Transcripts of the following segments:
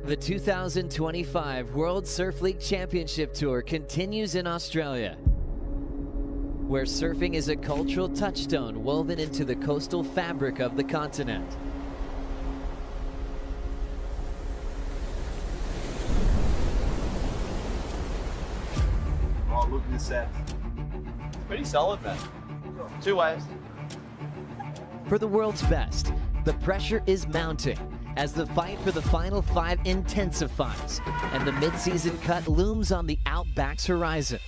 The 2025 World Surf League Championship Tour continues in Australia, where surfing is a cultural touchstone woven into the coastal fabric of the continent. Oh, look at this set. It's pretty solid, man. 2 waves. For the world's best, the pressure is mounting as the fight for the final 5 intensifies and the mid-season cut looms on the Outback's horizon.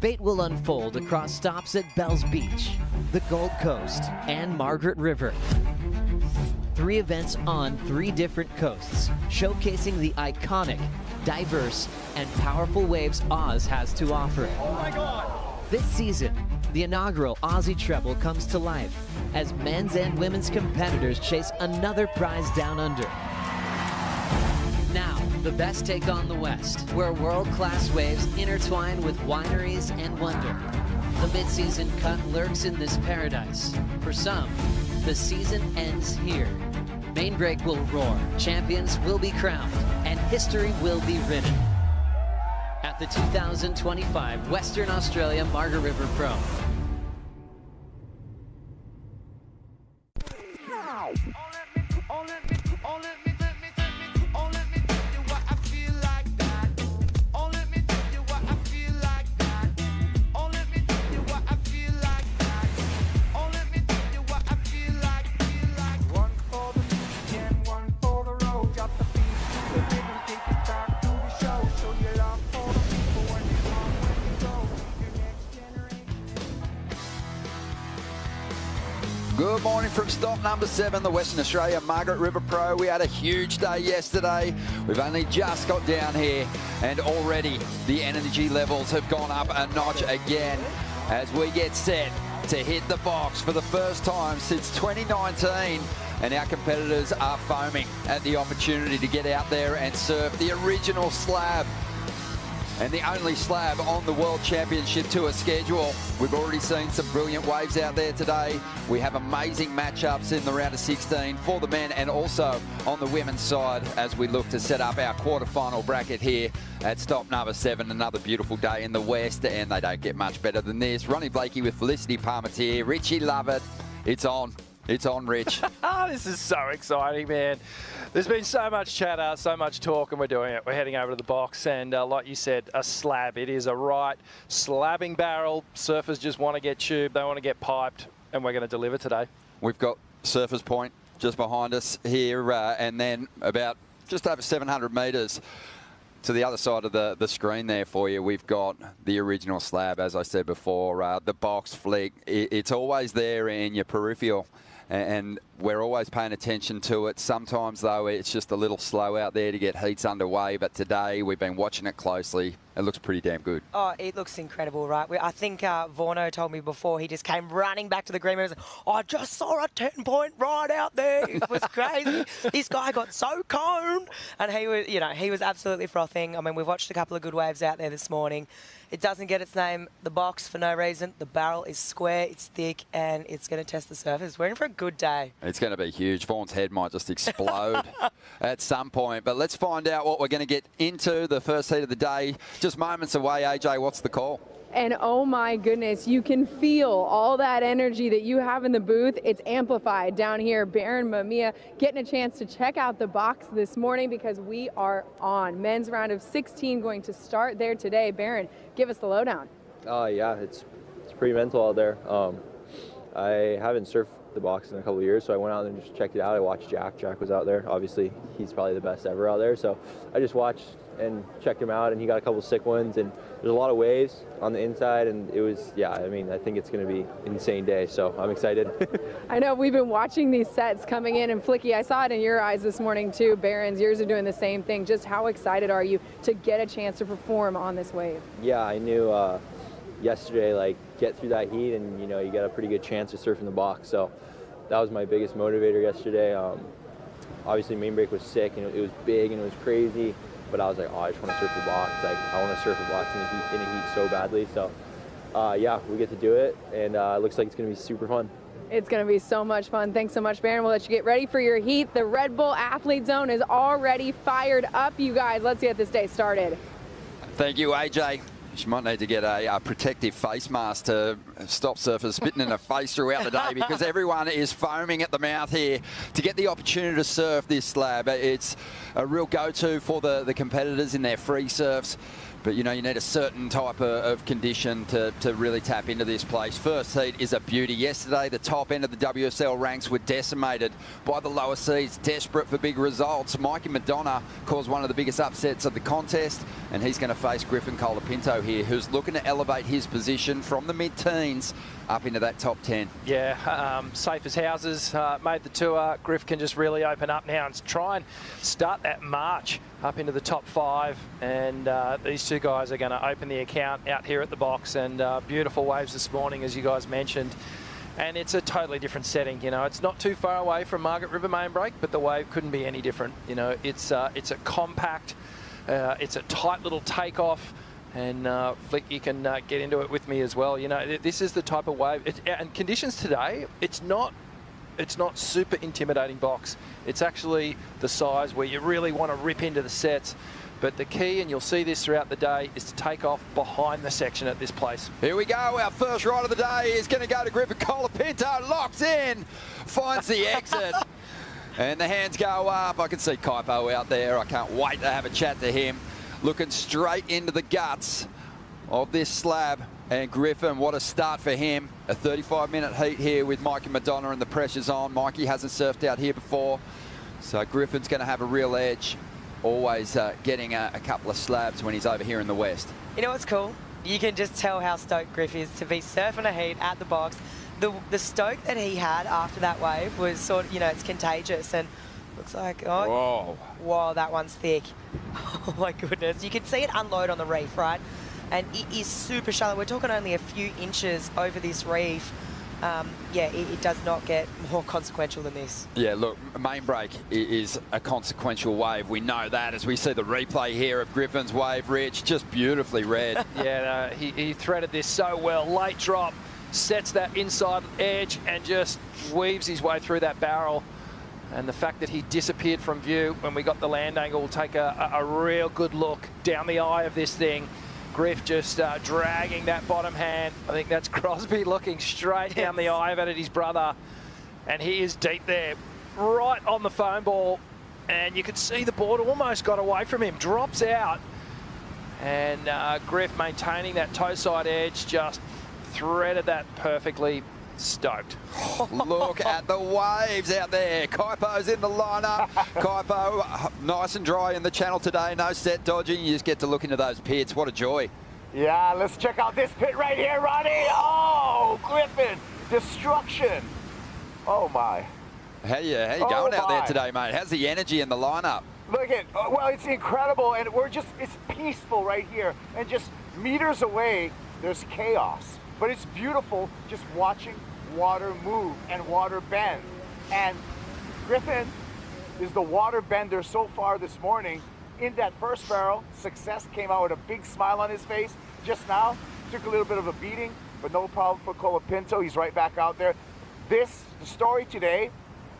Fate will unfold across stops at Bells Beach, the Gold Coast, and Margaret River. 3 events on 3 different coasts, showcasing the iconic, diverse, and powerful waves Oz has to offer. Oh my God! This season, the inaugural Aussie Treble comes to life as men's and women's competitors chase another prize down under. Now, the best take on the West, where world-class waves intertwine with wineries and wonder. The mid-season cut lurks in this paradise. For some, the season ends here. Main break will roar, champions will be crowned, and history will be written at the 2025 Western Australia Margaret River Pro. Good morning from stop number 7, the Western Australia Margaret River Pro. We had a huge day yesterday. We've only just got down here and already the energy levels have gone up a notch again as we get set to hit the box for the first time since 2019. And our competitors are foaming at the opportunity to get out there and surf the original slab and the only slab on the World Championship Tour schedule. We've already seen some brilliant waves out there today. We have amazing matchups in the round of 16 for the men and also on the women's side as we look to set up our quarterfinal bracket here at stop number 7. Another beautiful day in the West, and they don't get much better than this. Ronnie Blakey with Felicity Palmetier. Richie Lovett. It's on. It's on, Rich. This is so exciting, man. There's been so much chatter, so much talk, and we're doing it. We're heading over to the box, and like you said, a slab. It is a right slabbing barrel. Surfers just want to get tubed. They want to get piped, and we're going to deliver today. We've got Surfers Point just behind us here, and then about just over 700 metres to the other side of the screen there for you, we've got the original slab, as I said before, the box flick. It's always there in your peripheral, and we're always paying attention to it. Sometimes, though, it's just a little slow out there to get heats underway, but today we've been watching it closely. It looks pretty damn good. Oh, it looks incredible, right? I think Vorno told me before, he just came running back to the green. He was like, I just saw a 10-point ride out there. It was crazy. This guy got so coned. And he was, he was absolutely frothing. I mean, we've watched a couple of good waves out there this morning. It doesn't get its name, the box, for no reason. The barrel is square, it's thick, and it's going to test the surface. We're in for a good day. It's going to be huge. Vaughan's head might just explode at some point. But let's find out what we're going to get into the first heat of the day. Just moments away. AJ, what's the call? And oh my goodness, you can feel all that energy that you have in the booth. It's amplified down here. Baron Mamiya getting a chance to check out the box this morning because we are on. Men's round of 16 going to start there today. Baron, give us the lowdown. Yeah, it's pretty mental out there. I haven't surfed the box in a couple of years, so I went out and just checked it out. I watched Jack. Jack was out there. Obviously, he's probably the best ever out there. So I just watched and checked him out, and he got a couple of sick ones. And there's a lot of waves on the inside, and it was, I mean, I think it's going to be an insane day. So I'm excited. I know we've been watching these sets coming in, and Flicky, I saw it in your eyes this morning too. Barons, yours are doing the same thing. Just how excited are you to get a chance to perform on this wave? Yeah, I knew yesterday, get through that heat, and you got a pretty good chance of surfing the box. So that was my biggest motivator yesterday. Obviously, main break was sick, and it was big and it was crazy. But I was like, I just want to surf the box. I want to surf the box in a heat so badly. So, yeah, we get to do it, and it looks like it's going to be super fun. It's going to be so much fun. Thanks so much, Baron. We'll let you get ready for your heat. The Red Bull Athlete Zone is already fired up, you guys. Let's get this day started. Thank you, AJ. She might need to get a protective face mask to stop surfers spitting in her face throughout the day, because everyone is foaming at the mouth here to get the opportunity to surf this slab. It's a real go-to for the competitors in their free surfs. But, you know, you need a certain type of condition to really tap into this place. First heat is a beauty. Yesterday, the top end of the WSL ranks were decimated by the lower seeds, desperate for big results. Mikey Madonna caused one of the biggest upsets of the contest, and he's going to face Griffin Colapinto here, who's looking to elevate his position from the mid-teens up into that top 10. Yeah, safe as houses, made the tour. Griff can just really open up now and try and start that march up into the top 5, and these two guys are going to open the account out here at the box. And beautiful waves this morning, as you guys mentioned, and it's a totally different setting. You know, it's not too far away from Margaret River main break, but the wave couldn't be any different. You know, it's a compact, it's a tight little takeoff. And Flick, you can get into it with me as well. You know, this is the type of wave. And conditions today, it's not super intimidating box. It's actually the size where you really want to rip into the sets. But the key, and you'll see this throughout the day, is to take off behind the section at this place. Here we go. Our first ride of the day is going to go to Griffin Colapinto. Locks in, finds the exit. And the hands go up. I can see Kaipo out there. I can't wait to have a chat to him. Looking straight into the guts of this slab. And Griffin, what a start for him. A 35-minute heat here with Mikey Madonna, and the pressure's on. Mikey hasn't surfed out here before, so Griffin's going to have a real edge. Always getting a couple of slabs when he's over here in the west. You know what's cool? You can just tell how stoked Griff is to be surfing a heat at the box. The stoke that he had after that wave was sort of, you know, it's contagious, and looks like, oh, whoa, that one's thick. Oh my goodness. You can see it unload on the reef, right? And it is super shallow. We're talking only a few inches over this reef. Yeah, it does not get more consequential than this. Yeah, look, main break is a consequential wave. We know that as we see the replay here of Griffin's wave, Rich, just beautifully read. Yeah, he threaded this so well. Late drop, sets that inside edge and just weaves his way through that barrel. And the fact that he disappeared from view when we got the land angle, we'll take a real good look down the eye of this thing. Griff just dragging that bottom hand. I think that's Crosby looking straight down the eye of it at his brother. And he is deep there, right on the foam ball. And you can see the board almost got away from him, drops out. And Griff maintaining that toe side edge, just threaded that perfectly. Stoked. Look at the waves out there. Kaipo's in the lineup. Kaipo, nice and dry in the channel today. No set dodging. You just get to look into those pits. What a joy. Yeah, let's check out this pit right here, Ronnie. Oh, Griffin, destruction. Oh, my. How you going out there today, mate? How's the energy in the lineup? Look at, well, it's incredible, and it's peaceful right here. And just meters away, there's chaos. But it's beautiful just watching water move and water bend. And Griffin is the water bender so far this morning. In that first barrel, Success came out with a big smile on his face. Just now, took a little bit of a beating, but no problem for Colapinto. He's right back out there. The story today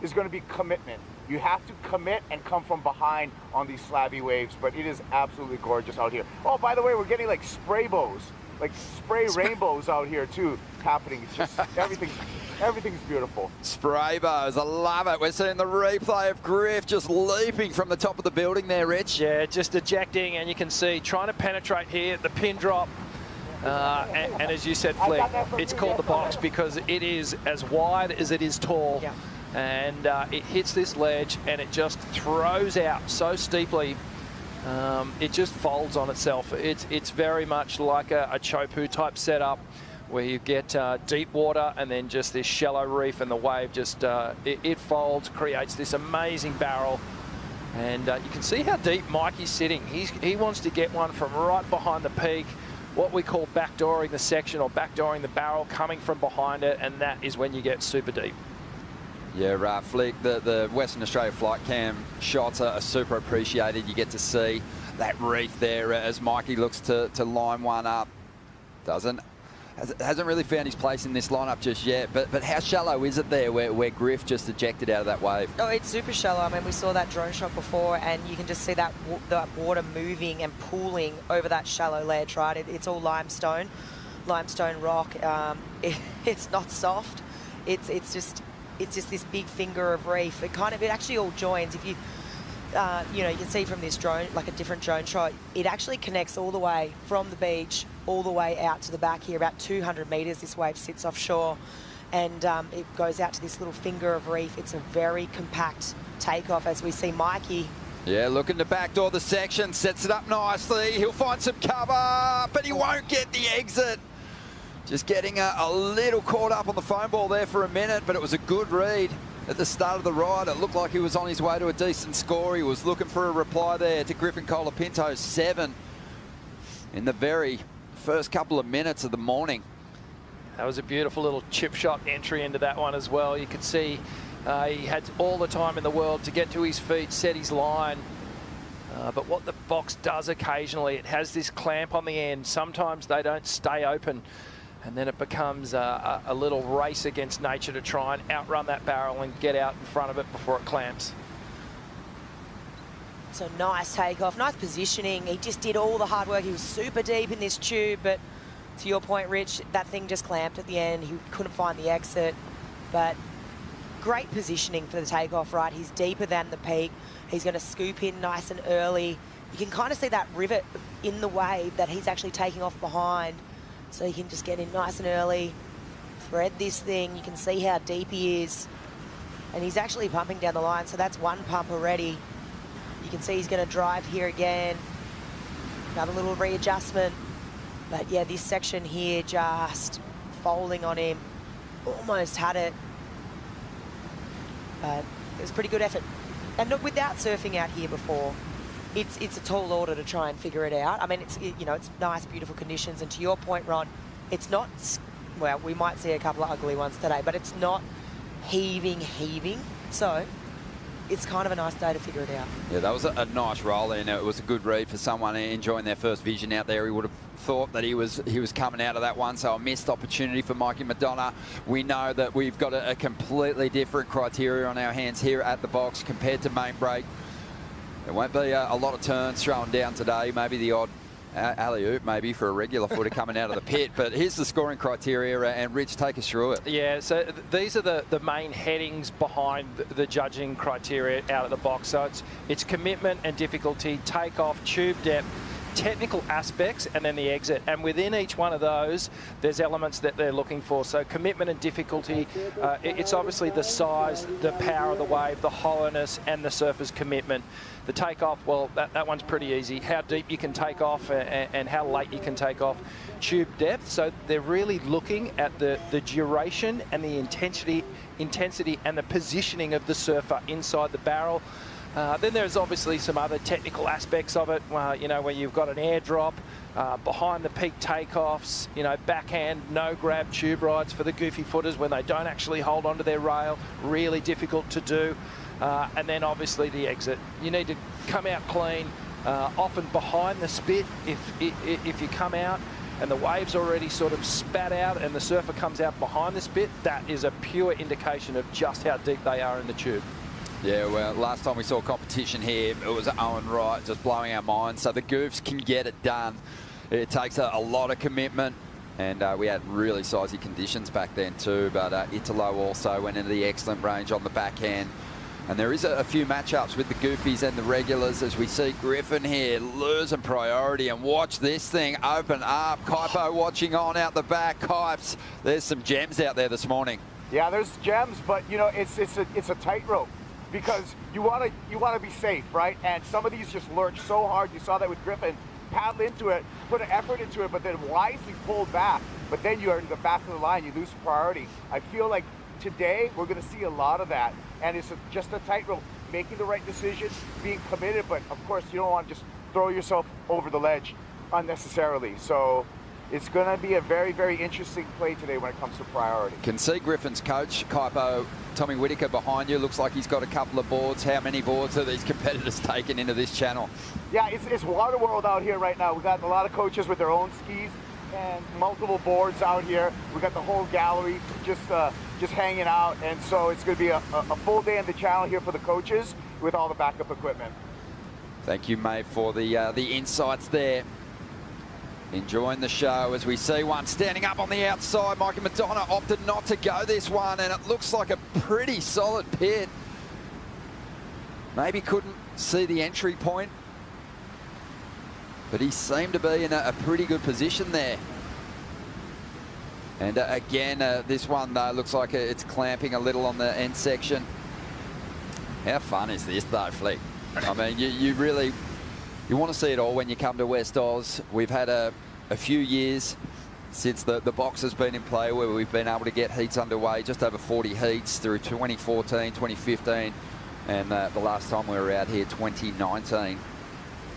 is going to be commitment. You have to commit and come from behind on these slabby waves, but it is absolutely gorgeous out here. Oh, by the way, we're getting like spray bows. Like spray rainbows out here too happening. It's just everything's beautiful. Spray bows, I love it. We're seeing the replay of Griff just leaping from the top of the building there, Rich. Yeah, just ejecting, and you can see trying to penetrate here, the pin drop. And as you said, Flick, it's called the box because it is as wide as it is tall. Yeah. And it hits this ledge and it just throws out so steeply. It just folds on itself. It's very much like a Chopu type setup where you get deep water and then just this shallow reef, and the wave just, it folds, creates this amazing barrel. And you can see how deep Mikey's sitting. He wants to get one from right behind the peak, what we call backdooring the section or backdooring the barrel, coming from behind it, and that is when you get super deep. Yeah, right, Flick. The Western Australia flight cam shots are super appreciated. You get to see that reef there as Mikey looks to line one up. Doesn't hasn't really found his place in this lineup just yet. But how shallow is it there where Griff just ejected out of that wave? Oh, it's super shallow. I mean, we saw that drone shot before, and you can just see that water moving and pooling over that shallow ledge, right? It's all limestone rock. It's not soft. It's just this big finger of reef. It actually all joins. If you you know, you can see from this drone, like a different drone shot, it actually connects all the way from the beach all the way out to the back here, about 200 metres. This wave sits offshore, and it goes out to this little finger of reef. It's a very compact takeoff, as we see Mikey. Yeah, looking to backdoor the section, sets it up nicely. He'll find some cover, but he won't get the exit. Just getting a little caught up on the foam ball there for a minute, but it was a good read at the start of the ride. It looked like he was on his way to a decent score. He was looking for a reply there to Griffin Colapinto's 7 in the very first couple of minutes of the morning. That was a beautiful little chip shot entry into that one as well. You could see he had all the time in the world to get to his feet, set his line. But what the box does occasionally, it has this clamp on the end. Sometimes they don't stay open, and then it becomes a little race against nature to try and outrun that barrel and get out in front of it before it clamps. So nice takeoff, nice positioning. He just did all the hard work. He was super deep in this tube, but to your point, Rich, that thing just clamped at the end. He couldn't find the exit, but great positioning for the takeoff, right? He's deeper than the peak. He's going to scoop in nice and early. You can kind of see that rivet in the wave that he's actually taking off behind. So he can just get in nice and early, thread this thing. You can see how deep he is. And he's actually pumping down the line, so that's one pump already. You can see he's going to drive here again. Another little readjustment. But yeah, this section here just folding on him. Almost had it. But it was a pretty good effort. And look, without surfing out here before, it's a tall order to try and figure it out. I mean, it's nice, beautiful conditions. And to your point, Ron, it's not, well, we might see a couple of ugly ones today, but it's not heaving. So it's kind of a nice day to figure it out. Yeah, that was a nice roll in. It was a good read for someone enjoying their first vision out there. He would have thought that he was coming out of that one, so a missed opportunity for Mikey Madonna. We know that we've got a completely different criteria on our hands here at the box compared to main break. There won't be a lot of turns thrown down today, maybe the odd alley-oop maybe for a regular footer coming out of the pit, but here's the scoring criteria, and Rich, take us through it. Yeah, so these are the main headings behind the judging criteria out of the box. So it's commitment and difficulty, takeoff, tube depth, technical aspects, and then the exit. And within each one of those, there's elements that they're looking for. So commitment and difficulty, it's obviously the size, the power of the wave, the hollowness, and the surfer's commitment. The takeoff, well, that one's pretty easy. How deep you can take off and how late you can take off. Tube depth, so they're really looking at the duration and the intensity and the positioning of the surfer inside the barrel. Then there's obviously some other technical aspects of it, you know, where you've got an airdrop, behind the peak takeoffs, you know, backhand, no grab tube rides for the goofy footers when they don't actually hold onto their rail, really difficult to do. And then obviously the exit. You need to come out clean, often behind the spit if you come out and the wave's already sort of spat out and the surfer comes out behind the spit, that is a pure indication of just how deep they are in the tube. Yeah, well, last time we saw competition here, it was Owen Wright just blowing our minds. So the goofs can get it done. It takes a lot of commitment, and we had really sizey conditions back then too. But Italo also went into the excellent range on the backhand. And there is a few matchups with the goofies and the regulars as we see Griffin here losing priority. And watch this thing open up. Kaipo watching on out the back. Kipes, there's some gems out there this morning. Yeah, there's gems, but you know it's a tightrope. Because you want to be safe, right? And some of these just lurch so hard. You saw that with Griffin. Paddle into it, put an effort into it, but then wisely pull back. But then you are in the back of the line. You lose priority. I feel like today we're going to see a lot of that. And it's just a tightrope, making the right decision, being committed. But of course, you don't want to just throw yourself over the ledge unnecessarily. So it's going to be a very, very interesting play today when it comes to priority. Can see Griffin's coach, Kaipo, Tommy Whitaker behind you. Looks like he's got a couple of boards. How many boards are these competitors taking into this channel? Yeah, it's water world out here right now. We've got a lot of coaches with their own skis. and multiple boards out here. We got the whole gallery just hanging out, and so it's going to be a full day in the channel here for the coaches with all the backup equipment. Thank you, mate, for the insights there. Enjoying the show as we see one standing up on the outside. Mikey Madonna opted not to go this one, and it looks like a pretty solid pit. Maybe couldn't see the entry point, but he seemed to be in a pretty good position there. And again, this one though looks like it's clamping a little on the end section. How fun is this though, Flick? I mean, you really want to see it all when you come to West Oz. We've had a few years since the box has been in play where we've been able to get heats underway, just over 40 heats through 2014, 2015, and the last time we were out here, 2019.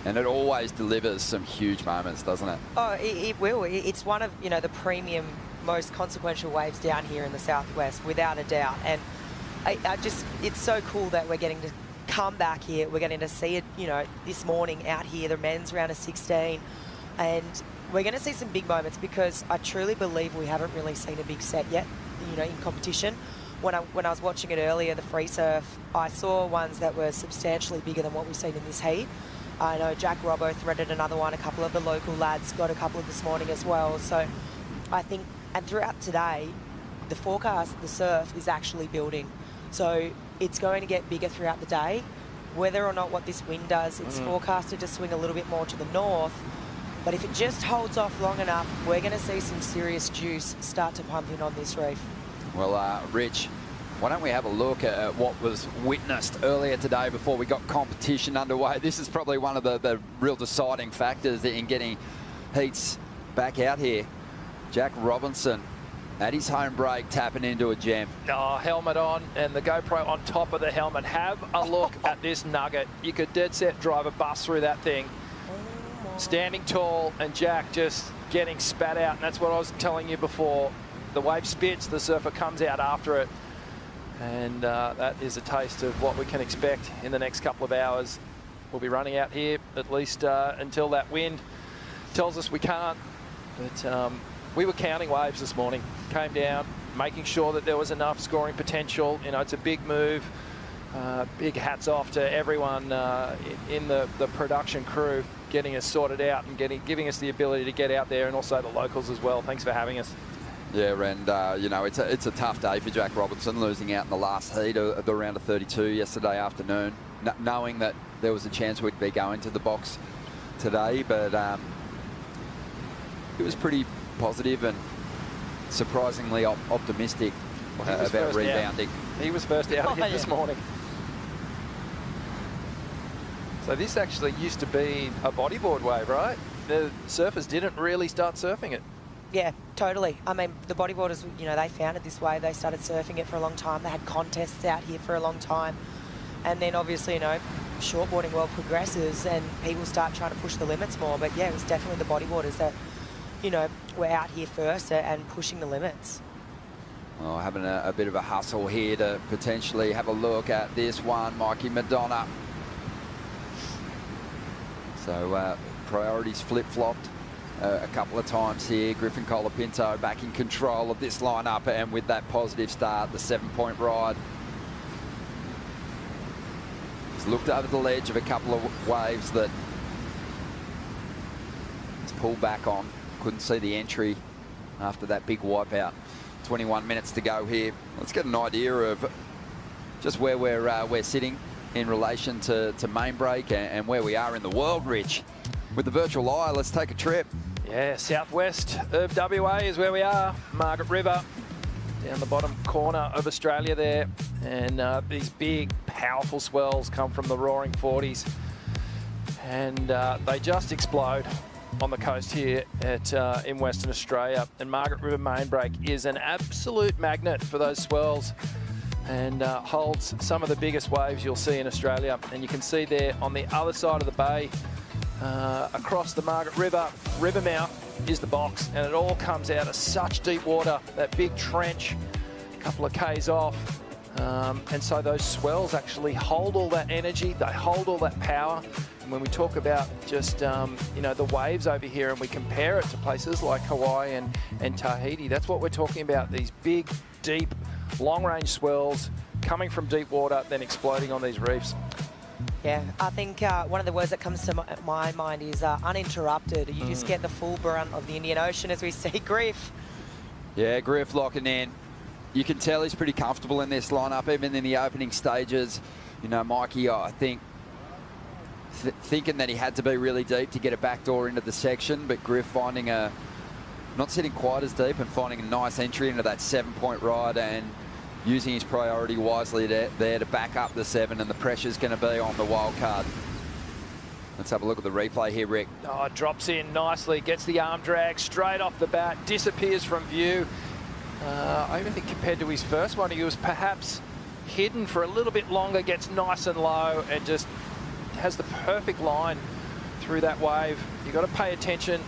And it always delivers some huge moments, doesn't it? Oh, it will. It's one of, you know, the premium, most consequential waves down here in the Southwest, without a doubt. And it's so cool that we're getting to come back here. We're getting to see it, you know, this morning out here, the men's round of 16. And we're going to see some big moments because I truly believe we haven't really seen a big set yet, you know, in competition. When I was watching it earlier, the free surf, I saw ones that were substantially bigger than what we've seen in this heat. I know Jack Robbo threaded another one. A couple of the local lads got a couple of this morning as well. So I think, and throughout today, the forecast, the surf is actually building. So it's going to get bigger throughout the day. Whether or not what this wind does, it's forecasted to swing a little bit more to the north. But if it just holds off long enough, we're going to see some serious juice start to pump in on this reef. Well, Rich, why don't we have a look at what was witnessed earlier today before we got competition underway? This is probably one of the real deciding factors in getting heats back out here. Jack Robinson at his home break, tapping into a gem. Oh, helmet on and the GoPro on top of the helmet. Have a look at this nugget. You could dead set drive a bus through that thing. Standing tall, and Jack just getting spat out. And that's what I was telling you before. The wave spits, the surfer comes out after it. And that is a taste of what we can expect in the next couple of hours. We'll be running out here at least until that wind tells us we can't. But we were counting waves this morning. Came down, making sure that there was enough scoring potential. You know, it's a big move. Big hats off to everyone in the production crew getting us sorted out and giving us the ability to get out there, and also the locals as well. Thanks for having us. Yeah, and you know, it's a tough day for Jack Robinson, losing out in the last heat of the round of 32 yesterday afternoon, knowing that there was a chance we'd be going to the box today, but it was pretty positive and surprisingly optimistic about rebounding. He was first out here this morning. So this actually used to be a bodyboard wave, right? The surfers didn't really start surfing it. Yeah, totally. I mean, the bodyboarders, you know, they founded this wave. They started surfing it for a long time. They had contests out here for a long time. And then obviously, you know, shortboarding world progresses and people start trying to push the limits more. But yeah, it was definitely the bodyboarders that, you know, were out here first and pushing the limits. Well, having a bit of a hustle here to potentially have a look at this one, Mikey Madonna. So priorities flip-flopped a couple of times here. Griffin Colapinto back in control of this lineup, and with that positive start, the 7-point ride. He's looked over the ledge of a couple of waves that he's pulled back on. Couldn't see the entry after that big wipeout. 21 minutes to go here. Let's get an idea of just where we're sitting in relation to main break and where we are in the world, Rich. With the virtual eye, let's take a trip. Yeah, southwest of WA is where we are. Margaret River, down the bottom corner of Australia there. And these big, powerful swells come from the roaring 40s. And they just explode on the coast here in Western Australia. And Margaret River main break is an absolute magnet for those swells, and holds some of the biggest waves you'll see in Australia. And you can see there on the other side of the bay, across the Margaret River, river mouth is the box, and it all comes out of such deep water, that big trench, a couple of Ks off. And so those swells actually hold all that energy, they hold all that power, And when we talk about just, you know, the waves over here and we compare it to places like Hawaii and Tahiti, that's what we're talking about. These big, deep, long-range swells coming from deep water, then exploding on these reefs. Yeah, I think one of the words that comes to my mind is uninterrupted. You just get the full brunt of the Indian Ocean as we see Griff. Yeah, Griff locking in. You can tell he's pretty comfortable in this lineup, even in the opening stages. You know, Mikey, I think, thinking that he had to be really deep to get a backdoor into the section, but Griff finding not sitting quite as deep and finding a nice entry into that 7-point ride and using his priority wisely there to back up the 7, and the pressure's going to be on the wild card. Let's have a look at the replay here, Rick. Oh, drops in nicely, gets the arm drag straight off the bat, disappears from view. I even think compared to his first one, he was perhaps hidden for a little bit longer, gets nice and low, and just has the perfect line through that wave. You've got to pay attention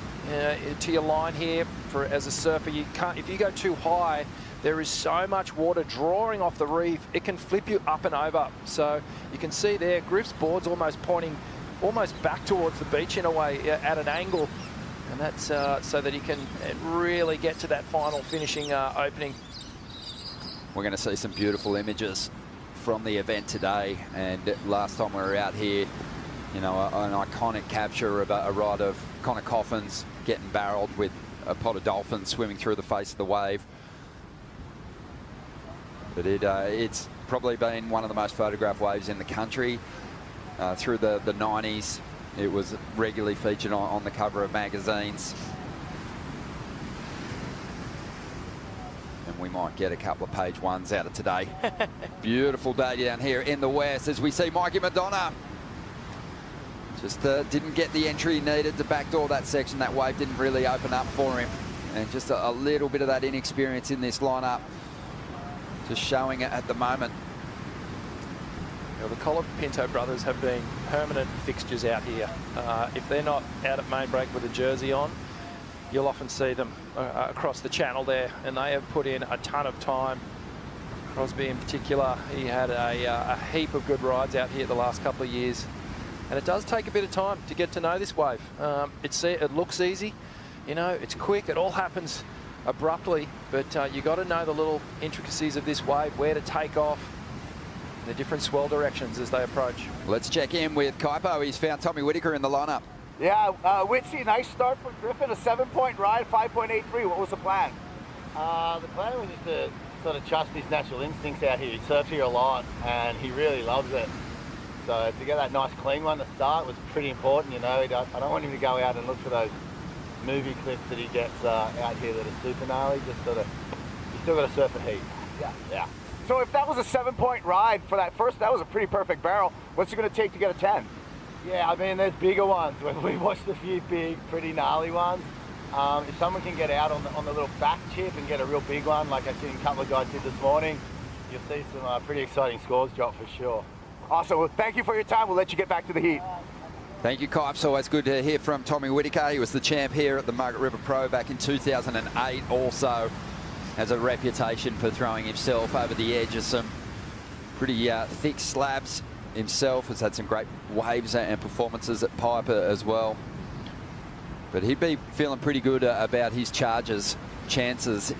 to your line here. As a surfer, you can't, if you go too high, there is so much water drawing off the reef, it can flip you up and over. So you can see there, Griff's board's almost pointing back towards the beach in a way, at an angle. And that's so that he can really get to that final finishing opening. We're going to see some beautiful images from the event today. And last time we were out here, you know, an iconic capture of a ride of Connor Coffins getting barreled with a pot of dolphins swimming through the face of the wave. But it's probably been one of the most photographed waves in the country through the 90s. It was regularly featured on the cover of magazines. And we might get a couple of page ones out of today. Beautiful day down here in the west as we see Mikey Madonna. Just didn't get the entry he needed to backdoor that section. That wave didn't really open up for him. And just a little bit of that inexperience in this lineup. Just showing it at the moment. You know, the Colapinto brothers have been permanent fixtures out here. If they're not out at main break with a jersey on, you'll often see them across the channel there, and they have put in a ton of time. Crosby in particular, he had a heap of good rides out here the last couple of years. And it does take a bit of time to get to know this wave. It looks easy, you know, it's quick, it all happens abruptly, but you got to know the little intricacies of this wave, where to take off, the different swell directions as they approach. Let's check in with Kaipo. He's found Tommy Whitaker in the lineup. Yeah, Witsy, nice start for Griffin, a 7-point ride, 5.83. What was the plan? The plan was just to sort of trust his natural instincts out here. He surfs here a lot, and he really loves it. So to get that nice clean one to start was pretty important, you know. I don't want him to go out and look for those movie clips that he gets out here that are super gnarly. Just sort of, you still got to surf at heat. Yeah. So if that was a 7-point ride for that first, that was a pretty perfect barrel. What's it going to take to get a 10? Yeah, I mean, there's bigger ones. We watched a few big, pretty gnarly ones. If someone can get out on the little back chip and get a real big one, like I seen a couple of guys did this morning, you'll see some pretty exciting scores drop for sure. Awesome. Well, thank you for your time. We'll let you get back to the heat. Thank you, Kaipo. It's always good to hear from Tommy Whitaker. He was the champ here at the Margaret River Pro back in 2008. Also has a reputation for throwing himself over the edge of some pretty thick slabs himself. Has had some great waves and performances at Piper as well. But he'd be feeling pretty good about his chances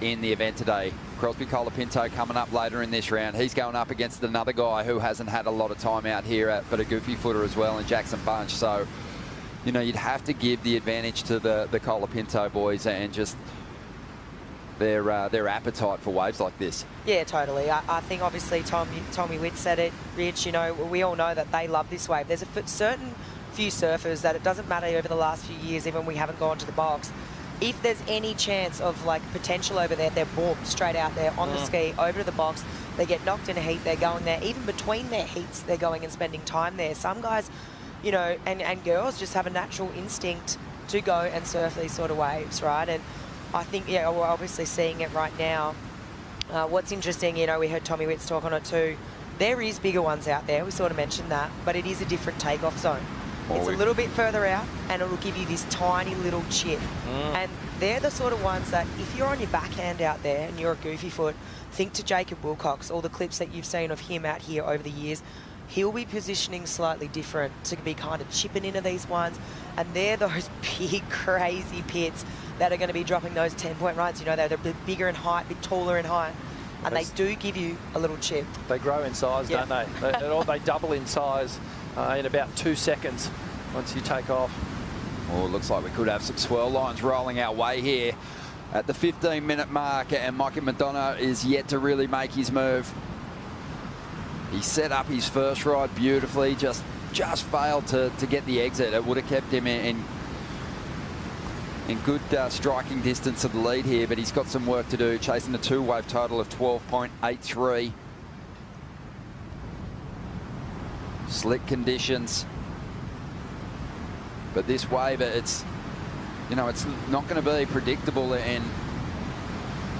in the event today. Crosby Colapinto coming up later in this round. He's going up against another guy who hasn't had a lot of time out here, but a goofy footer as well, and Jackson Bunch. So, you know, you'd have to give the advantage to the Colapinto boys and just their appetite for waves like this. Yeah, totally. I think obviously Tommy Witt said it, Rich, you know, we all know that they love this wave. There's a certain few surfers that it doesn't matter over the last few years, even we haven't gone to the box. If there's any chance of like potential over there, they're booked straight out there on the ski over to the box. They get knocked in a heat, they're going there. Even between their heats, they're going and spending time there. Some guys, you know, and girls just have a natural instinct to go and surf these sort of waves, right? And I think, yeah, we're obviously seeing it right now. What's interesting, you know, we heard Tommy Witts talk on it too. There is bigger ones out there, we sort of mentioned that, but it is a different takeoff zone. It's a little bit further out, and it'll give you this tiny little chip. And they're the sort of ones that, if you're on your backhand out there and you're a goofy foot, think to Jacob Wilcox, all the clips that you've seen of him out here over the years. he'll be positioning slightly different to be kind of chipping into these ones. And they're those big, crazy pits that are going to be dropping those 10-point runs. You know, they're a bit bigger in height, a bit taller in height. And they do give you a little chip. They grow in size, don't they? They double in size in about 2 seconds once you take off. Oh, it looks like we could have some swirl lines rolling our way here at the 15-minute mark, and Mikey Madonna is yet to really make his move. He set up his first ride beautifully, just failed to get the exit. It would have kept him in good striking distance of the lead here, but he's got some work to do, chasing a 2-wave total of 12.83. Slick conditions. But this wave, it's not going to be predictable in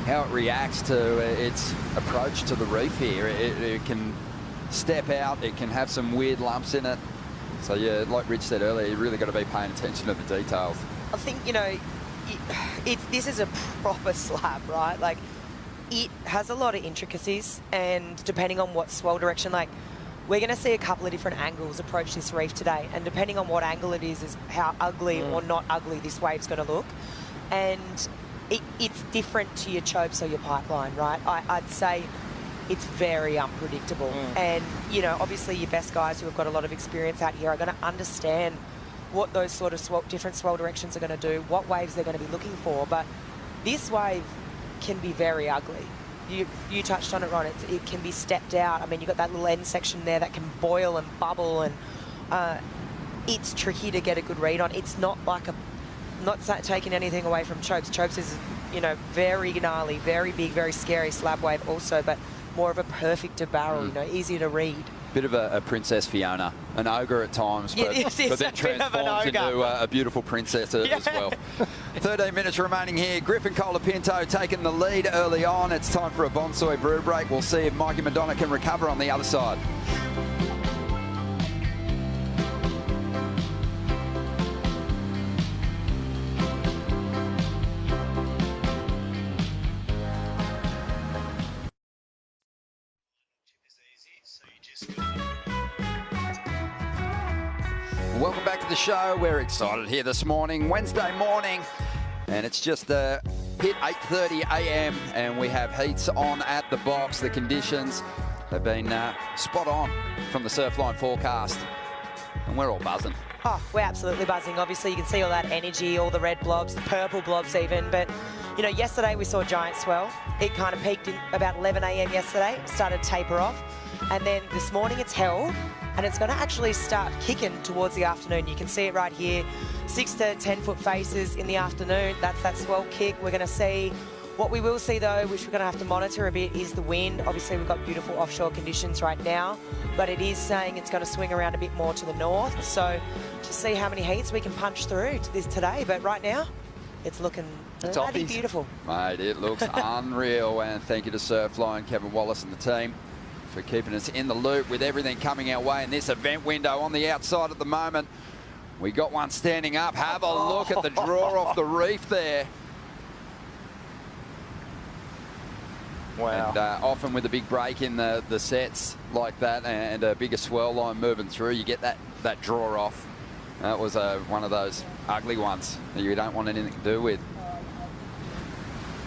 how it reacts to its approach to the reef here. It can step out, it can have some weird lumps in it. So yeah, like Rich said earlier, you really got to be paying attention to the details. I think, you know, this is a proper slab, right? Like, it has a lot of intricacies, and depending on what swell direction, like, we're going to see a couple of different angles approach this reef today, and depending on what angle it is how ugly or not ugly this wave's going to look. And it's different to your chopes or your pipeline, right? I'd say it's very unpredictable. And, you know, obviously your best guys who have got a lot of experience out here are going to understand what those sort of different swell directions are going to do, what waves they're going to be looking for. But this wave can be very ugly. You touched on it, Ron. It can be stepped out. I mean, you've got that little end section there that can boil and bubble, and it's tricky to get a good read on. It's not like not taking anything away from chopes. Chopes is, you know, very gnarly, very big, very scary slab wave also, but more of a perfect to barrel, you know, easier to read. Bit of a Princess Fiona, an ogre at times, but then transforms into a beautiful princess as well. 13 minutes remaining here. Griffin Colapinto taking the lead early on. It's time for a Bonsai brew break. We'll see if Mikey Madonna can recover on the other side. Welcome back to the show. We're excited here this morning, Wednesday morning, and it's just hit 8:30 a.m. and we have heats on at the box. The conditions have been spot on from the Surfline forecast, and we're all buzzing. Oh, we're absolutely buzzing. Obviously, you can see all that energy, all the red blobs, the purple blobs even. But, you know, yesterday we saw giant swell. It kind of peaked in about 11 a.m. yesterday, started to taper off. And then this morning it's held, and it's going to actually start kicking towards the afternoon. You can see it right here, 6 to 10 foot faces in the afternoon. That's that swell kick. We're going to see, what we will see though, which we're going to have to monitor a bit, is the wind. Obviously we've got beautiful offshore conditions right now, but it is saying it's going to swing around a bit more to the north. So to see how many heats we can punch through to this today. But right now, it's looking bloody beautiful. Mate, it looks unreal. And thank you to Surfline, Kevin Wallace and the team for keeping us in the loop with everything coming our way in this event window. On the outside at the moment, we got one standing up. Have a look at the draw off the reef there. Wow. And often with a big break in the sets like that and a bigger swirl line moving through, you get that draw off. That was one of those ugly ones that you don't want anything to do with.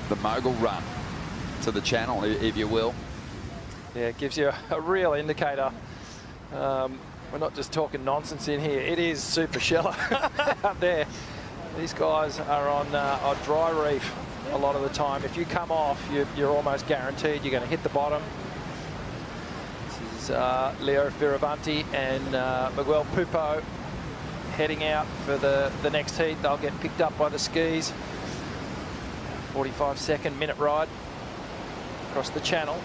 The mogul run to the channel, if you will. Yeah, it gives you a real indicator. We're not just talking nonsense in here. It is super shallow out there. These guys are on a dry reef a lot of the time. If you come off, you're almost guaranteed you're going to hit the bottom. This is Leo Firavanti and Miguel Pupo heading out for the next heat. They'll get picked up by the skis. 45-second minute ride across the channel.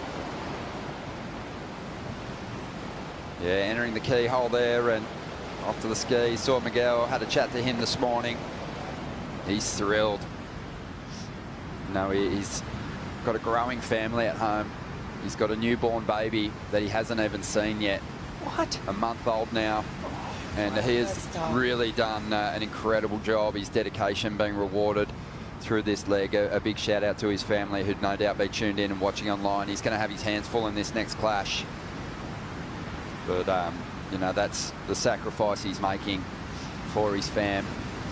Yeah, entering the keyhole there and off to the skis. Saw Miguel, had a chat to him this morning. He's thrilled. No, he's got a growing family at home. He's got a newborn baby that he hasn't even seen yet. What? A month old now. And he has really done an incredible job. His dedication being rewarded through this leg. A big shout out to his family who'd no doubt be tuned in and watching online. He's going to have his hands full in this next clash. But, you know, that's the sacrifice he's making for his fam.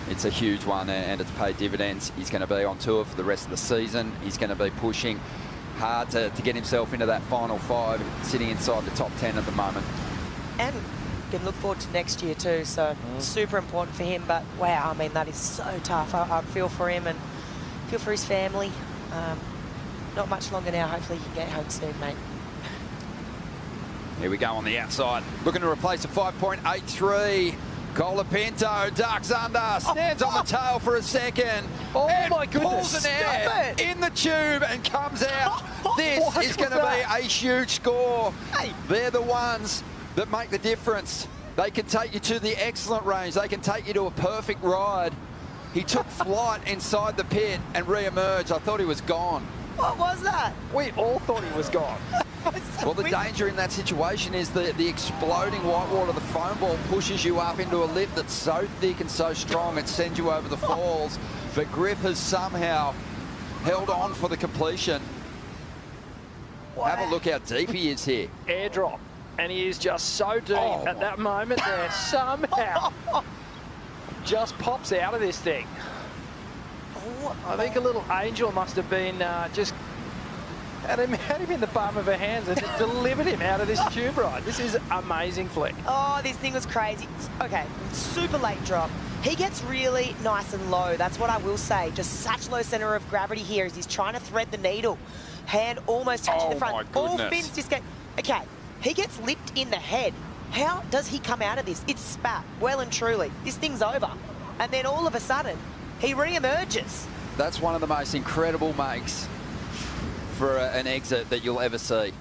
It's a huge one, and it's paid dividends. He's going to be on tour for the rest of the season. He's going to be pushing hard to get himself into that final 5, sitting inside the top 10 at the moment. And can look forward to next year too, so super important for him. But wow, I mean, that is so tough. I feel for him and feel for his family. Not much longer now. Hopefully he can get home soon, mate. Here we go on the outside. Looking to replace a 5.83. Colapinto ducks under, stands on the tail for a second. Oh and my goodness. pulls an air in the tube and comes out. This is going to be a huge score. Hey. They're the ones that make the difference. They can take you to the excellent range. They can take you to a perfect ride. He took flight inside the pit and re-emerged. I thought he was gone. What was that? We all thought he was gone. Well, the danger in that situation is the exploding whitewater, the foam ball pushes you up into a lip that's so thick and so strong it sends you over the falls. But Griff has somehow held on for the completion. Wow. Have a look how deep he is here. Airdrop. And he is just so deep at that moment there. Somehow just pops out of this thing. I think a little angel must have been just had him in the palm of her hands and just delivered him out of this tube ride. This is amazing flick. Oh, this thing was crazy. Okay, super late drop. He gets really nice and low. That's what I will say. Just such low center of gravity here as he's trying to thread the needle. Hand almost touching the front. All fins disconnect. Okay, he gets lipped in the head. How does he come out of this? It's spat, well and truly. This thing's over. And then all of a sudden, he re-emerges. That's one of the most incredible makes for an exit that you'll ever see.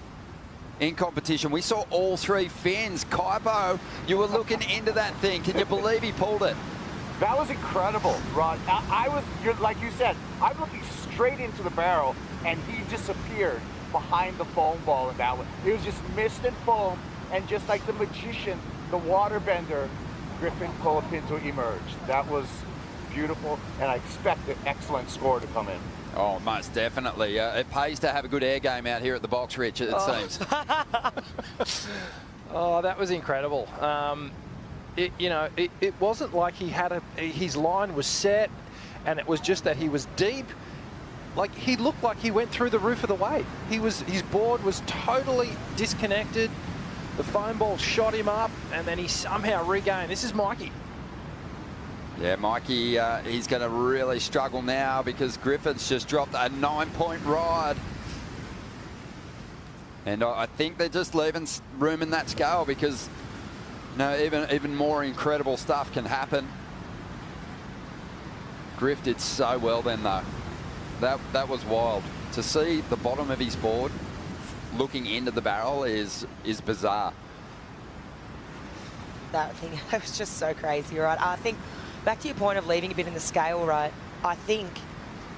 In competition, we saw all 3 fins. Kaipo, you were looking into that thing. Can you believe he pulled it? That was incredible, Rod. Like you said, I'm looking straight into the barrel, and he disappeared behind the foam ball in that one. It was just mist and foam, and just like the magician, the waterbender, Griffin Colapinto emerged. That was beautiful, and I expect an excellent score to come in. Oh, most definitely. It pays to have a good air game out here at the box, Rich, it seems. Oh, that was incredible. It wasn't like he had his line was set and it was just that he was deep. Like, he looked like he went through the roof of the wave. His board was totally disconnected. The foam ball shot him up and then he somehow regained. This is Mikey. Yeah, Mikey, he's going to really struggle now because Griffith's just dropped a 9-point ride. And I think they're just leaving room in that scale because, you know, even more incredible stuff can happen. Griff did so well then, though. That was wild. To see the bottom of his board looking into the barrel is bizarre. That was just so crazy, right? I think, back to your point of leaving a bit in the scale, right? I think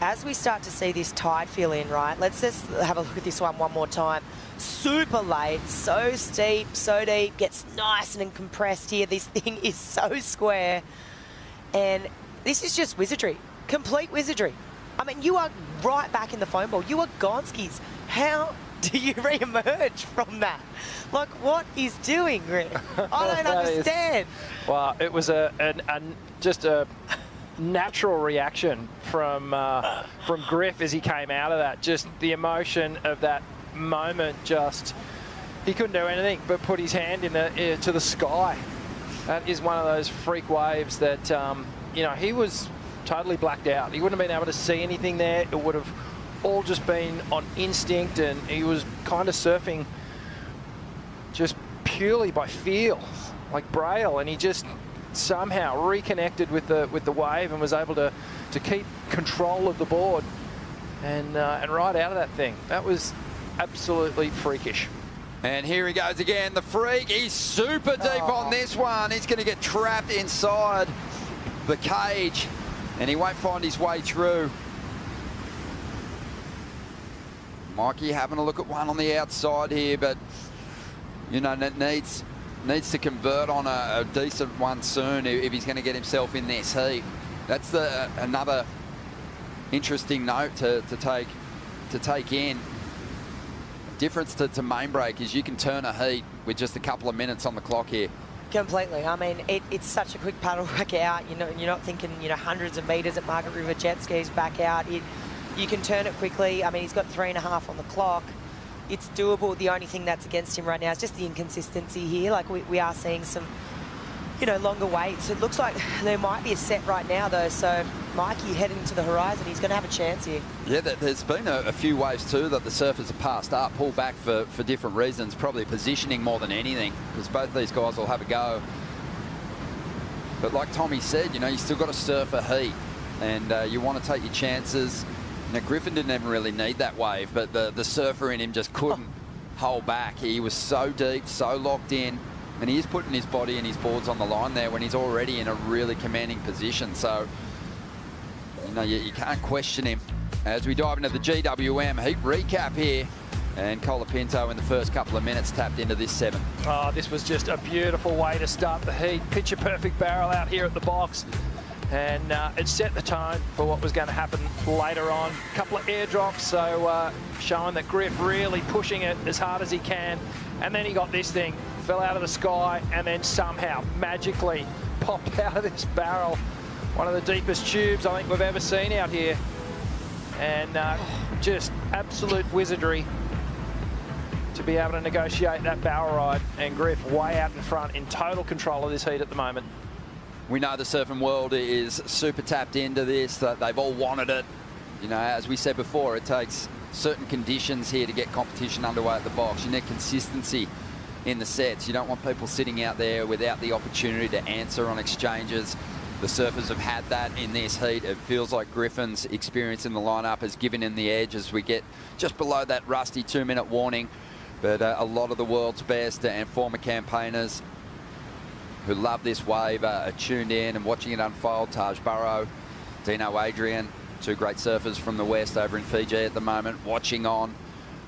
as we start to see this tide fill in, right? Let's just have a look at this one more time. Super late, so steep, so deep, gets nice and compressed here. This thing is so square. And this is just wizardry, complete wizardry. I mean, you are right back in the foam ball. You are Gonskis. How do you re-emerge from that? Like, what is doing, Rick? I don't understand. Well, it was just a natural reaction from Griff as he came out of that. Just the emotion of that moment. Just he couldn't do anything but put his hand to the sky. That is one of those freak waves that he was totally blacked out. He wouldn't have been able to see anything there. It would have all just been on instinct, and he was kind of surfing just purely by feel, like Braille, and he just somehow reconnected with the wave and was able to keep control of the board and ride out of that thing. That was absolutely freakish. And here he goes again, the freak. He's super deep on this one. He's going to get trapped inside the cage, and he won't find his way through. Mikey having a look at one on the outside here, but needs to convert on a decent one soon if he's going to get himself in this heat. That's another interesting note to take in. difference to main break is you can turn a heat with just a couple of minutes on the clock here. Completely. I mean, it's such a quick paddle back out. You know, you're not thinking, you know, hundreds of metres at Margaret River jet skis back out. You can turn it quickly. I mean, he's got 3.5 on the clock. It's doable. The only thing that's against him right now is just the inconsistency here. Like, we are seeing some, you know, longer waits. It looks like there might be a set right now, though. So Mikey heading to the horizon. He's going to have a chance here. Yeah, there's been a few waves too that the surfers have passed up, pulled back for different reasons, probably positioning more than anything, because both these guys will have a go. But like Tommy said, you know, you still got to surf a heat, and you want to take your chances. Now, Griffin didn't even really need that wave, but the surfer in him just couldn't hold back. He was so deep, so locked in, and he is putting his body and his boards on the line there when he's already in a really commanding position. So, you know, you can't question him. As we dive into the GWM heat recap here, and Colapinto in the first couple of minutes tapped into this 7. Oh, this was just a beautiful way to start the heat. Picture perfect barrel out here at the box. And it set the tone for what was going to happen later on. A couple of airdrops, so showing that Griff really pushing it as hard as he can. And then he got this thing, fell out of the sky, and then somehow magically popped out of this barrel. One of the deepest tubes I think we've ever seen out here. And just absolute wizardry to be able to negotiate that barrel ride. And Griff way out in front, in total control of this heat at the moment. We know the surfing world is super tapped into this, that they've all wanted it. You know, as we said before, it takes certain conditions here to get competition underway at the box. You need consistency in the sets. You don't want people sitting out there without the opportunity to answer on exchanges. The surfers have had that in this heat. It feels like Griffin's experience in the lineup has given him the edge as we get just below that rusty 2-minute warning. But a lot of the world's best and former campaigners who love this wave are tuned in and watching it unfold. Taj Burrow, Dino Adrian, 2 great surfers from the West over in Fiji at the moment, watching on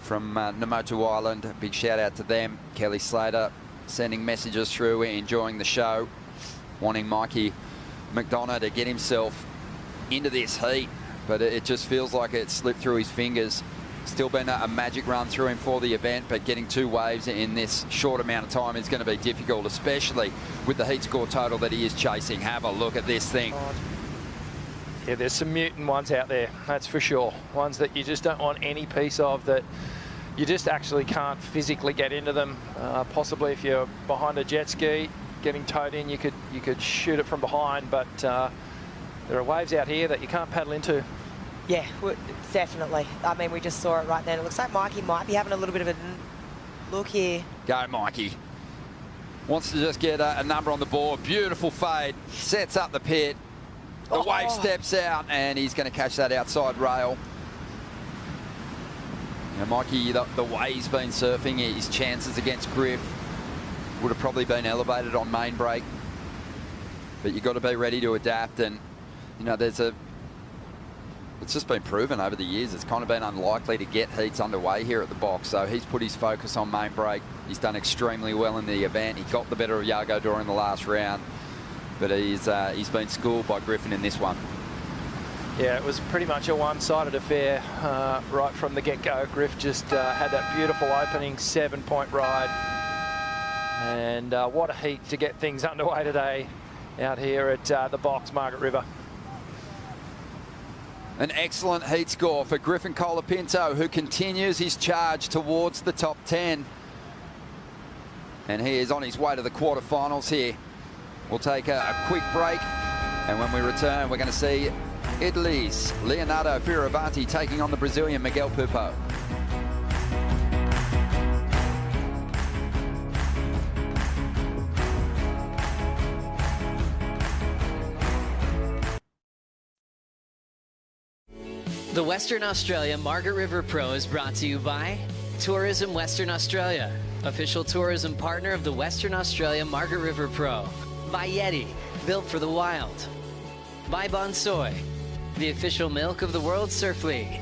from Namotu Island. A big shout out to them. Kelly Slater sending messages through, enjoying the show, wanting Mikey McDonough to get himself into this heat, but it just feels like it slipped through his fingers. Still been a magic run through him for the event, but getting 2 waves in this short amount of time is going to be difficult, especially with the heat score total that he is chasing. Have a look at this thing. Yeah, there's some mutant ones out there, that's for sure. Ones that you just don't want any piece of, that you just actually can't physically get into them. Possibly if you're behind a jet ski, getting towed in, you could shoot it from behind, but there are waves out here that you can't paddle into. Yeah, definitely. I mean, we just saw it right then. It looks like Mikey might be having a little bit of a look here. Go, Mikey. Wants to just get a number on the board. Beautiful fade. Sets up the pit. The wave steps out, and he's going to catch that outside rail. Now, Mikey, the way he's been surfing, his chances against Griff would have probably been elevated on main break. But you've got to be ready to adapt, and, you know, it's just been proven over the years. It's kind of been unlikely to get heats underway here at the box. So he's put his focus on main break. He's done extremely well in the event. He got the better of Yago during the last round, but he's been schooled by Griffin in this one. Yeah, it was pretty much a one-sided affair right from the get-go. Griff just had that beautiful opening 7-point ride. And what a heat to get things underway today out here at the box, Margaret River. An excellent heat score for Griffin Colapinto, who continues his charge towards the top 10. And he is on his way to the quarterfinals here. We'll take a quick break, and when we return, we're going to see Italy's Leonardo Fioravanti taking on the Brazilian Miguel Pupo. The Western Australia Margaret River Pro is brought to you by Tourism Western Australia, official tourism partner of the Western Australia Margaret River Pro. By Yeti, built for the wild. By Bonsoy, the official milk of the World Surf League.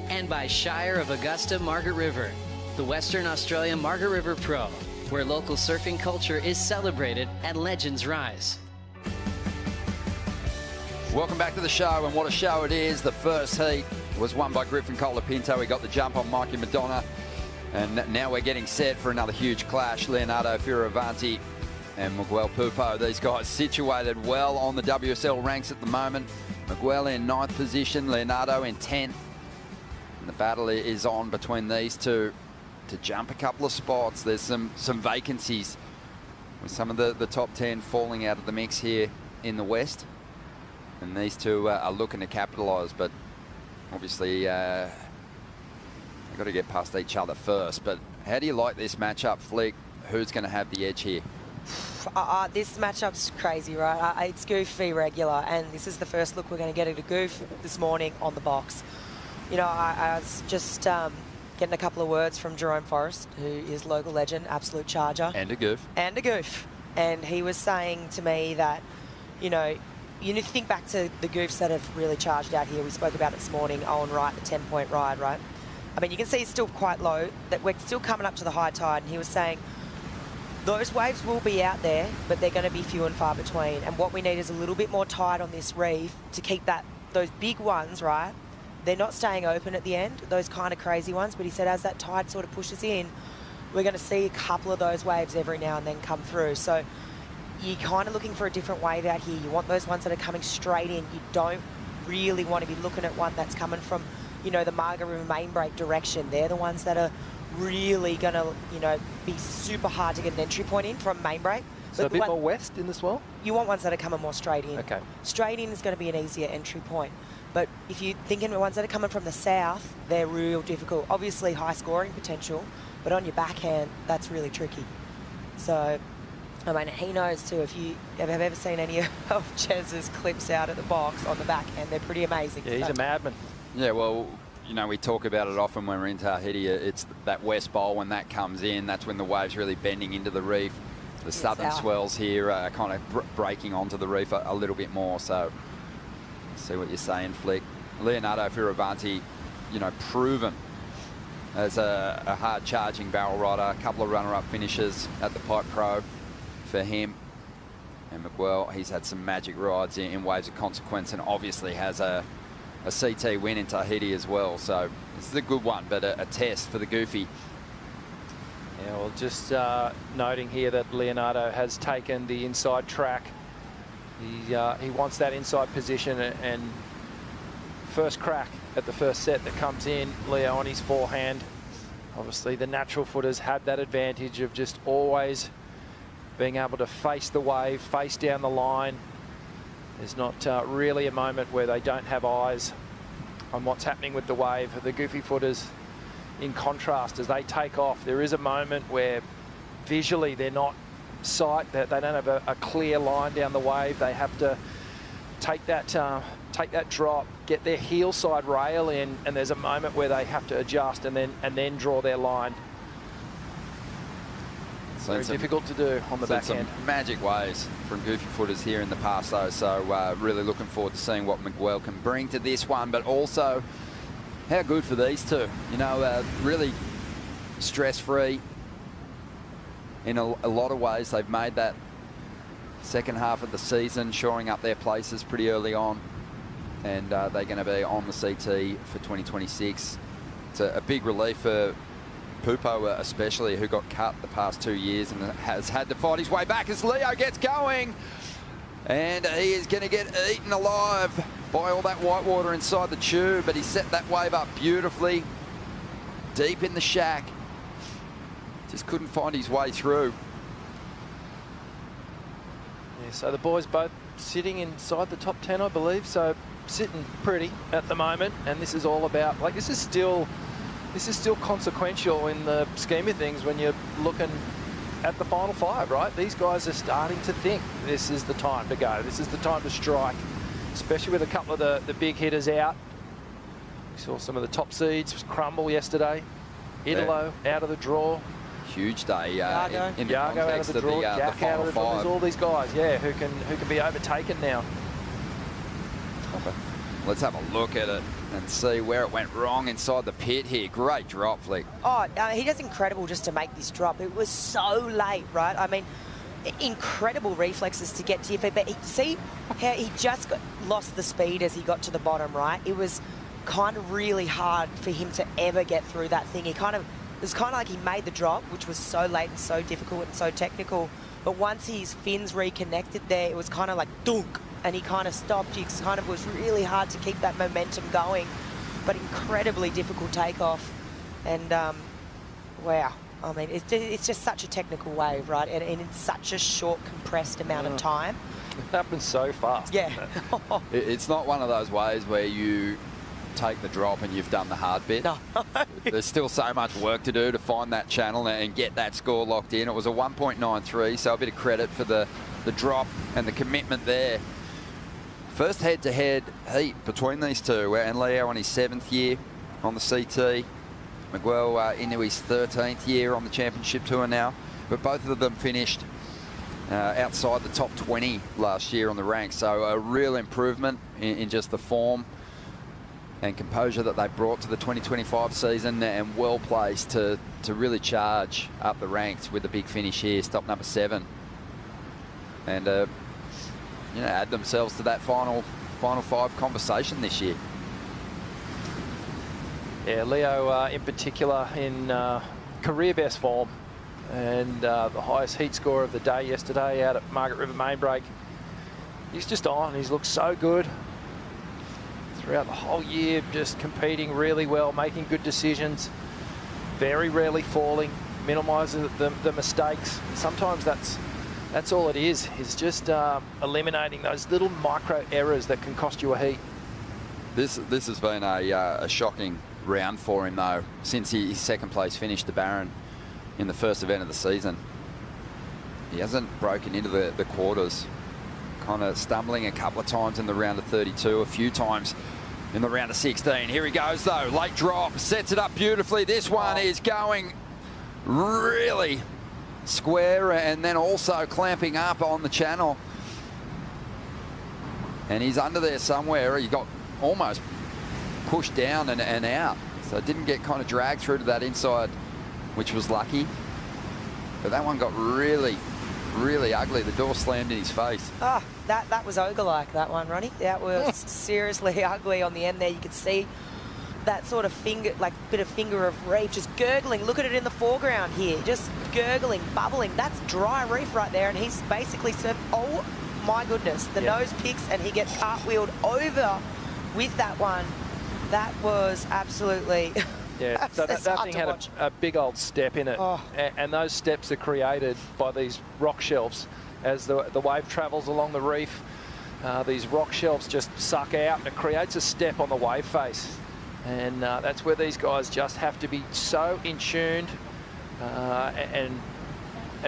And by Shire of Augusta Margaret River, the Western Australia Margaret River Pro, where local surfing culture is celebrated and legends rise. Welcome back to the show, and what a show it is. The first heat was won by Griffin Colapinto. He got the jump on Mikey McDonough, And now we're getting set for another huge clash. Leonardo Fioravanti and Miguel Pupo. These guys situated well on the WSL ranks at the moment. Miguel in 9th position, Leonardo in 10th. And the battle is on between these two to jump a couple of spots. There's some vacancies with some of the top 10 falling out of the mix here in the West. And these two are looking to capitalise, but obviously they've got to get past each other first. But how do you like this matchup, Flick? Who's going to have the edge here? This matchup's crazy, right? It's Goof v Regular, and this is the first look we're going to get at a Goof this morning on the box. You know, I was just getting a couple of words from Jerome Forrest, who is local legend, absolute charger. And a Goof. And a Goof. And he was saying to me that, you know, you need to think back to the Goofs that have really charged out here. We spoke about it this morning, Owen Wright, the 10-point ride, right? I mean, you can see it's still quite low, that we're still coming up to the high tide, and he was saying, those waves will be out there, but they're going to be few and far between. And what we need is a little bit more tide on this reef to keep those big ones, right? They're not staying open at the end, those kind of crazy ones. But he said as that tide sort of pushes in, we're going to see a couple of those waves every now and then come through. So you're kind of looking for a different wave out here. You want those ones that are coming straight in. You don't really want to be looking at one that's coming from, you know, the Margaret River main break direction. They're the ones that are really going to, you know, be super hard to get an entry point in from main break. So but a bit more west in the swell? You want ones that are coming more straight in. Okay. Straight in is going to be an easier entry point. But if you're thinking the ones that are coming from the south, they're real difficult. Obviously high scoring potential, but on your backhand, that's really tricky. So, I mean, he knows too, if you have ever seen any of Chez's clips out at the box on the backhand, they're pretty amazing. Yeah, he's a madman. Yeah, well, you know, we talk about it often when we're in Tahiti. It's that west bowl, when that comes in, that's when the wave's really bending into the reef. The southern swells here are kind of breaking onto the reef a little bit more. So, see what you're saying, Flick. Leonardo Fioravanti, you know, proven as a hard-charging barrel rider. A couple of runner-up finishes at the Pipe Pro for him. And Miguel, he's had some magic rides in waves of consequence, and obviously has a CT win in Tahiti as well. So this is a good one, but a test for the Goofy. Yeah, well, just noting here that Leonardo has taken the inside track. He wants that inside position, and first crack at the first set that comes in, Leo on his forehand. Obviously, the natural footers have that advantage of just always being able to face the wave, face down the line. There's not really a moment where they don't have eyes on what's happening with the wave. The Goofy footers, in contrast, as they take off, there is a moment where visually they're not sight, that they don't have a clear line down the wave. They have to take that drop, get their heel side rail in, and there's a moment where they have to adjust and then draw their line. So very difficult to do on the backhand. Some magic waves from Goofy footers here in the past, though. So really looking forward to seeing what Miguel can bring to this one, but also how good for these two. You know, really stress-free in a lot of ways. They've made that second half of the season, shoring up their places pretty early on, and they're going to be on the CT for 2026. It's a big relief for Pupo especially, who got cut the past 2 years and has had to fight his way back as Leo gets going. And he is going to get eaten alive by all that white water inside the tube, but he set that wave up beautifully, deep in the shack. Just couldn't find his way through. Yeah, so the boys both sitting inside the top 10, I believe, so sitting pretty at the moment, and this is all about, like, this is still consequential in the scheme of things when you're looking at the final five, right? These guys are starting to think this is the time to go. This is the time to strike, especially with a couple of the big hitters out. We saw some of the top seeds crumble yesterday. Italo out of the draw. Huge day in the Yago out of context the draw. Jack the out of the draw. five. There's all these guys, yeah, who can be overtaken now. Let's have a look at it and see where it went wrong inside the pit here. Great drop, Flick. Oh, he does incredible just to make this drop. It was so late, right? I mean, incredible reflexes to get to your feet. But see how he just lost the speed as he got to the bottom, right? It was kind of really hard for him to ever get through that thing. He kind of, was kind of like he made the drop, which was so late and so difficult and so technical. But once his fins reconnected there, it was kind of like dunk, and he kind of stopped. It kind of was really hard to keep that momentum going, but incredibly difficult takeoff. And wow, I mean, it's just such a technical wave, right? And in such a short, compressed amount of time. It happens so fast. Yeah. It's not one of those ways where you take the drop and you've done the hard bit. No. There's still so much work to do to find that channel and get that score locked in. It was a 1.93, so a bit of credit for the drop and the commitment there. First head-to-head heat between these two, and Leo on his 7th year on the CT. Miguel into his 13th year on the championship tour now, but both of them finished outside the top 20 last year on the ranks, so a real improvement in just the form and composure that they brought to the 2025 season, and well placed to really charge up the ranks with a big finish here, stop number 7, and you know, add themselves to that final 5 conversation this year. Yeah, Leo in particular in career best form, and the highest heat score of the day yesterday out at Margaret River Main Break. He's just on. He's looked so good throughout the whole year, just competing really well, making good decisions, very rarely falling, minimising the mistakes. Sometimes that's all it is just eliminating those little micro errors that can cost you a heat. This has been a shocking round for him, though, since his 2nd place finish, the Baron, in the first event of the season. He hasn't broken into the quarters, kind of stumbling a couple of times in the round of 32, a few times in the round of 16. Here he goes, though, late drop, sets it up beautifully. This one is going really square and then also clamping up on the channel. And he's under there somewhere. He got almost pushed down and out. So it didn't get kind of dragged through to that inside, which was lucky. But that one got really, really ugly. The door slammed in his face. Ah, that was ogre-like, that one, Ronnie. That was seriously ugly on the end there. You could see that sort of finger, like bit of finger of reef, just gurgling. Look at it in the foreground here, just gurgling, bubbling. That's dry reef right there, and he's basically served, oh my goodness, the nose picks, and he gets cartwheeled over with that one. That was absolutely... Yeah, so that thing had a big old step in it, and those steps are created by these rock shelves. As the wave travels along the reef, these rock shelves just suck out, and it creates a step on the wave face. And that's where these guys just have to be so in tuned and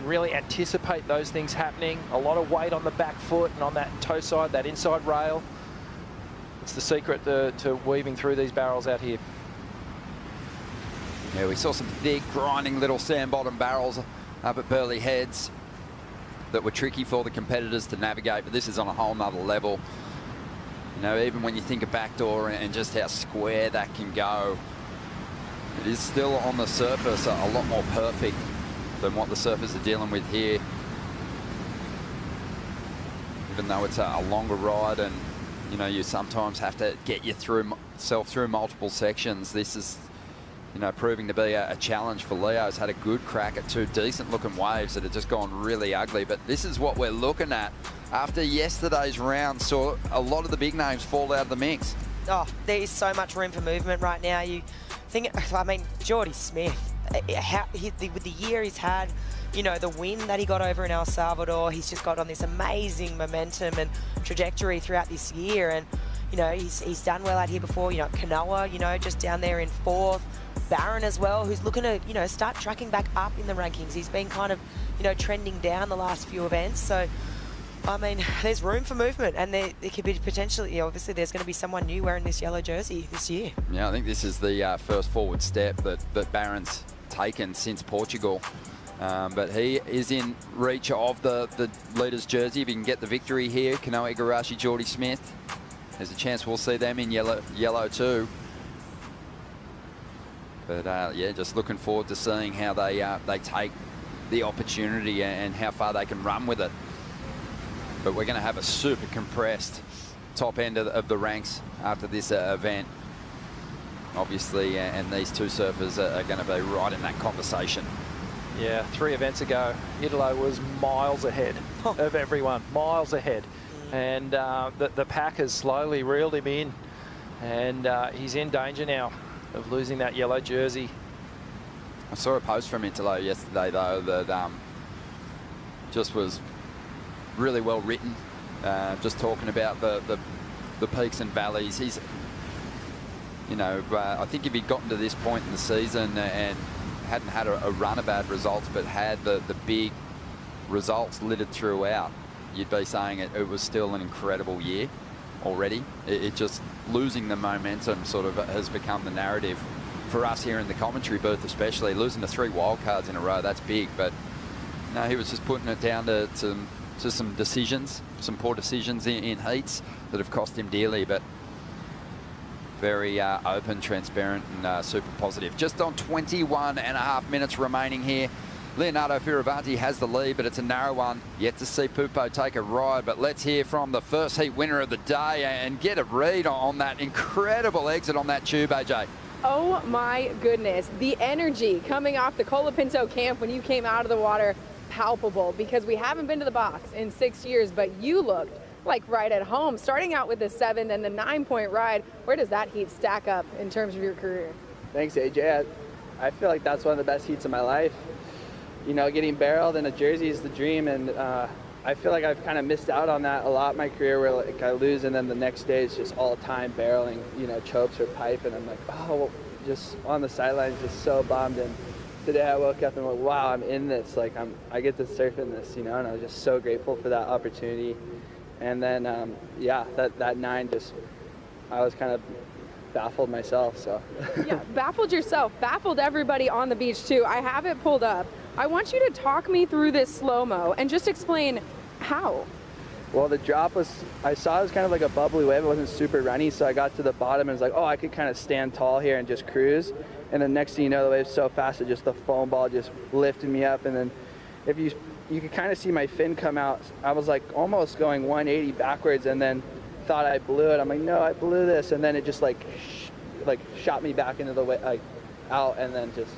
really anticipate those things happening. A lot of weight on the back foot and on that toe side, that inside rail. It's the secret to weaving through these barrels out here. Yeah, we saw some thick, grinding little sand bottom barrels up at Burleigh Heads that were tricky for the competitors to navigate, but this is on a whole nother level. You know, even when you think of backdoor and just how square that can go, it is still on the surface a lot more perfect than what the surfers are dealing with here. Even though it's a longer ride and, you know, you sometimes have to get yourself through multiple sections, this is, you know, proving to be a challenge for Leo. He's had a good crack at 2 decent-looking waves that have just gone really ugly, but this is what we're looking at. After yesterday's round, saw a lot of the big names fall out of the mix. Oh, there is so much room for movement right now. You think, I mean, Jordy Smith, with the year he's had, you know, the win that he got over in El Salvador, he's just got on this amazing momentum and trajectory throughout this year. And, you know, he's done well out here before. You know, Kanoa, you know, just down there in 4th. Barron as well, who's looking to, you know, start tracking back up in the rankings. He's been kind of, you know, trending down the last few events. So, I mean, there's room for movement, and there could be potentially, you know, obviously there's going to be someone new wearing this yellow jersey this year. Yeah, I think this is the first forward step that Barron's taken since Portugal. But he is in reach of the leader's jersey. If he can get the victory here, Kanoa Igarashi, Jordy Smith, there's a chance we'll see them in yellow too. But yeah, just looking forward to seeing how they take the opportunity and how far they can run with it. But we're going to have a super compressed top end of the ranks after this event. obviously, and these two surfers are going to be right in that conversation. Yeah, 3 events ago, Italo was miles ahead of everyone, miles ahead. And the pack has slowly reeled him in, and he's in danger now of losing that yellow jersey. I saw a post from Italo yesterday, though, that just was really well written, just talking about the peaks and valleys. He's, you know, I think if he'd gotten to this point in the season and hadn't had a run of bad results, but had the big results littered throughout, you'd be saying it was still an incredible year already. It just losing the momentum sort of has become the narrative for us here in the commentary booth, especially. Losing the 3 wildcards in a row, that's big, but no, he was just putting it down to some decisions, some poor decisions in heats that have cost him dearly, but very open, transparent, and super positive. Just on 21.5 minutes remaining here. Leonardo Fioravanti has the lead, but it's a narrow one. Yet to see Pupo take a ride, but let's hear from the first heat winner of the day and get a read on that incredible exit on that tube, AJ. Oh my goodness, the energy coming off the Colapinto camp when you came out of the water, palpable, because we haven't been to the box in 6 years, but you looked like right at home, starting out with the 7 and the 9-point ride. Where does that heat stack up in terms of your career? Thanks, AJ. I feel like that's one of the best heats of my life. You know, getting barreled in a jersey is the dream, and I feel like I've kind of missed out on that a lot in my career, where like I lose and then the next day it's just all time barreling, you know, chokes or pipe, and I'm like, oh, just on the sidelines, just so bummed. And today I woke up and went, wow, I'm in this, like I get to surf in this, you know, and I was just so grateful for that opportunity. And then, yeah, that 9 just, I was kind of baffled myself, so. Yeah, baffled yourself, baffled everybody on the beach too. I have it pulled up. I want you to talk me through this slow-mo and just explain how. Well, the drop was, I saw it was kind of like a bubbly wave. It wasn't super runny, so I got to the bottom and was like, oh, I could kind of stand tall here and just cruise. And then next thing you know, the wave's so fast that just the foam ball just lifted me up. And then if you could kind of see my fin come out. I was like almost going 180 backwards, and then thought I blew it. I'm like, no, I blew this. And then it just like shot me back into the way, like out, and then just.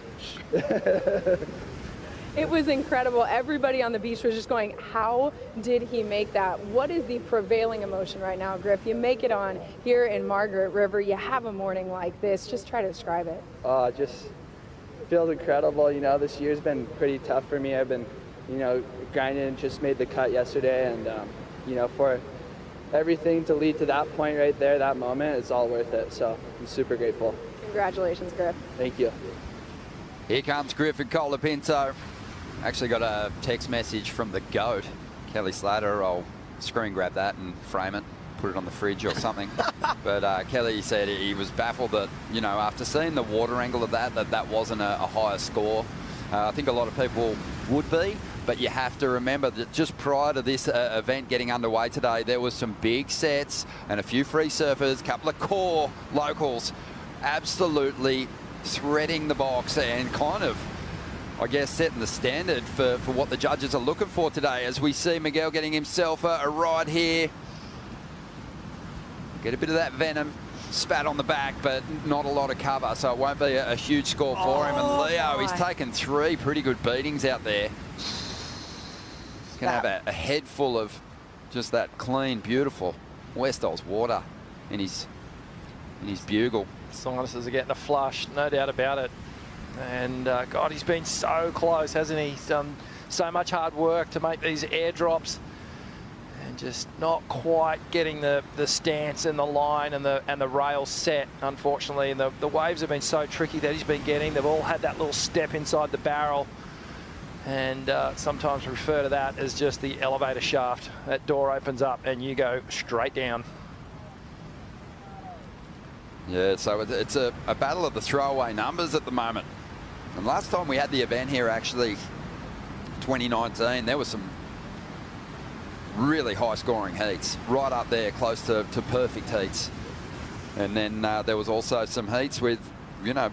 It was incredible. Everybody on the beach was just going, how did he make that? What is the prevailing emotion right now, Griff? You make it on here in Margaret River. You have a morning like this. Just try to describe it. Oh, just feels incredible. You know, this year's been pretty tough for me. I've been, you know, grinding and just made the cut yesterday. And, you know, for everything to lead to that point right there, that moment, it's all worth it. So I'm super grateful. Congratulations, Griff. Thank you. Here comes Griff and Colapinto. Actually got a text message from the GOAT, Kelly Slater. I'll screen grab that and frame it, put it on the fridge or something. But Kelly said he was baffled that, you know, after seeing the water angle of that wasn't a higher score. I think a lot of people would be, but you have to remember that just prior to this event getting underway today, there was some big sets and a few free surfers, a couple of core locals, absolutely threading the box and kind of, I guess, setting the standard for what the judges are looking for today, as we see Miguel getting himself a ride here. Get a bit of that venom spat on the back, but not a lot of cover, so it won't be a huge score for him. And Leo, he's taken 3 pretty good beatings out there. He's going to have a head full of just that clean, beautiful West Oz water in his bugle. Sinuses are getting a flush, no doubt about it. And God, he's been so close, hasn't he? He's done so much hard work to make these airdrops, and just not quite getting the stance and the line and the rail set, unfortunately. And the waves have been so tricky that he's been getting. They've all had that little step inside the barrel, and sometimes refer to that as just the elevator shaft. That door opens up and you go straight down. Yeah, so it's a battle of the throwaway numbers at the moment. And last time we had the event here, actually, 2019, there was some really high-scoring heats, right up there, close to perfect heats. And then there was also some heats with, you know,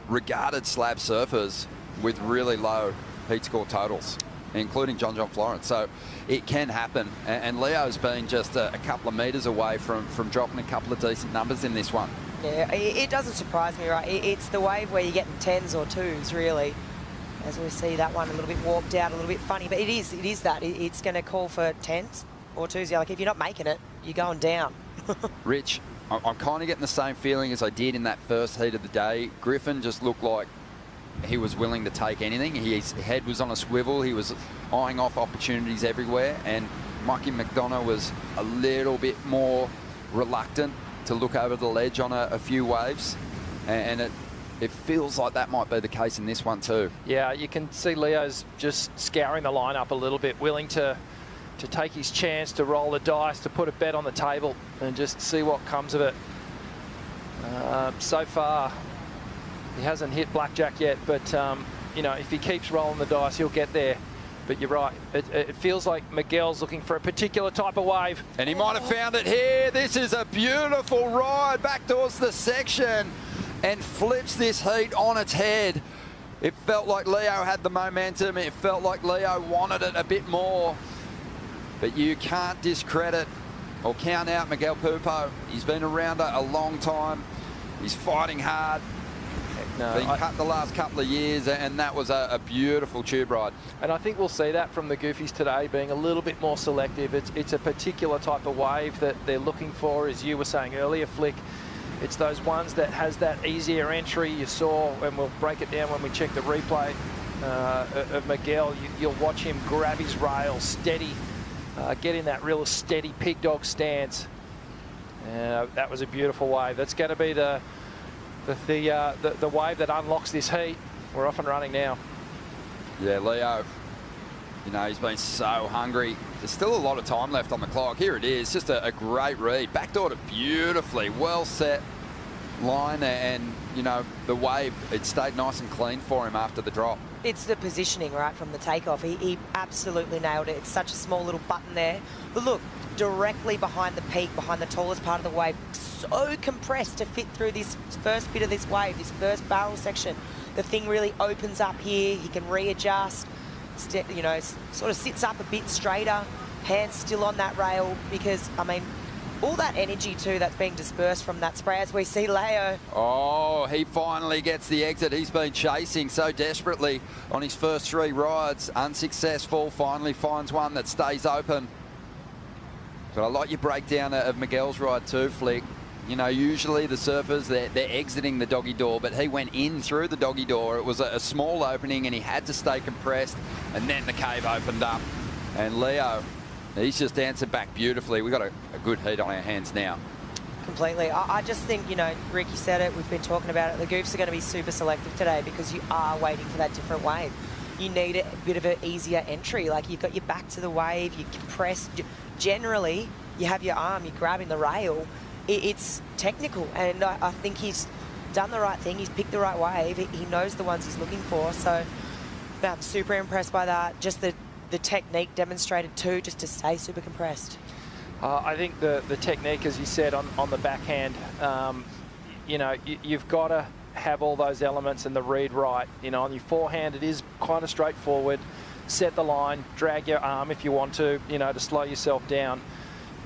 regarded slab surfers with really low heat score totals. including John Florence. So it can happen. And Leo's been just a couple of metres away from dropping a couple of decent numbers in this one. Yeah, it doesn't surprise me, right? It's the wave where you're getting 10s or 2s, really. As we see that one a little bit warped out, a little bit funny. But it is that. It's going to call for 10s or 2s. Yeah, like if you're not making it, you're going down. Rich, I'm kind of getting the same feeling as I did in that first heat of the day. Griffin just looked like he was willing to take anything. His head was on a swivel. He was eyeing off opportunities everywhere. And Mikey McDonough was a little bit more reluctant to look over the ledge on a few waves. And it feels like that might be the case in this one too. Yeah, you can see Leo's just scouring the lineup a little bit, willing to take his chance, to roll the dice, to put a bet on the table and just see what comes of it. So far, he hasn't hit blackjack yet, but you know, if he keeps rolling the dice, he'll get there. But you're right, it feels like Miguel's looking for a particular type of wave. And he might have found it here. This is a beautiful ride back towards the section and flips this heat on its head. It felt like Leo had the momentum. It felt like Leo wanted it a bit more. But you can't discredit or count out Miguel Pupo. He's been around a long time. He's fighting hard. Been cut the last couple of years, and that was a beautiful tube ride. And I think we'll see that from the Goofies today, being a little bit more selective. It's a particular type of wave that they're looking for, as you were saying earlier, Flick. It's those ones that has that easier entry. You saw, and we'll break it down when we check the replay of Miguel. You'll watch him grab his rail steady, get in that real steady pig dog stance. That was a beautiful wave. That's going to be the wave that unlocks this heat. We're off and running now. Yeah, Leo, you know, he's been so hungry. There's still a lot of time left on the clock. Here it is, just a great read. Backdoored it beautifully, well set line, and, you know, the wave, it stayed nice and clean for him after the drop. It's the positioning, right, from the takeoff. He absolutely nailed it. It's such a small little button there. But look, directly behind the peak, behind the tallest part of the wave, so compressed to fit through this first bit of this wave, this first barrel section. The thing really opens up here. He can readjust, you know, sort of sits up a bit straighter, hands still on that rail, because, I mean, all that energy too that's being dispersed from that spray, as we see Leo. Oh, he finally gets the exit. He's been chasing so desperately on his first 3 rides. Unsuccessful, finally finds one that stays open. But I like your breakdown of Miguel's ride too, Flick. You know, usually the surfers, they're exiting the doggy door, but he went in through the doggy door. It was a small opening and he had to stay compressed, and then the cave opened up. And Leo, he's just answered back beautifully. We've got a good heat on our hands now. Completely. I just think, you know, Rick, you said it, we've been talking about it. The Goofs are going to be super selective today because you are waiting for that different wave. You need a bit of an easier entry. Like, you've got your back to the wave, you compress. Generally, you have your arm, you're grabbing the rail. It's technical, and I think he's done the right thing. He's picked the right wave. He knows the ones he's looking for. So I'm super impressed by that. Just the technique demonstrated too, just to stay super compressed. I think the technique, as you said, on the backhand, you know, you've got to have all those elements and the read right. You know, on your forehand, it is kind of straightforward. Set the line, drag your arm if you want to, you know, to slow yourself down.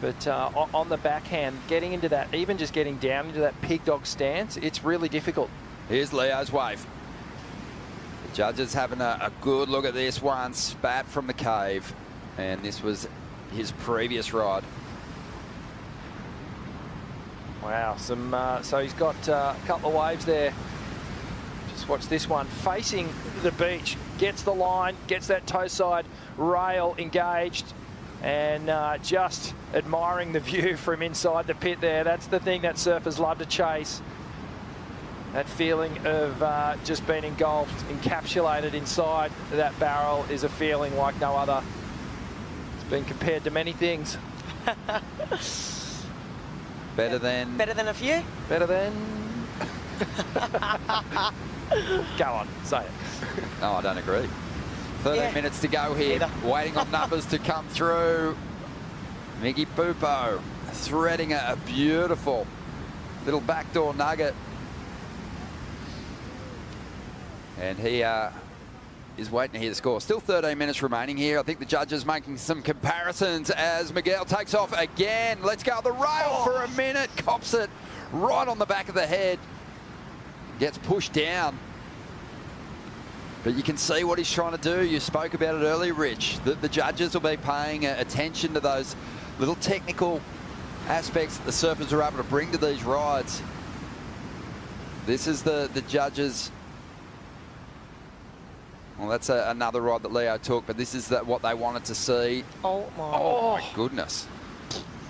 But on the backhand, getting into that, even just getting down into that pig dog stance, it's really difficult. Here's Leo's wave. The judges having a good look at this one. Spat from the cave. And this was his previous ride. Wow, so he's got a couple of waves there. Just watch this one, facing the beach, gets the line, gets that toe side rail engaged, and just admiring the view from inside the pit there. That's the thing that surfers love to chase. That feeling of just being engulfed, encapsulated inside that barrel is a feeling like no other. It's been compared to many things. Better than... Better than a few? Better than... Go on, say it. No, I don't agree. 13 minutes to go here. Waiting on numbers to come through. Miggy Pupo threading a beautiful little backdoor nugget. And he is waiting to hear the score. Still 13 minutes remaining here. I think the judges making some comparisons as Miguel takes off again. Let's go the rail for a minute. Cops it right on the back of the head. Gets pushed down. But you can see what he's trying to do. You spoke about it earlier, Rich. The judges will be paying attention to those little technical aspects that the surfers are able to bring to these rides. This is the judges. Well, that's another ride that Leo took, but this is what they wanted to see. Oh my goodness.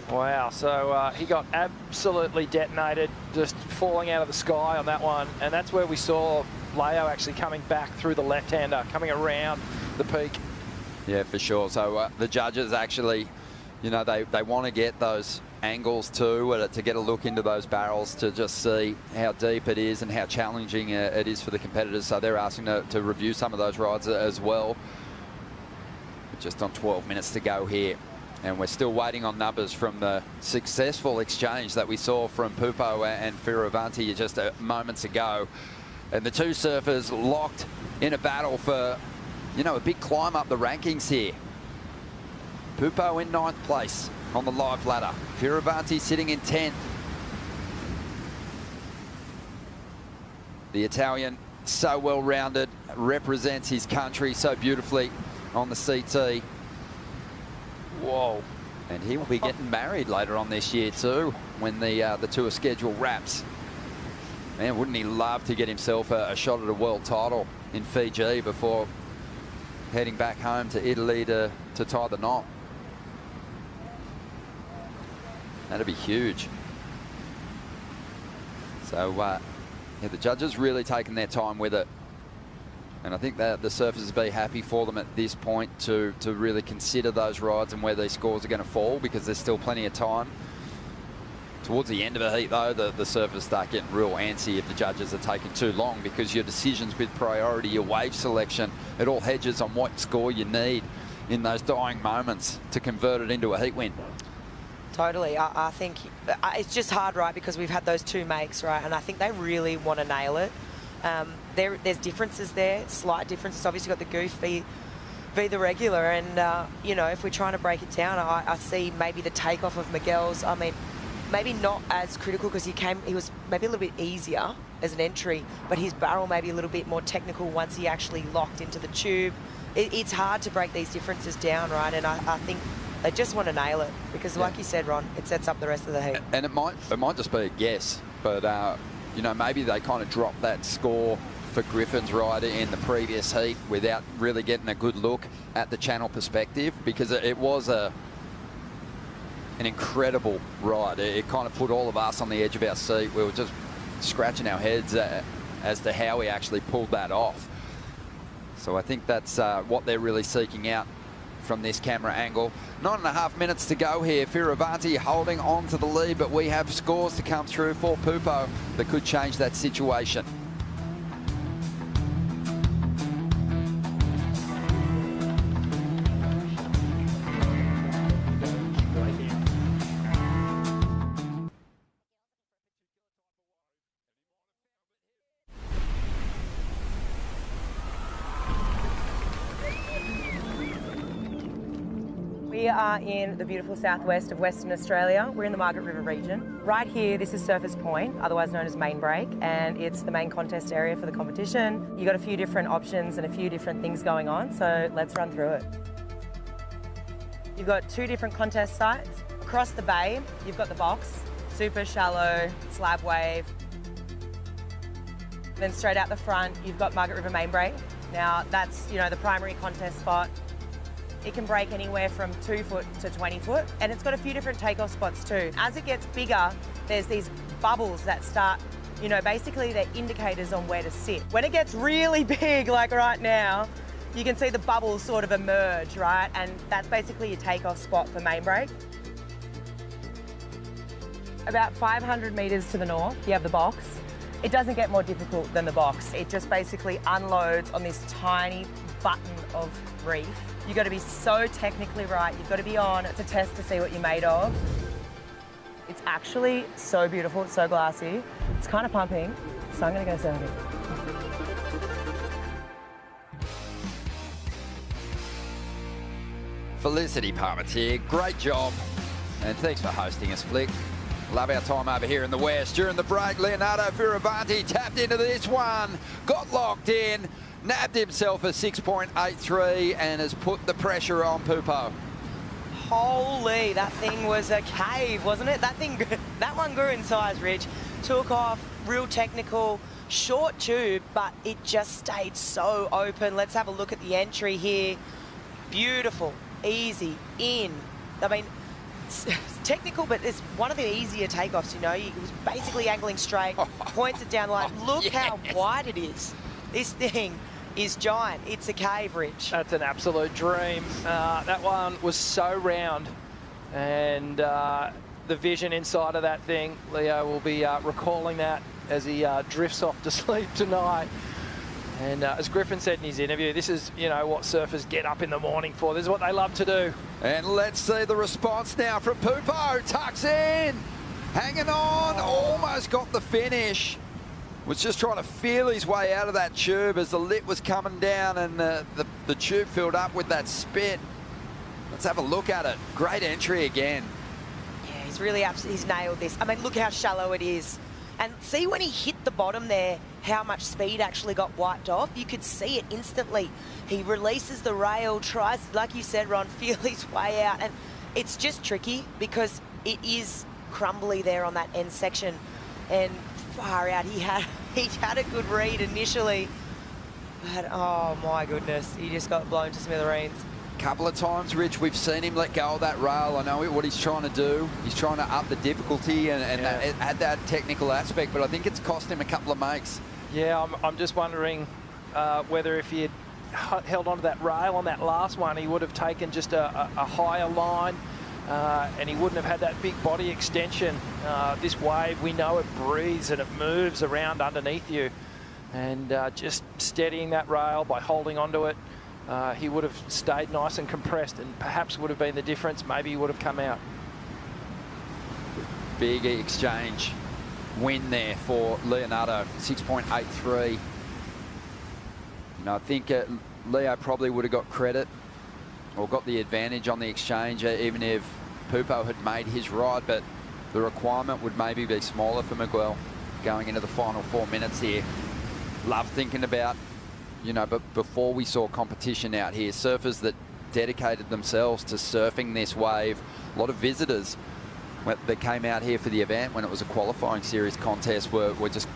Wow, so he got absolutely detonated, just falling out of the sky on that one. And that's where we saw Leo actually coming back through the left-hander, coming around the peak. Yeah, for sure. So the judges actually, you know, they want to get those angles too, to get a look into those barrels to just see how deep it is and how challenging it is for the competitors. So they're asking to review some of those rides as well. Just on 12 minutes to go here. And we're still waiting on numbers from the successful exchange that we saw from Pupo and Fioravanti just moments ago. And the two surfers locked in a battle for, you know, a big climb up the rankings here. Pupo in 9th place on the live ladder. Fioravanti sitting in 10th. The Italian, so well-rounded, represents his country so beautifully on the CT. Whoa. And he will be getting married later on this year too, when the tour schedule wraps. Man, wouldn't he love to get himself a shot at a world title in Fiji before heading back home to Italy to tie the knot? That'd be huge. So, yeah, the judges really taking their time with it. And I think that the surfers will be happy for them at this point to really consider those rides and where these scores are going to fall, because there's still plenty of time. Towards the end of a heat, though, the surfers start getting real antsy if the judges are taking too long, because your decisions with priority, your wave selection, it all hedges on what score you need in those dying moments to convert it into a heat win. Totally. I think it's just hard, right, because we've had those two makes, right, and I think they really want to nail it. There's differences there, slight differences. Obviously got the goof v the regular, and you know, if we're trying to break it down, I see maybe the takeoff of Miguel's, I mean, maybe not as critical because he was maybe a little bit easier as an entry, but his barrel maybe a little bit more technical once he actually locked into the tube. It's hard to break these differences down, right, and I think they just want to nail it because, like you said, Ron, it sets up the rest of the heat. And it might just be a guess, but you know, maybe they kind of dropped that score for Griffin's ride in the previous heat without really getting a good look at the channel perspective, because it was an incredible ride. It kind of put all of us on the edge of our seat. We were just scratching our heads as to how he actually pulled that off. So I think that's what they're really seeking out from this camera angle. 9.5 minutes to go here. Fioravanti holding on to the lead, but we have scores to come through for Pupo that could change that situation. We are in the beautiful southwest of Western Australia. We're in the Margaret River region. Right here, this is Surfers Point, otherwise known as Main Break, and it's the main contest area for the competition. You've got a few different options and a few different things going on, so let's run through it. You've got two different contest sites. Across the bay, you've got the box, super shallow, slab wave. Then straight out the front, you've got Margaret River Main Break. Now, that's, you know, the primary contest spot. It can break anywhere from 2 foot to 20 foot, and it's got a few different takeoff spots too. As it gets bigger, there's these bubbles that start, you know, basically they're indicators on where to sit. When it gets really big, like right now, you can see the bubbles sort of emerge, right? And that's basically your takeoff spot for Main Break. About 500 metres to the north, you have the box. It doesn't get more difficult than the box. It just basically unloads on this tiny button of reef. You've got to be so technically right. You've got to be on. It's a test to see what you're made of. It's actually so beautiful. It's so glassy. It's kind of pumping, so I'm going to go surfing. Felicity Parmentier, great job. And thanks for hosting us, Flick. Love our time over here in the West. During the break, Leonardo Fioravanti tapped into this one, got locked in, nabbed himself a 6.83 and has put the pressure on Pupo. Holy, that thing was a cave, wasn't it? That one grew in size, Rich. Took off, real technical, short tube, but it just stayed so open. Let's have a look at the entry here. Beautiful, easy, in. I mean, it's technical, but it's one of the easier takeoffs, you know. It was basically angling straight, points it down the line. Look how wide it is. This thing is giant. It's a cave, Rich. That's an absolute dream. That one was so round, and the vision inside of that thing, Leo will be recalling that as he drifts off to sleep tonight. And as Griffin said in his interview, this is, you know, what surfers get up in the morning for. This is what they love to do. And let's see the response now from Pupo. Tucks in, hanging on, almost got the finish. Was just trying to feel his way out of that tube as the lip was coming down and the tube filled up with that spit. Let's have a look at it. Great entry again. Yeah, he's really he's nailed this. I mean, look how shallow it is. And see when he hit the bottom there, how much speed actually got wiped off. You could see it instantly. He releases the rail, tries, like you said, Ron, feel his way out. And it's just tricky because it is crumbly there on that end section. And far out, he had a good read initially. But, oh, my goodness, he just got blown to smithereens. Couple of times, Rich, we've seen him let go of that rail. I know what he's trying to do. He's trying to up the difficulty and add that technical aspect, but I think it's cost him a couple of makes. Yeah, I'm just wondering whether if he had held onto that rail on that last one, he would have taken just a higher line and he wouldn't have had that big body extension. This wave, we know it breathes and it moves around underneath you. And just steadying that rail by holding onto it, he would have stayed nice and compressed and perhaps would have been the difference. Maybe he would have come out. Big exchange win there for Leonardo, 6.83. I think Leo probably would have got credit or got the advantage on the exchange even if Pupo had made his ride, but the requirement would maybe be smaller for Miguel going into the final 4 minutes here. Love thinking about, you know, but before we saw competition out here, surfers that dedicated themselves to surfing this wave, a lot of visitors that came out here for the event when it was a qualifying series contest were just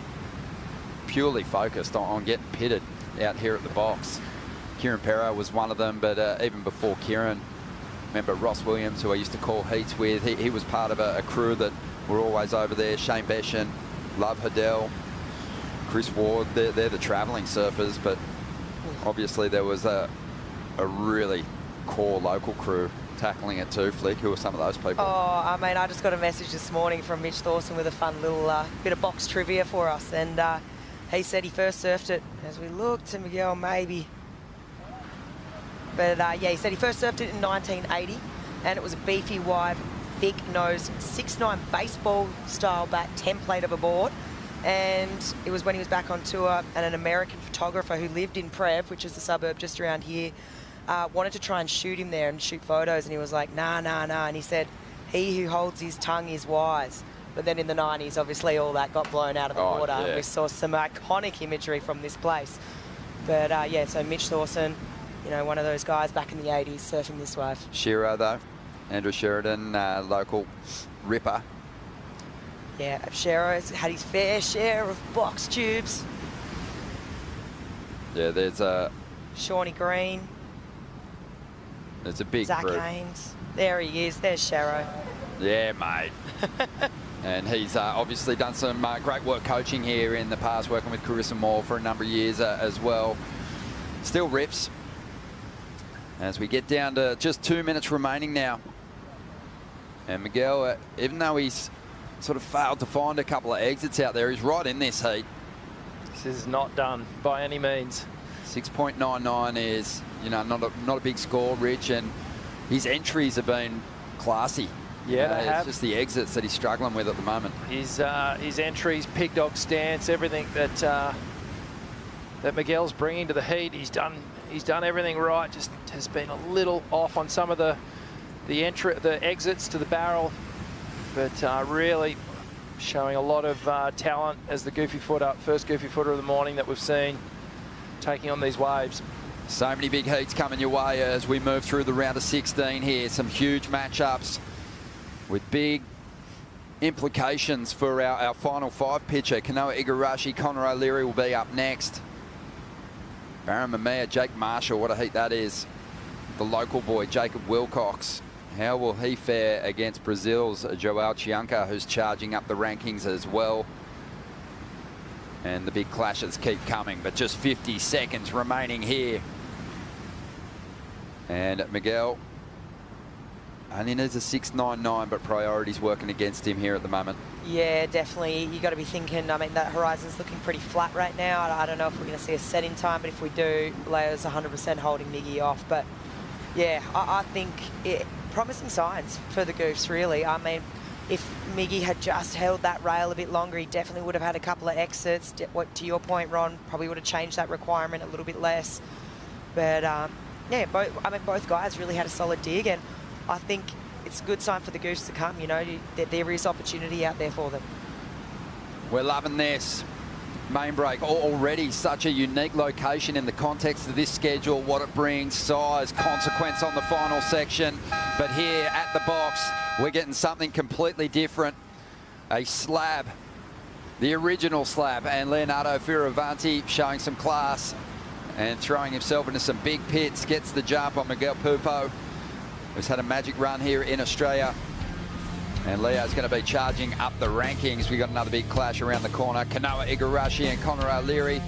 purely focused on getting pitted out here at the box. Kieran Perro was one of them, but even before Kieran, remember Ross Williams, who I used to call heats with, he was part of a crew that were always over there. Shane Beshan, Love Haddell, Chris Ward, they're the travelling surfers, but obviously there was a really core local crew tackling it too. Flick, who are some of those people? Oh, I mean, I just got a message this morning from Mitch Thorson with a fun little bit of box trivia for us, and he said he first surfed it, as we looked to Miguel, maybe. But yeah, he said he first surfed it in 1980, and it was a beefy, wide, thick-nosed 6'9" baseball-style bat template of a board. And it was when he was back on tour, and an American photographer who lived in Prev, which is the suburb just around here, wanted to try and shoot him there and shoot photos, and he was like, nah. And he said, he who holds his tongue is wise. But then in the 90s, obviously, all that got blown out of the water. Yeah. And we saw some iconic imagery from this place. But yeah, so Mitch Thorson, you know, one of those guys back in the 80s surfing this wave. Shiro, though, Andrew Sheridan, local ripper. Yeah, Shero's had his fair share of box tubes. Yeah, there's a... Shawnee Green. There's a big Zach group. Haynes. There he is. There's Shero. Yeah, mate. And he's obviously done some great work coaching here in the past, working with Carissa Moore for a number of years as well. Still rips. As we get down to just 2 minutes remaining now. And Miguel, even though he's sort of failed to find a couple of exits out there, he's right in this heat. This is not done by any means. 6.99 is, you know, not a big score, Rich, and his entries have been classy. Yeah, they have. It's just the exits that he's struggling with at the moment. His entries, pig dog stance, everything that that Miguel's bringing to the heat, he's done He's done everything right, just has been a little off on some of the exits to the barrel, but really showing a lot of talent as the first goofy footer of the morning that we've seen taking on these waves. So many big heats coming your way as we move through the round of 16 here. Some huge matchups with big implications for our final 5 pitcher. Kanoa Igarashi, Connor O'Leary will be up next. Baron Mamiya, Jake Marshall, what a heat that is. The local boy, Jacob Wilcox. How will he fare against Brazil's Joao Chianca, who's charging up the rankings as well? And the big clashes keep coming, but just 50 seconds remaining here. And Miguel only needs a 6.99, but priority's working against him here at the moment. Yeah, definitely. You got to be thinking, I mean, that horizon's looking pretty flat right now. I don't know if we're going to see a setting time, but if we do, Leo's 100% holding Miggy off. But yeah, I think promising signs for the Goofs, really. I mean, if Miggy had just held that rail a bit longer, he definitely would have had a couple of exits. To your point, Ron, probably would have changed that requirement a little bit less. But yeah, both guys really had a solid dig, and I think it's a good sign for the Goofs to come. You know, there is opportunity out there for them. We're loving this. Main break already such a unique location in the context of this schedule, what it brings, size, consequence on the final section. But here at the box, we're getting something completely different. A slab, the original slab, and Leonardo Fioravanti showing some class and throwing himself into some big pits, gets the jump on Miguel Pupo, who's had a magic run here in Australia. And Leo's going to be charging up the rankings. We've got another big clash around the corner. Kanoa Igarashi and Connor O'Leary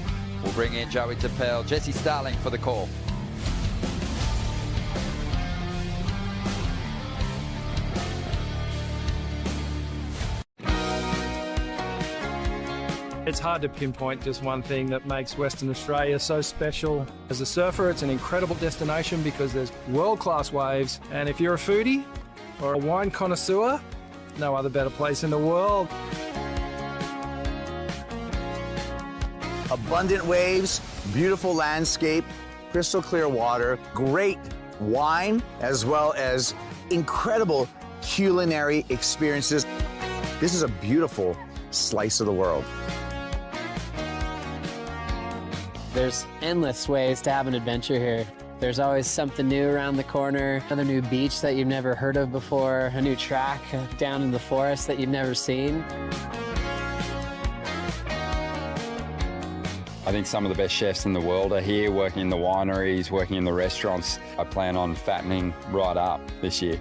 will bring in Joey Tapel. Jesse Starling for the call. It's hard to pinpoint just one thing that makes Western Australia so special. As a surfer, it's an incredible destination because there's world-class waves. And if you're a foodie or a wine connoisseur, no other better place in the world. Abundant waves, beautiful landscape, crystal clear water, great wine, as well as incredible culinary experiences. This is a beautiful slice of the world. There's endless ways to have an adventure here. There's always something new around the corner, another new beach that you've never heard of before, a new track down in the forest that you've never seen. I think some of the best chefs in the world are here, working in the wineries, working in the restaurants. I plan on fattening right up this year.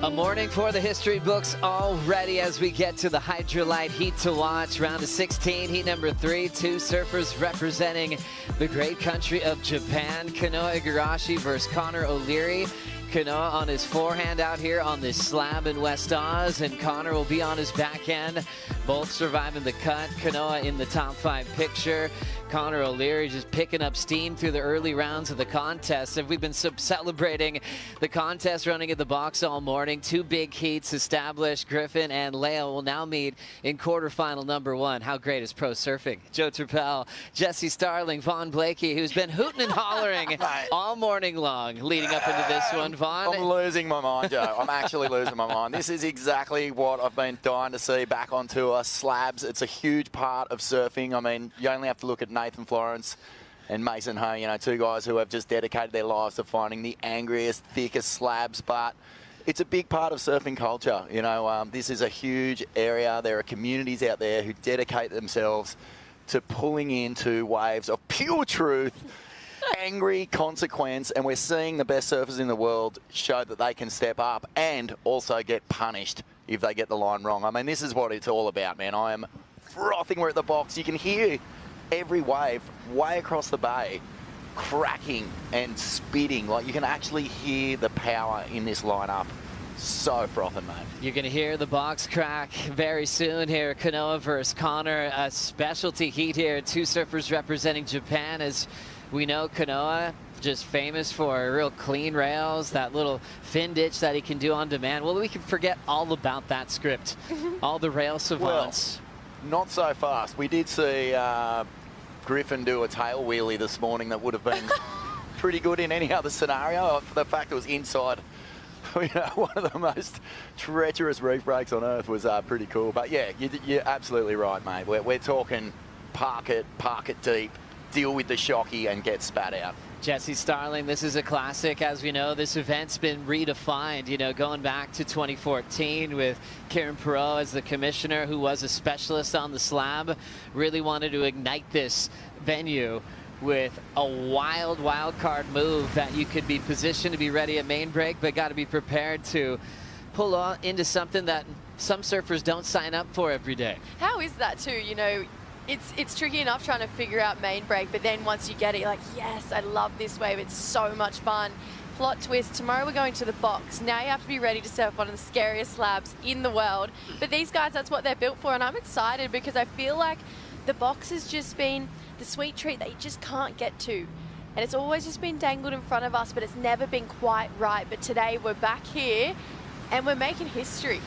A morning for the history books already as we get to the Hydrolite Heat to watch. Round of 16, heat number 3. 2 surfers representing the great country of Japan. Kanoa Igarashi versus Connor O'Leary. Kanoa on his forehand out here on this slab in West Oz, and Connor will be on his backhand. Both surviving the cut. Kanoa in the top 5 picture. Connor O'Leary just picking up steam through the early rounds of the contest. And we've been celebrating the contest running at the box all morning. 2 big heats established. Griffin and Leo will now meet in quarterfinal number 1. How great is pro surfing? Joe Turpel, Jesse Starling, Vaughn Blakey, who's been hooting and hollering all morning long leading up into this one. Vaughn? I'm losing my mind, Joe. I'm actually losing my mind. This is exactly what I've been dying to see back on tour. Slabs, it's a huge part of surfing. I mean, you only have to look at Nathan Florence and Mason Hay, you know, 2 guys who have just dedicated their lives to finding the angriest, thickest slabs, but it's a big part of surfing culture. You know, this is a huge area. There are communities out there who dedicate themselves to pulling into waves of pure truth, angry consequence, and we're seeing the best surfers in the world show that they can step up and also get punished if they get the line wrong. I mean, this is what it's all about, man. I am frothing. We're at the box. You can hear every wave way across the bay cracking and spitting. Like, you can actually hear the power in this lineup. So frothing, mate. You're going to hear the box crack very soon here. Kanoa versus Connor, a specialty heat here. 2 surfers representing Japan. As we know, Kanoa just famous for real clean rails, that little fin ditch that he can do on demand. Well, we can forget all about that script. All the rail savants. not so fast. We did see Griffin do a tail wheelie this morning that would have been pretty good in any other scenario. The fact it was inside, you know, one of the most treacherous reef breaks on earth was pretty cool. But yeah, you're absolutely right, mate. We're talking park it deep, deal with the shocky and get spat out. Jesse Starling, this is a classic. As we know, this event's been redefined, you know, going back to 2014 with Kieran Perot as the commissioner, who was a specialist on the slab, really wanted to ignite this venue with a wild card move that you could be positioned to be ready at main break, but got to be prepared to pull on into something that some surfers don't sign up for every day. How is that too? You know, it's tricky enough trying to figure out main break, but then once you get it, you're like, yes, I love this wave. It's so much fun. Plot twist, tomorrow we're going to the box. Now you have to be ready to surf one of the scariest slabs in the world. But these guys, that's what they're built for, and I'm excited because I feel like the box has just been the sweet treat that you just can't get to. And it's always just been dangled in front of us, but it's never been quite right. But today we're back here and we're making history.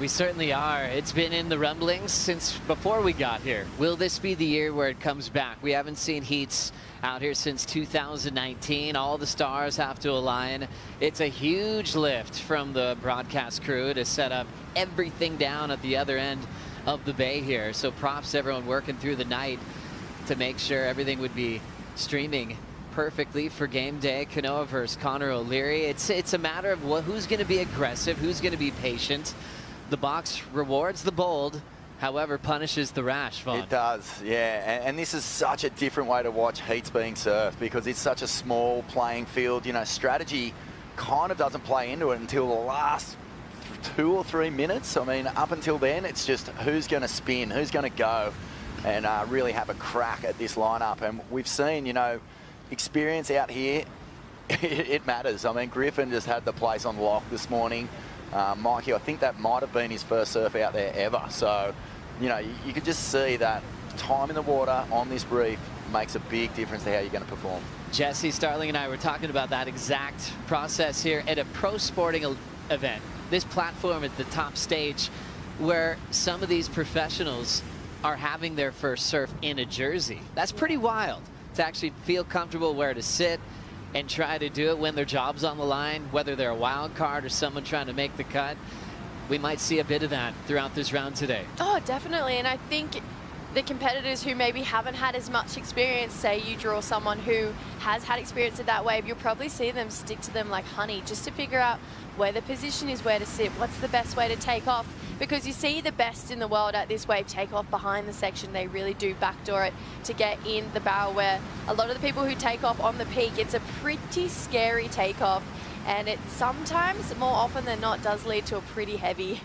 We certainly are. It's been in the rumblings since before we got here. Will this be the year where it comes back? We haven't seen heats out here since 2019. All the stars have to align. It's a huge lift from the broadcast crew to set up everything down at the other end of the bay here. So props to everyone working through the night to make sure everything would be streaming perfectly for game day. Kanoa versus Connor O'Leary. It's a matter of who's going to be aggressive, who's going to be patient. The box rewards the bold, however, punishes the rash, Vaughn. It does, yeah. And this is such a different way to watch heats being surfed because it's such a small playing field. You know, strategy kind of doesn't play into it until the last 2 or 3 minutes. I mean, up until then, it's just who's going to spin, who's going to go and really have a crack at this lineup. And we've seen, you know, experience out here, it matters. I mean, Griffin just had the place on lock this morning. Mikey, I think that might have been his first surf out there ever. So, you know, you could just see that time in the water on this reef makes a big difference to how you're going to perform. Jesse Starling and I were talking about that exact process here at a pro sporting event. This platform at the top stage where some of these professionals are having their first surf in a jersey. That's pretty wild to actually feel comfortable where to sit and try to do it when their job's on the line, whether they're a wild card or someone trying to make the cut. We might see a bit of that throughout this round today. Oh, definitely. And I think the competitors who maybe haven't had as much experience, say you draw someone who has had experience at that wave, you'll probably see them stick to them like honey just to figure out where the position is, where to sit, what's the best way to take off. Because you see the best in the world at this wave take off behind the section. They really do backdoor it to get in the barrel, where a lot of the people who take off on the peak, it's a pretty scary takeoff. And it sometimes, more often than not, does lead to a pretty heavy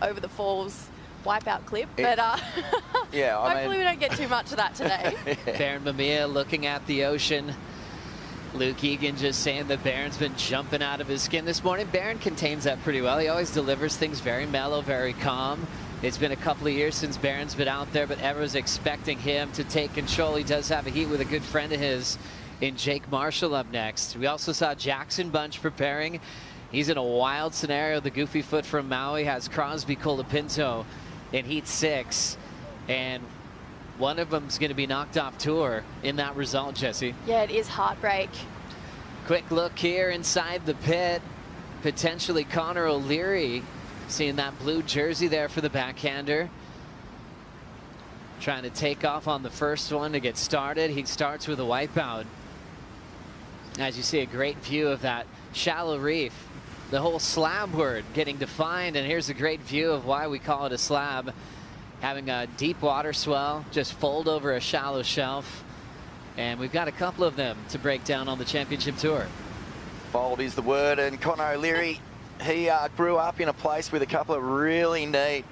over the falls wipeout clip. But yeah, hopefully we don't get too much of that today. Baron Mamiya looking at the ocean. Luke Egan just saying that Baron's been jumping out of his skin this morning. Baron contains that pretty well. He always delivers things very mellow, very calm. It's been a couple of years since Baron's been out there, but everyone's expecting him to take control. He does have a heat with a good friend of his in Jake Marshall up next. We also saw Jackson Bunch preparing. He's in a wild scenario. The goofy foot from Maui has Crosby Colapinto in heat 6. And one of them's going to be knocked off tour in that result, Jesse. Yeah, it is heartbreak. Quick look here inside the pit. Potentially Connor O'Leary, seeing that blue jersey there for the backhander. Trying to take off on the first one to get started. He starts with a wipeout. As you see, a great view of that shallow reef. The whole slab word getting defined, and here's a great view of why we call it a slab. Having a deep water swell just fold over a shallow shelf, and we've got a couple of them to break down on the championship tour. Fold is the word, and Connor O'Leary, he grew up in a place with a couple of really neat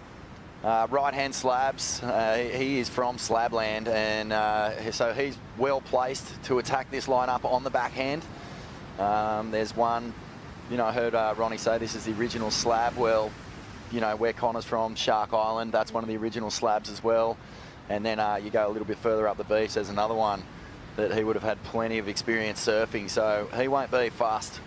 right-hand slabs. He is from Slabland, and so he's well placed to attack this lineup on the backhand. There's one, you know, I heard Ronnie say this is the original slab. Well, you know, where Connor's from, Shark Island, that's one of the original slabs as well. And then you go a little bit further up the beach, there's another one that he would have had plenty of experience surfing, so he won't be fast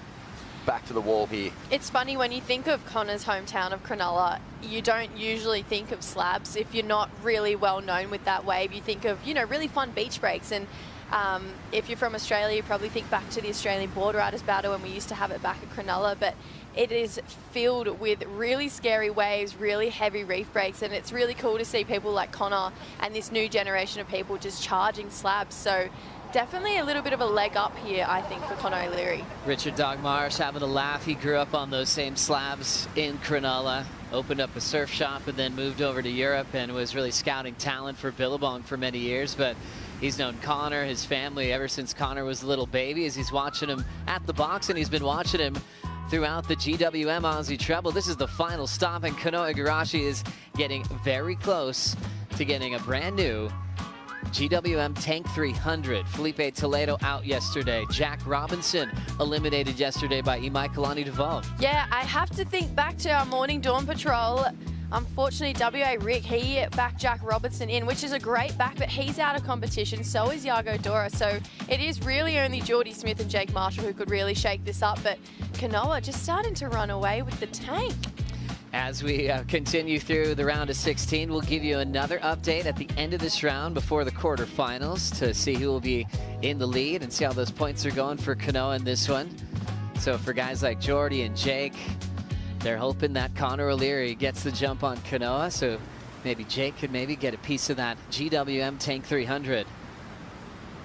back to the wall here. It's funny, when you think of Connor's hometown of Cronulla, you don't usually think of slabs. If you're not really well known with that wave, you think of, you know, really fun beach breaks. And if you're from Australia, you probably think back to the Australian Board Riders Battle when we used to have it back at Cronulla. But it is filled with really scary waves, really heavy reef breaks, and it's really cool to see people like Connor and this new generation of people just charging slabs. So definitely a little bit of a leg up here, I think, for Connor O'Leary. Richard Dogmarsh having a laugh. He grew up on those same slabs in Cronulla, opened up a surf shop and then moved over to Europe and was really scouting talent for Billabong for many years. But he's known Connor, his family, ever since Connor was a little baby, as he's watching him at the box, and he's been watching him throughout the GWM Aussie Treble. This is the final stop, and Kanoa Igarashi is getting very close to getting a brand new GWM Tank 300. Felipe Toledo out yesterday. Jack Robinson eliminated yesterday by Imai Kalani-Duval. Yeah, I have to think back to our morning dawn patrol. Unfortunately, WA Rick, he backed Jack Robinson in, which is a great back, but he's out of competition. So is Yago Dora. So it is really only Geordie Smith and Jake Marshall who could really shake this up. But Kanoa just starting to run away with the tank. As we continue through the round of 16, we'll give you another update at the end of this round before the quarterfinals to see who will be in the lead and see how those points are going for Kanoa in this one. So for guys like Geordie and Jake, they're hoping that Connor O'Leary gets the jump on Kanoa, so maybe Jake could maybe get a piece of that GWM Tank 300.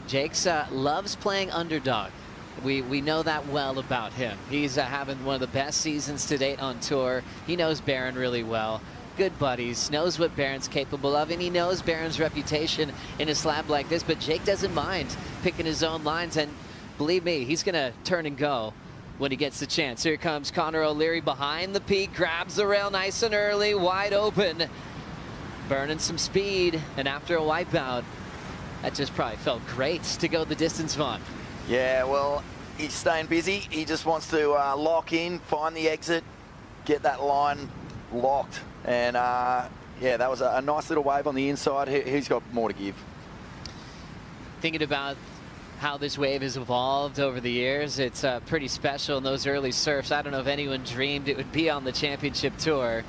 Jake's loves playing underdog. We know that well about him. He's having one of the best seasons to date on tour. He knows Barron really well. Good buddies, knows what Barron's capable of, and he knows Barron's reputation in a slab like this, but Jake doesn't mind picking his own lines, and believe me, he's going to turn and go when he gets the chance. Here comes Connor O'Leary behind the peak, grabs the rail nice and early, wide open, burning some speed, and after a wipeout, that just probably felt great to go the distance, Vaughn. Yeah, well, he's staying busy. He just wants to lock in, find the exit, get that line locked. And yeah, that was a nice little wave on the inside. He's got more to give. Thinking about how this wave has evolved over the years, it's pretty special in those early surfs. I don't know if anyone dreamed it would be on the championship tour.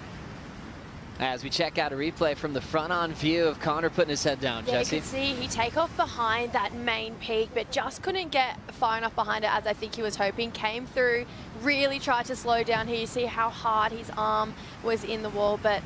As we check out a replay from the front-on view of Connor putting his head down, yeah, Jesse. you can see he take off behind that main peak, but just couldn't get far enough behind it as I think he was hoping. Came through, really tried to slow down here. You see how hard his arm was in the wall, but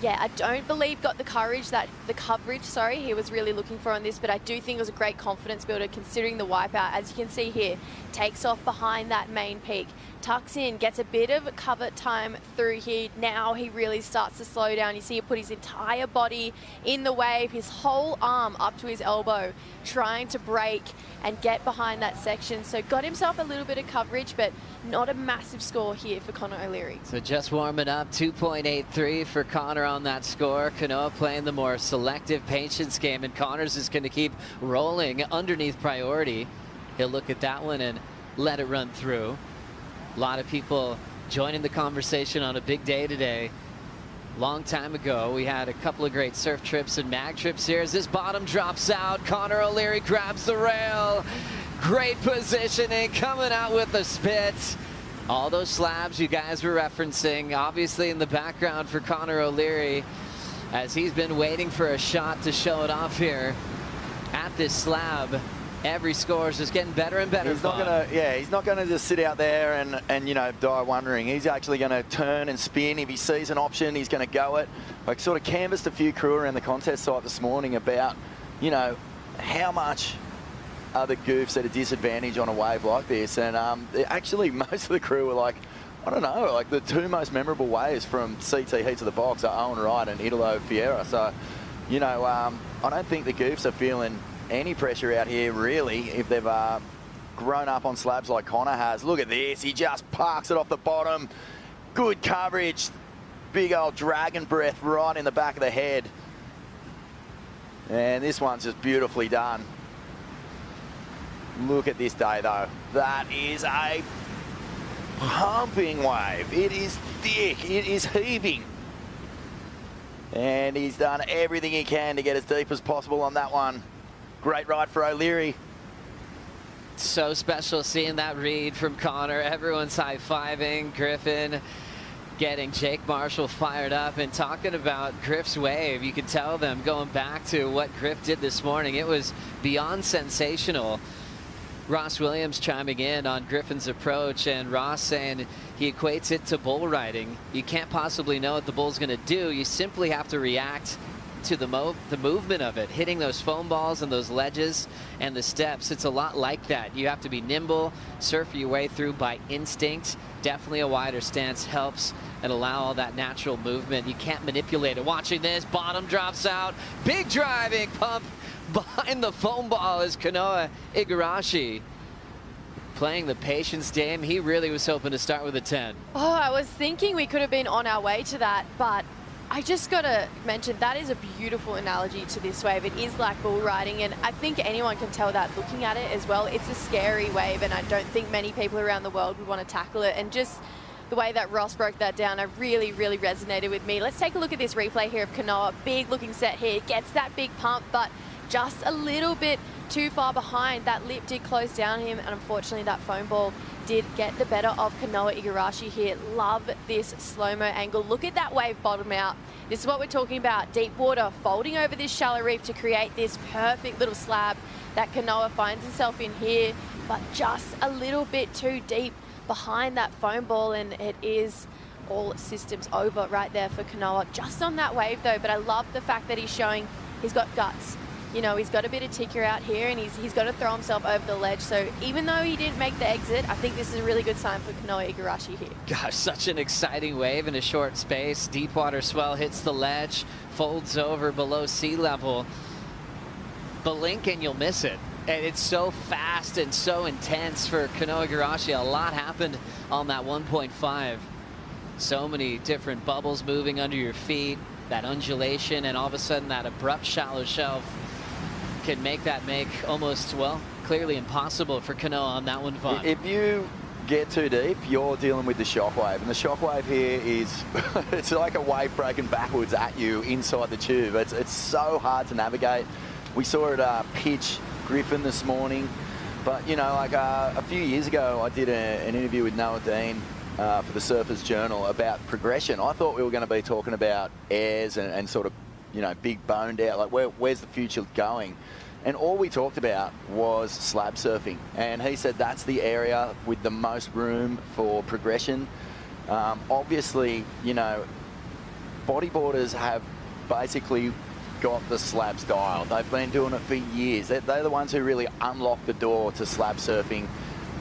yeah, I don't believe got the coverage he was really looking for on this, but I do think it was a great confidence builder considering the wipeout. As you can see here, takes off behind that main peak, tucks in, gets a bit of cover time through here. Now he really starts to slow down. You see he put his entire body in the wave, his whole arm up to his elbow, trying to break and get behind that section. So got himself a little bit of coverage, but not a massive score here for Connor O'Leary. So just warming up, 2.83 for Connor on that score. Kanoa playing the more selective patience game, and Connors is going to keep rolling underneath priority. He'll look at that one and let it run through. A lot of people joining the conversation on a big day today. Long time ago, we had a couple of great surf trips and mag trips here. As this bottom drops out, Connor O'Leary grabs the rail. Great positioning, coming out with the spit. All those slabs you guys were referencing, obviously in the background for Connor O'Leary, as he's been waiting for a shot to show it off here at this slab. Every score is just getting better and better. He's not gonna, yeah, he's not gonna just sit out there and you know, die wondering. He's actually gonna turn and spin. If he sees an option, he's gonna go it. I sort of canvassed a few crew around the contest site this morning about, you know, how much are the goofs at a disadvantage on a wave like this, and actually most of the crew were like, I don't know, like the two most memorable waves from CT Heats of the Box are Owen Wright and Italo Fiera. So, you know, I don't think the goofs are feeling any pressure out here, really, if they've grown up on slabs like Connor has. Look at this. He just parks it off the bottom. Good coverage. Big old dragon breath right in the back of the head. And this one's just beautifully done. Look at this day, though. That is a pumping wave. It is thick. It is heaving. And he's done everything he can to get as deep as possible on that one. Great ride for O'Leary. So special seeing that read from Connor. Everyone's high-fiving. Griffin getting Jake Marshall fired up, and talking about Griff's wave, you could tell them going back to what Griff did this morning. It was beyond sensational. Ross Williams chiming in on Griffin's approach, and Ross saying he equates it to bull riding. You can't possibly know what the bull's going to do. You simply have to react to the movement of it, hitting those foam balls and those ledges and the steps. It's a lot like that. You have to be nimble, surf your way through by instinct. Definitely a wider stance helps and allow all that natural movement. You can't manipulate it. Watching this, bottom drops out. Big driving pump behind the foam ball is Kanoa Igarashi. Playing the patience game. He really was hoping to start with a 10. Oh, I was thinking we could have been on our way to that, but I just got to mention that is a beautiful analogy to this wave. It is like bull riding, and I think anyone can tell that looking at it as well. It's a scary wave, and I don't think many people around the world would want to tackle it. And just the way that Ross broke that down, I really, really resonated with me. Let's take a look at this replay here of Kanoa. Big looking set here. Gets that big pump, but just a little bit too far behind. That lip did close down him, and unfortunately that foam ball did get the better of Kanoa Igarashi here. Love this slow-mo angle. Look at that wave bottom out. This is what we're talking about. Deep water folding over this shallow reef to create this perfect little slab that Kanoa finds himself in here, but just a little bit too deep behind that foam ball, and it is all systems over right there for Kanoa. Just on that wave though, but I love the fact that he's showing he's got guts. You know, he's got a bit of ticker out here, and he's got to throw himself over the ledge. So even though he didn't make the exit, I think this is a really good sign for Kanoa Igarashi here. Gosh, such an exciting wave in a short space. Deep water swell hits the ledge, folds over below sea level. Blink and you'll miss it. And it's so fast and so intense for Kanoa Igarashi. A lot happened on that 1.5. So many different bubbles moving under your feet, that undulation, and all of a sudden that abrupt shallow shelf can make that almost, well, clearly impossible for Kanoa on that one, Vaughn. If you get too deep, you're dealing with the shockwave. And the shockwave here is, it's like a wave breaking backwards at you inside the tube. It's so hard to navigate. We saw it pitch Griffin this morning. But, you know, like a few years ago, I did an interview with Noah Dean for the Surfers Journal about progression. I thought we were going to be talking about airs and sort of, you know, big boned out, like where's the future going? And all we talked about was slab surfing. And he said that's the area with the most room for progression. Obviously, you know, bodyboarders have basically got the slab style. They've been doing it for years. They're the ones who really unlocked the door to slab surfing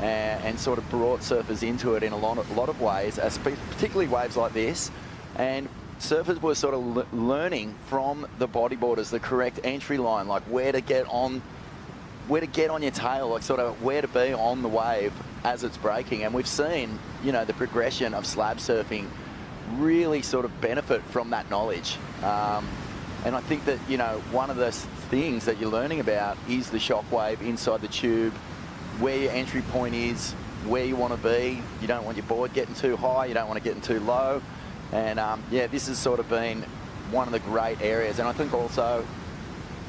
and sort of brought surfers into it in a lot of ways, particularly waves like this. And surfers were sort of learning from the bodyboarders the correct entry line, like where to get on your tail, like sort of where to be on the wave as it's breaking. And we've seen, you know, the progression of slab surfing really sort of benefit from that knowledge. And I think that, you know, one of the things that you're learning about is the shock wave inside the tube, where your entry point is, where you want to be. You don't want your board getting too high, you don't want to get too low. And yeah, this has sort of been one of the great areas. And I think also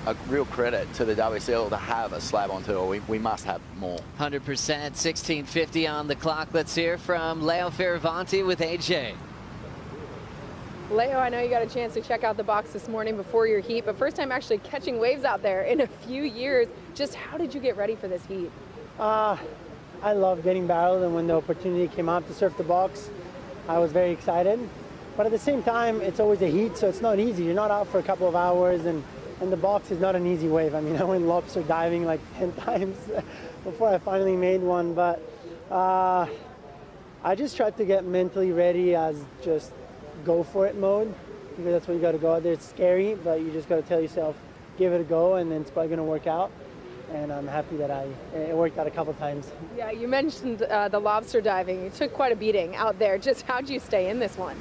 a real credit to the WSL to have a slab on tour. We must have more. 100%, 16:50 on the clock. Let's hear from Leo Fioravanti with AJ. Leo, I know you got a chance to check out the box this morning before your heat, but first time actually catching waves out there in a few years. Just how did you get ready for this heat? I love getting barreled, and when the opportunity came up to surf the box, I was very excited. But at the same time, it's always a heat, so it's not easy. You're not out for a couple of hours, and the box is not an easy wave. I mean, I went lobster diving like 10 times before I finally made one, but I just tried to get mentally ready as just go for it mode, because that's what you got to go out there. It's scary, but you just got to tell yourself, give it a go, and then it's probably going to work out. And I'm happy that it worked out a couple times. Yeah, you mentioned the lobster diving. You took quite a beating out there. Just how'd you stay in this one?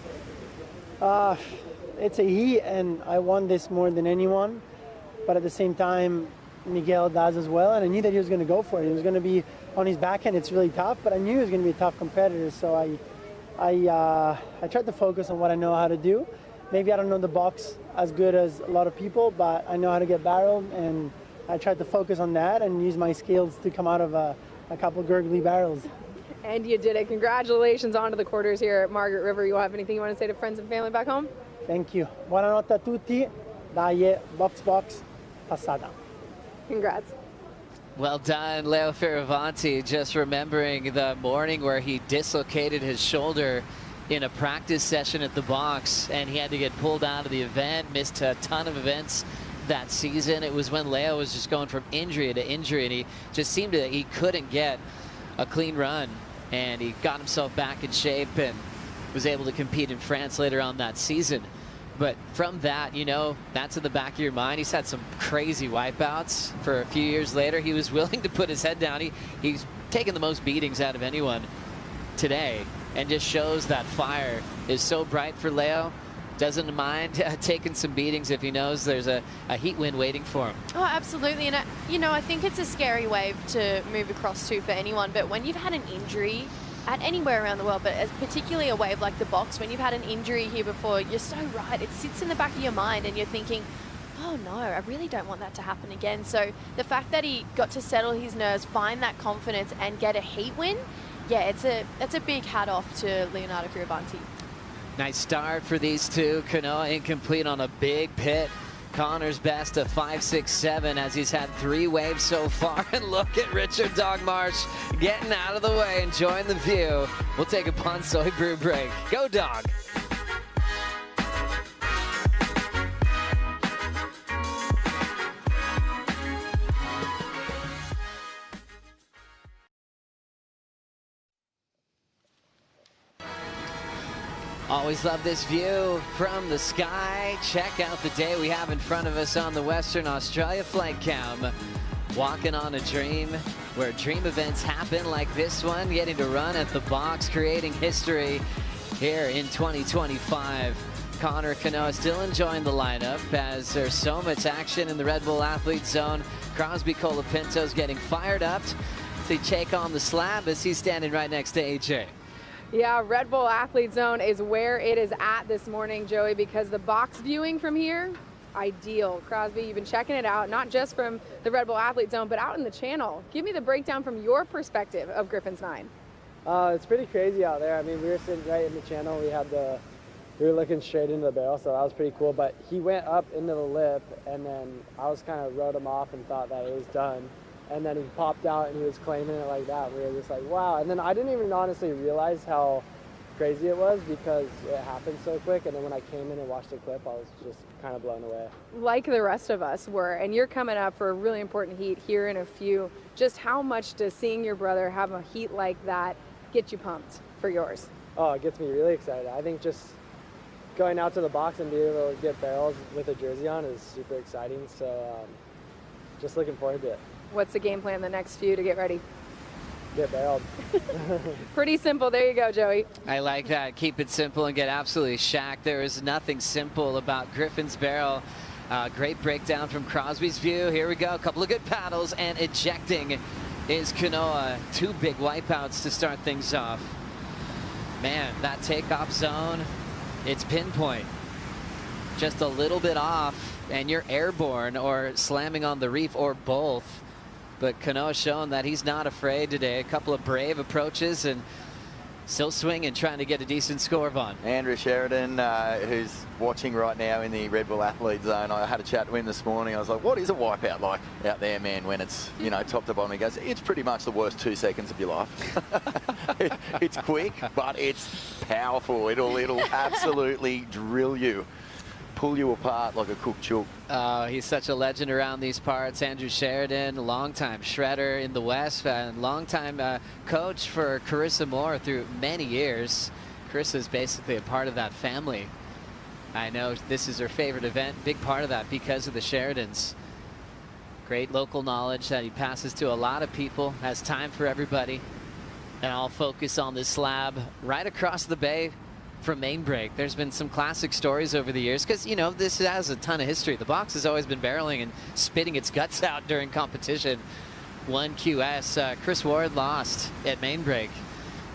It's a heat, and I won this more than anyone. But at the same time, Miguel does as well, and I knew that he was going to go for it. He was going to be on his backhand. It's really tough, but I knew he was going to be a tough competitor. So I tried to focus on what I know how to do. Maybe I don't know the box as good as a lot of people, but I know how to get barreled, and I tried to focus on that and use my skills to come out of a a couple gurgly barrels. And you did it. Congratulations on to the quarters here at Margaret River. You have anything you want to say to friends and family back home? Thank you. Buonanotte a tutti. Dai, box, passata. Congrats. Well done, Leo Fioravanti, just remembering the morning where he dislocated his shoulder in a practice session at the box, and he had to get pulled out of the event, missed a ton of events that season. It was when Leo was just going from injury to injury, and he just seemed to, he couldn't get a clean run, and he got himself back in shape and was able to compete in France later on that season. But from that, you know, that's in the back of your mind. He's had some crazy wipeouts. For a few years later, he was willing to put his head down. He's taken the most beatings out of anyone today, and just shows that fire is so bright for Leo. Doesn't mind taking some beatings if he knows there's a heat wind waiting for him. Oh, absolutely. And, you know, I think it's a scary wave to move across to for anyone. But when you've had an injury at anywhere around the world, but particularly a wave like the box, when you've had an injury here before, you're so right. It sits in the back of your mind and you're thinking, oh no, I really don't want that to happen again. So the fact that he got to settle his nerves, find that confidence and get a heat win, yeah, it's a big hat off to Leonardo Fioravanti. Nice start for these two. Kanoa incomplete on a big pit. Connor's best of 5.67 as he's had 3 waves so far. And look at Richard Dogmarsh getting out of the way, enjoying the view. We'll take a Pond Soy Brew break. Go Dog! Always love this view from the sky. Check out the day we have in front of us on the Western Australia Flight Cam. Walking on a dream, where dream events happen like this one, getting to run at the box, creating history here in 2025. Connor Kanoa still enjoying the lineup as there's so much action in the Red Bull Athlete Zone. Crosby Colapinto's getting fired up to take on the slab as he's standing right next to AJ. Yeah, Red Bull Athlete Zone is where it is at this morning, Joey, because the box viewing from here, ideal. Crosby, you've been checking it out, not just from the Red Bull Athlete Zone, but out in the channel. Give me the breakdown from your perspective of Griffin's 9. It's pretty crazy out there. I mean, we were sitting right in the channel. We were looking straight into the barrel, so that was pretty cool. But he went up into the lip, and then I was kind of wrote him off and thought that it was done. And then he popped out and he was claiming it like that. We were just like, wow. And then I didn't even honestly realize how crazy it was because it happened so quick. And then when I came in and watched the clip, I was just kind of blown away. Like the rest of us were, and you're coming up for a really important heat here in a few. Just how much does seeing your brother have a heat like that get you pumped for yours? Oh, it gets me really excited. I think just going out to the box and being able to get barrels with a jersey on is super exciting. So just looking forward to it. What's the game plan the next few to get ready? Get barreled. Pretty simple. There you go, Joey. I like that. Keep it simple and get absolutely shacked. There is nothing simple about Griffin's barrel. Great breakdown from Crosby's view. Here we go. A couple of good paddles and ejecting is Kanoa. 2 big wipeouts to start things off. Man, that takeoff zone, it's pinpoint. Just a little bit off and you're airborne or slamming on the reef or both. But Kanoa showing that he's not afraid today. A couple of brave approaches and still swinging, trying to get a decent score, Vaughn. Andrew Sheridan, who's watching right now in the Red Bull Athlete Zone. I had a chat with him this morning. I was like, what is a wipeout like out there, man, when it's, you know, top to bottom? He goes, it's pretty much the worst 2 seconds of your life. It's quick, but it's powerful. It'll absolutely drill you. Pull you apart like a cooked chook. He's such a legend around these parts. Andrew Sheridan, longtime shredder in the West and longtime coach for Carissa Moore through many years. Carissa's basically a part of that family. I know this is her favorite event, big part of that because of the Sheridans. Great local knowledge that he passes to a lot of people, has time for everybody. And I'll focus on this slab right across the bay from main break. There's been some classic stories over the years because, you know, this has a ton of history. The box has always been barreling and spitting its guts out during competition. 1 QS, Chris Ward lost at main break.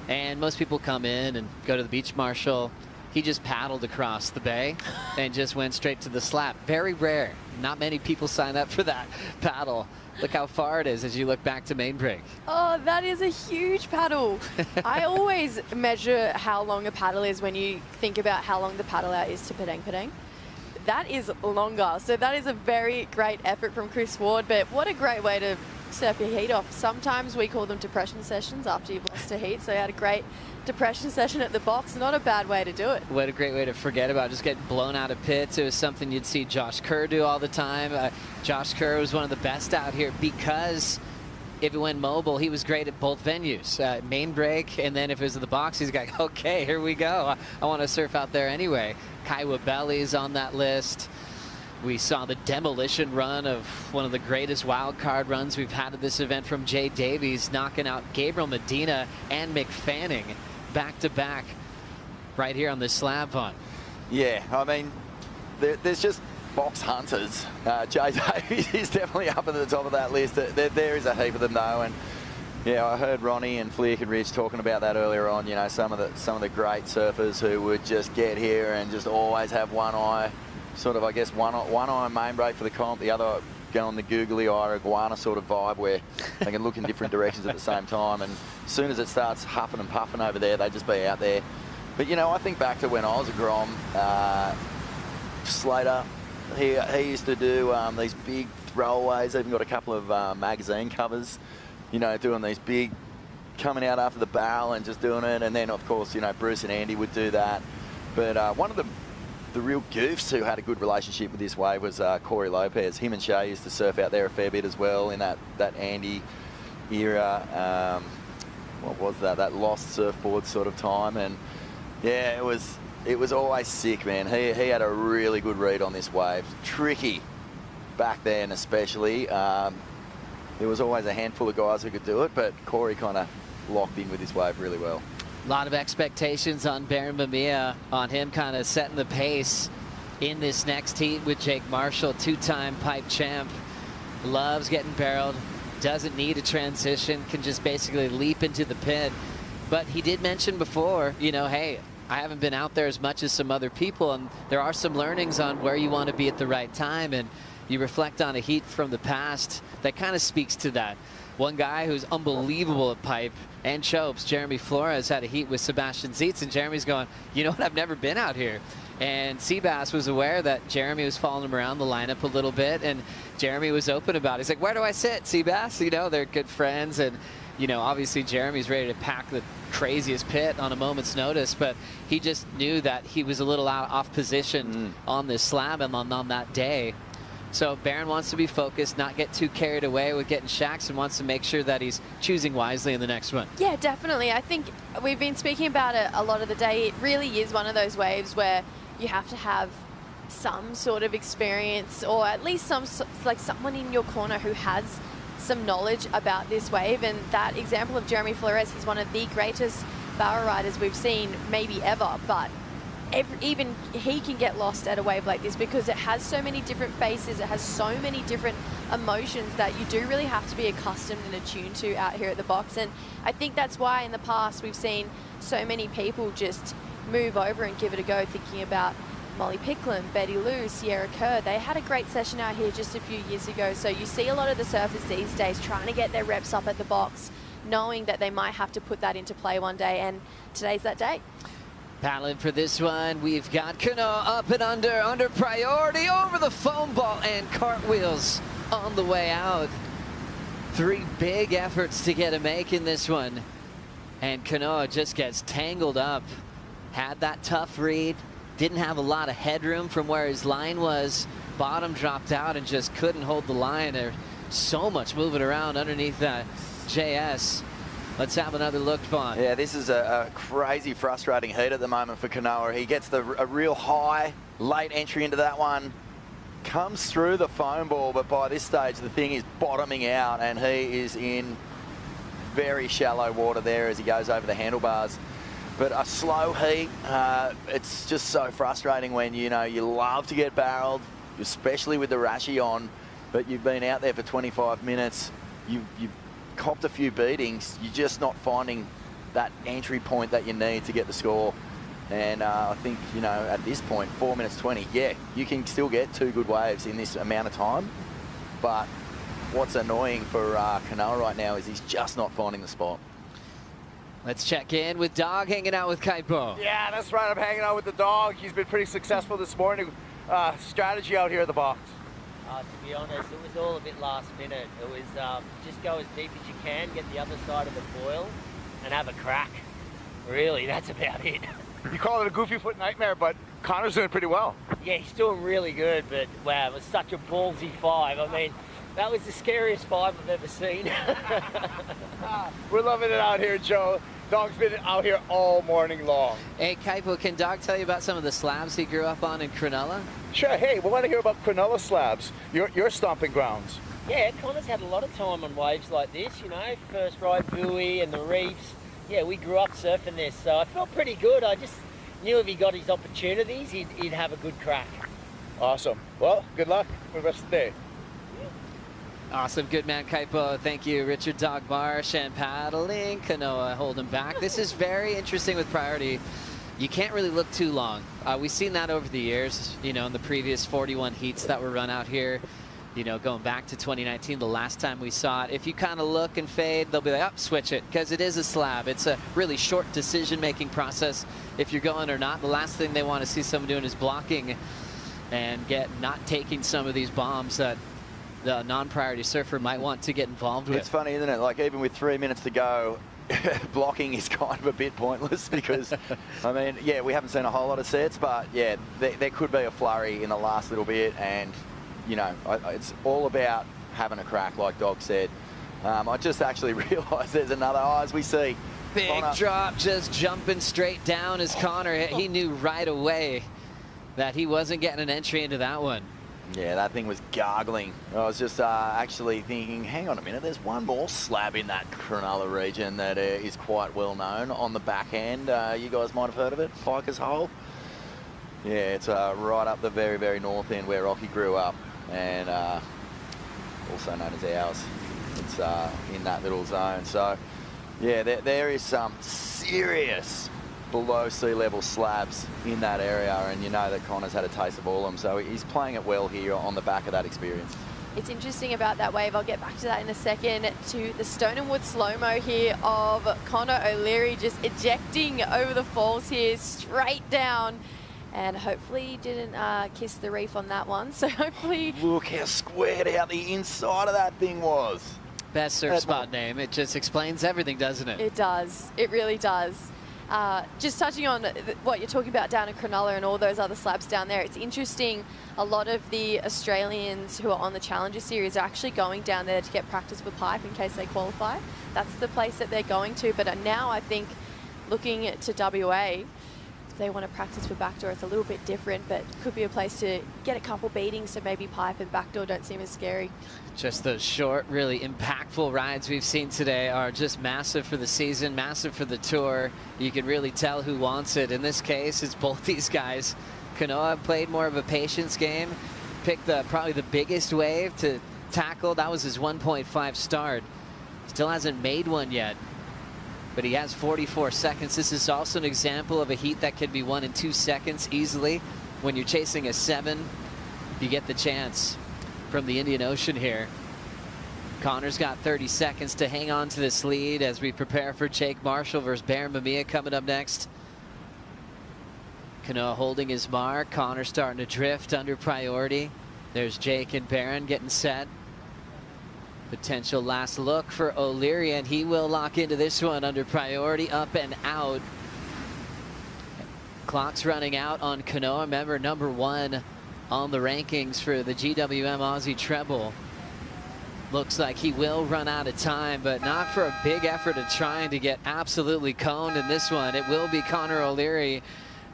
And most people come in and go to the beach marshal, he just paddled across the bay and just went straight to the slab. Very rare. Not many people sign up for that paddle. Look how far it is as you look back to main break. Oh, that is a huge paddle. I always measure how long a paddle is when you think about how long the paddle out is to Padang Padang. That is longer. So that is a very great effort from Chris Ward, but what a great way to surf your heat off. Sometimes we call them depression sessions after you've lost a heat. So you had a great depression session at the box. Not a bad way to do it. What a great way to forget about just getting blown out of pits. It was something you'd see Josh Kerr do all the time. Josh Kerr was one of the best out here because if it went mobile, he was great at both venues. Main break, and then if it was in the box, he's like, okay, here we go. I want to surf out there anyway. Kaiwa Belly's on that list. We saw the demolition run of one of the greatest wild card runs we've had at this event from Jay Davies, knocking out Gabriel Medina and Mick Fanning back-to-back right here on this slab pond. Yeah, I mean, there's just box hunters. Jay Davies is definitely up at the top of that list. There is a heap of them though, and yeah, I heard Ronnie and Flick and Rich talking about that earlier on. You know, some of the great surfers who would just get here and just always have one eye, sort of, I guess, one eye main break for the comp, the other go on the googly eye or iguana sort of vibe where they can look in different directions at the same time. And as soon as it starts huffing and puffing over there, they just be out there. But you know, I think back to when I was a Grom, Slater. He used to do these big throwaways. Even got a couple of magazine covers, you know, doing these big, coming out after the barrel and just doing it. And then, of course, you know, Bruce and Andy would do that. But one of the real goofs who had a good relationship with this wave was Corey Lopez. Him and Shay used to surf out there a fair bit as well in that Andy era. What was that? That lost surfboard sort of time. And yeah, it was always sick, man. He had a really good read on this wave. Tricky back then, especially. There was always a handful of guys who could do it, but Corey kind of locked in with this wave really well. A lot of expectations on Baron Mamiya, on him kind of setting the pace in this next heat with Jake Marshall, two-time pipe champ. Loves getting barreled, doesn't need a transition, can just basically leap into the pit. But he did mention before, you know, hey, I haven't been out there as much as some other people, and there are some learnings on where you want to be at the right time, and you reflect on a heat from the past that kind of speaks to that. One guy who's unbelievable at pipe and chopes, Jeremy Flores, had a heat with Sebastian Zietz, and Jeremy's going, you know what, I've never been out here. And Seabass was aware that Jeremy was following him around the lineup a little bit, and Jeremy was open about it. He's like, where do I sit, Seabass? You know, they're good friends, and you know, obviously Jeremy's ready to pack the craziest pit on a moment's notice, but he just knew that he was a little off position on this slab and on that day. So Baron wants to be focused, not get too carried away with getting shacks, and wants to make sure that he's choosing wisely in the next one. Yeah, definitely. I think we've been speaking about it a lot of the day. It really is one of those waves where you have to have some sort of experience, or at least someone in your corner who has some knowledge about this wave. And that example of Jeremy Flores, he's one of the greatest barrel riders we've seen maybe ever, but even he can get lost at a wave like this because it has so many different faces, it has so many different emotions that you do really have to be accustomed and attuned to out here at the box. And I think that's why in the past we've seen so many people just move over and give it a go, thinking about Molly Picklin, Betty Lou, Sierra Kerr. They had a great session out here just a few years ago. So you see a lot of the surfers these days trying to get their reps up at the box, knowing that they might have to put that into play one day, and today's that day. Paddling for this one, we've got Kanoa up and under priority, over the foam ball, and cartwheels on the way out. Three big efforts to get a make in this one, and Kanoa just gets tangled up. Had that tough read, didn't have a lot of headroom from where his line was. Bottom dropped out and just couldn't hold the line. There's so much moving around underneath that JS. Let's have another look, Vaughn. Yeah, this is a crazy, frustrating heat at the moment for Kanoa. He gets a real high, late entry into that one. Comes through the foam ball, but by this stage, the thing is bottoming out, and he is in very shallow water there as he goes over the handlebars. But a slow heat, it's just so frustrating when, you know, you love to get barreled, especially with the Rashi on, but you've been out there for 25 minutes, you've copped a few beatings, you're just not finding that entry point that you need to get the score. And I think, you know, at this point, 4 minutes 20, yeah, you can still get 2 good waves in this amount of time. But what's annoying for Kanoa right now is he's just not finding the spot. Let's check in with Dog hanging out with Kaipo. Yeah, that's right. I'm hanging out with the dog. He's been pretty successful this morning. Strategy out here at the box. To be honest, it was all a bit last minute. It was just go as deep as you can, get the other side of the foil, and have a crack. Really, that's about it. You call it a goofy foot nightmare, but Connor's doing pretty well. Yeah, he's doing really good, but wow, it was such a ballsy 5. I mean, that was the scariest 5 I've ever seen. We're loving it out here, Joe. Dog's been out here all morning long. Hey, Kaipo, can Dog tell you about some of the slabs he grew up on in Cronulla? Sure. Hey, we want to hear about Cronulla slabs, your stomping grounds. Yeah, Connor's had a lot of time on waves like this, you know, first ride buoy and the reefs. Yeah, we grew up surfing this, so I felt pretty good. I just knew if he got his opportunities, he'd have a good crack. Awesome. Well, good luck for the rest of the day. Awesome. Good man, Kaipo. Thank you, Richard Dog Marsh, and paddling Kanoa holding back. This is very interesting with priority. You can't really look too long. We've seen that over the years, you know, in the previous 41 heats that were run out here, you know, going back to 2019, the last time we saw it. If you kind of look and fade, they'll be like, oh, switch it, because it is a slab. It's a really short decision-making process if you're going or not. The last thing they want to see someone doing is blocking and not taking some of these bombs that the non-priority surfer might want to get involved with. It's funny, isn't it? Like, even with 3 minutes to go, blocking is kind of a bit pointless because, I mean, yeah, we haven't seen a whole lot of sets, but yeah, there could be a flurry in the last little bit, and, you know, it's all about having a crack, like Dog said. I just actually realised there's another, as we see. Big Connor. drop, just jumping straight down as Connor. He knew right away that he wasn't getting an entry into that one. Yeah, that thing was gargling. I was just actually thinking, hang on a minute, there's one more slab in that Cronulla region that is quite well known on the backhand. You guys might have heard of it, Piker's Hole. Yeah, it's right up the very, very north end where Rocky grew up, and also known as ours. It's in that little zone. So, yeah, there is some serious below sea level slabs in that area, and you know that Connor's had a taste of all of them, so he's playing it well here on the back of that experience. It's interesting about that wave, I'll get back to that in a second, to the Stone and Wood slow-mo here of Connor O'Leary just ejecting over the falls here, straight down, and hopefully he didn't kiss the reef on that one, so hopefully... Look how squared out the inside of that thing was. Best surf spot name, it just explains everything, doesn't it? It does, it really does. Just touching on what you're talking about down in Cronulla and all those other slabs down there, it's interesting, a lot of the Australians who are on the Challenger Series are actually going down there to get practice with pipe in case they qualify. That's the place that they're going to, but now I think looking to WA, if they want to practice for backdoor, it's a little bit different, but could be a place to get a couple beatings, so maybe pipe and backdoor don't seem as scary. Just those short, really impactful rides we've seen today are just massive for the season, massive for the tour. You can really tell who wants it. In this case, it's both these guys. Kanoa played more of a patience game, picked probably the biggest wave to tackle. That was his 1.5 start. Still hasn't made one yet, but he has 44 seconds. This is also an example of a heat that could be won in 2 seconds easily. When you're chasing a 7, you get the chance from the Indian Ocean here. Connor's got 30 seconds to hang on to this lead as we prepare for Jake Marshall versus Baron Mamiya coming up next. Kanoa holding his mark. Connor starting to drift under priority. There's Jake and Baron getting set. Potential last look for O'Leary, and he will lock into this one under priority, up and out. Clock's running out on Kanoa. Remember, #1 on the rankings for the GWM Aussie treble. Looks like he will run out of time, but not for a big effort of trying to get absolutely coned in this one. It will be Connor O'Leary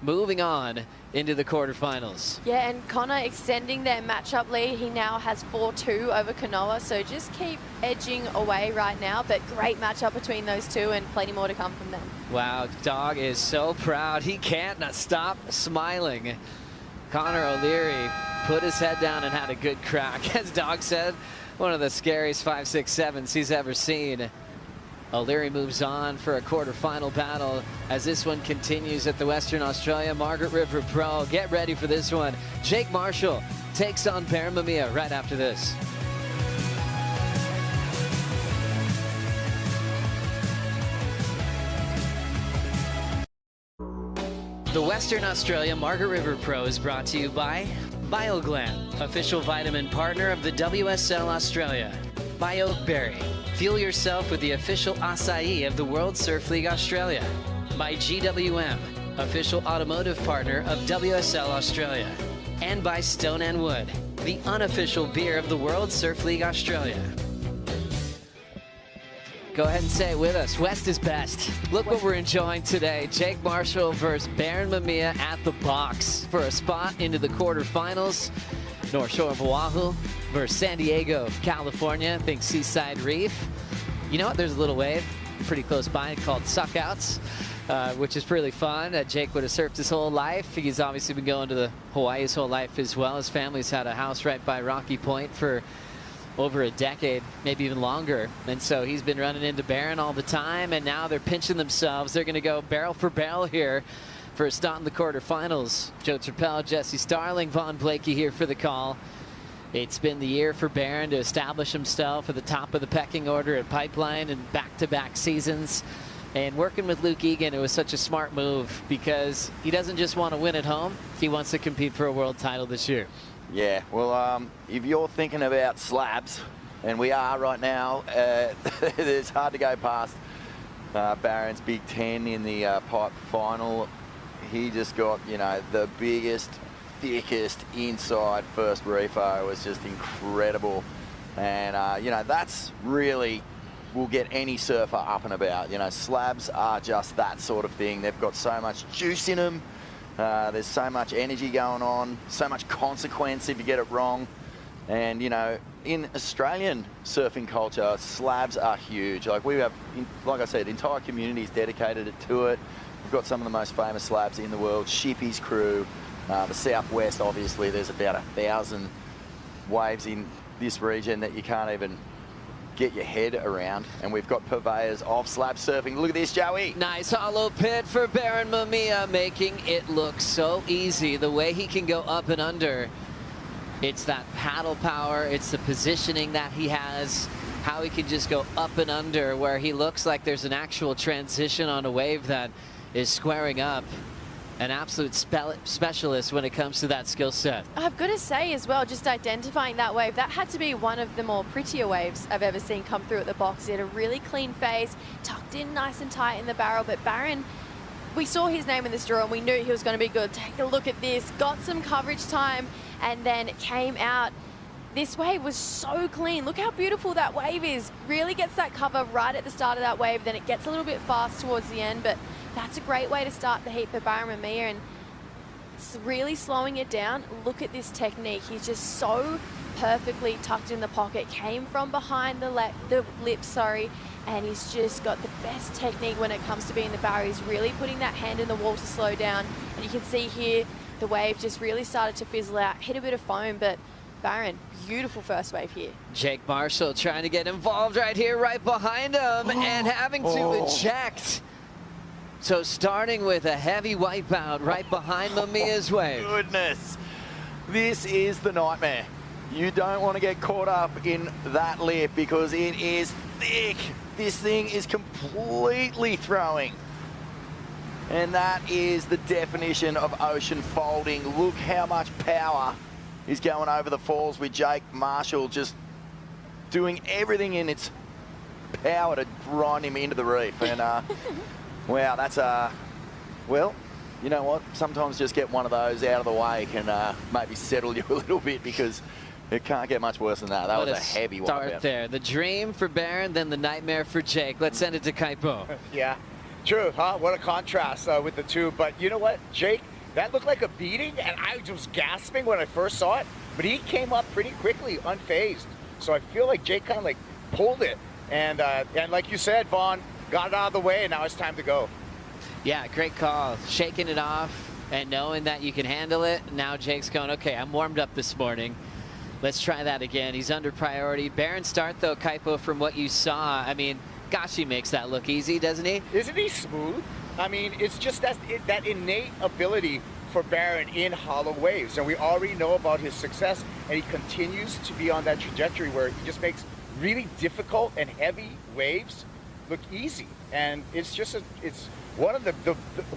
moving on into the quarterfinals. Yeah, and Connor extending their matchup lead. He now has 4-2 over Kanoa, so just keep edging away right now, but great matchup between those two and plenty more to come from them. Wow, Dog is so proud. He can't stop smiling. Connor O'Leary put his head down and had a good crack. As Dog said, one of the scariest 5.67s he's ever seen. O'Leary moves on for a quarterfinal battle as this one continues at the Western Australia Margaret River Pro. Get ready for this one. Jake Marshall takes on Baron Mamiya right after this. The Western Australia Margaret River Pro is brought to you by BioGlam, official vitamin partner of the WSL Australia. By Oakberry, fuel yourself with the official acai of the World Surf League Australia. By GWM, official automotive partner of WSL Australia. And by Stone and Wood, the unofficial beer of the World Surf League Australia. Go ahead and say it with us. West is best. Look what we're enjoying today. Jake Marshall versus Baron Mamiya at the box for a spot into the quarterfinals. North Shore of Oahu versus San Diego, California. Think Seaside Reef. You know what? There's a little wave pretty close by called Suckouts, which is really fun. Jake would have surfed his whole life. He's obviously been going to the Hawaii his whole life as well. His family's had a house right by Rocky Point for over a decade, maybe even longer. And so he's been running into Baron all the time, and now they're pinching themselves. They're going to go barrel for barrel here for a start in the quarterfinals. Joe Trappell, Jesse Starling, Vaughn Blakey here for the call. It's been the year for Baron to establish himself at the top of the pecking order at Pipeline in back-to-back seasons. And working with Luke Egan, it was such a smart move because he doesn't just want to win at home, he wants to compete for a world title this year. Yeah, well, if you're thinking about slabs, and we are right now, it's hard to go past Baron's Big Ten in the pipe final. He just got, you know, the biggest, thickest inside first reefer. It was just incredible. And, you know, that's really will get any surfer up and about. You know, slabs are just that sort of thing. They've got so much juice in them. There's so much energy going on, so much consequence if you get it wrong. And, you know, in Australian surfing culture, slabs are huge. Like we have, like I said, entire communities dedicated to it. We've got some of the most famous slabs in the world, Shippy's crew, the Southwest, obviously, there's about 1,000 waves in this region that you can't even get your head around, and we've got purveyors of slab surfing. Look at this, Joey. Nice hollow pit for Baron Mamiya, making it look so easy. The way he can go up and under. It's that paddle power, it's the positioning that he has, how he can just go up and under where he looks like there's an actual transition on a wave that is squaring up. An absolute specialist when it comes to that skill set. I've got to say as well, just identifying that wave, that had to be one of the more prettier waves I've ever seen come through at the box. He had a really clean face, tucked in nice and tight in the barrel, but Baron, we saw his name in this draw and we knew he was going to be good. Take a look at this, got some coverage time and then came out. This wave was so clean. Look how beautiful that wave is. Really gets that cover right at the start of that wave, then it gets a little bit fast towards the end, but that's a great way to start the heat for Baron Mamiya, and it's really slowing it down. Look at this technique. He's just so perfectly tucked in the pocket, came from behind the lip, and he's just got the best technique when it comes to being the barrier. He's really putting that hand in the wall to slow down, and you can see here the wave just really started to fizzle out, hit a bit of foam, but Baron, beautiful first wave here. Jake Marshall trying to get involved right here, right behind him, and having to eject. So starting with a heavy wipeout right behind Mamiya's wave. Goodness, this is the nightmare. You don't want to get caught up in that lip because it is thick. This thing is completely throwing. And that is the definition of ocean folding. Look how much power is going over the falls with Jake Marshall just doing everything in its power to grind him into the reef. And wow, that's well, you know what? Sometimes just get one of those out of the way can maybe settle you a little bit because it can't get much worse than that. That was a heavy start wipeout. There. The dream for Baron, then the nightmare for Jake. Let's send it to Kaipo. Yeah, true, huh? What a contrast with the two. But you know what, Jake? That looked like a beating, and I was gasping when I first saw it. But he came up pretty quickly, unfazed. So I feel like Jake kind of like pulled it, and like you said, Vaughn got it out of the way, and now it's time to go. Yeah, great call. Shaking it off and knowing that you can handle it. Now Jake's going, okay, I'm warmed up this morning. Let's try that again. He's under priority. Baron start, though, Kaipo, from what you saw. I mean, Gosh, he makes that look easy, doesn't he? Isn't he smooth? I mean, it's just that innate ability for Barron in hollow waves. And we already know about his success, and he continues to be on that trajectory where he just makes really difficult and heavy waves look easy. And it's just it's one of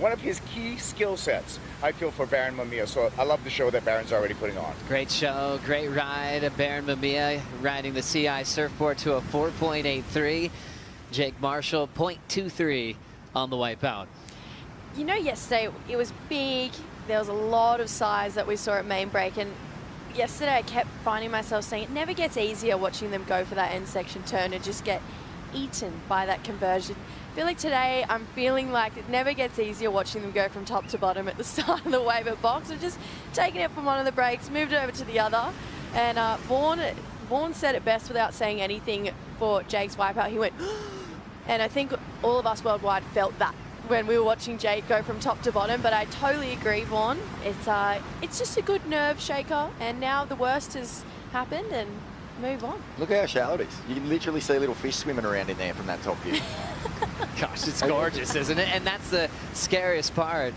one of his key skill sets, I feel, for Barron Mamiya. So I love the show that Barron's already putting on. Great show, great ride. Barron Mamiya riding the CI surfboard to a 4.83. Jake Marshall, 0.23 on the wipeout. You know, yesterday it was big. There was a lot of size that we saw at main break, and yesterday I kept finding myself saying it never gets easier watching them go for that end section turn and just get eaten by that conversion. I feel like today I'm feeling like it never gets easier watching them go from top to bottom at the start of the wave at box. I've just taken it from one of the breaks, moved it over to the other, and Vaughan said it best without saying anything for Jake's wipeout. He went, and I think all of us worldwide felt that when we were watching Jake go from top to bottom. But I totally agree, Vaughan. It's just a good nerve shaker, and now the worst has happened, and move on. Look how shallow it is. You can literally see little fish swimming around in there from that top view. Gosh, it's gorgeous, isn't it? And that's the scariest part.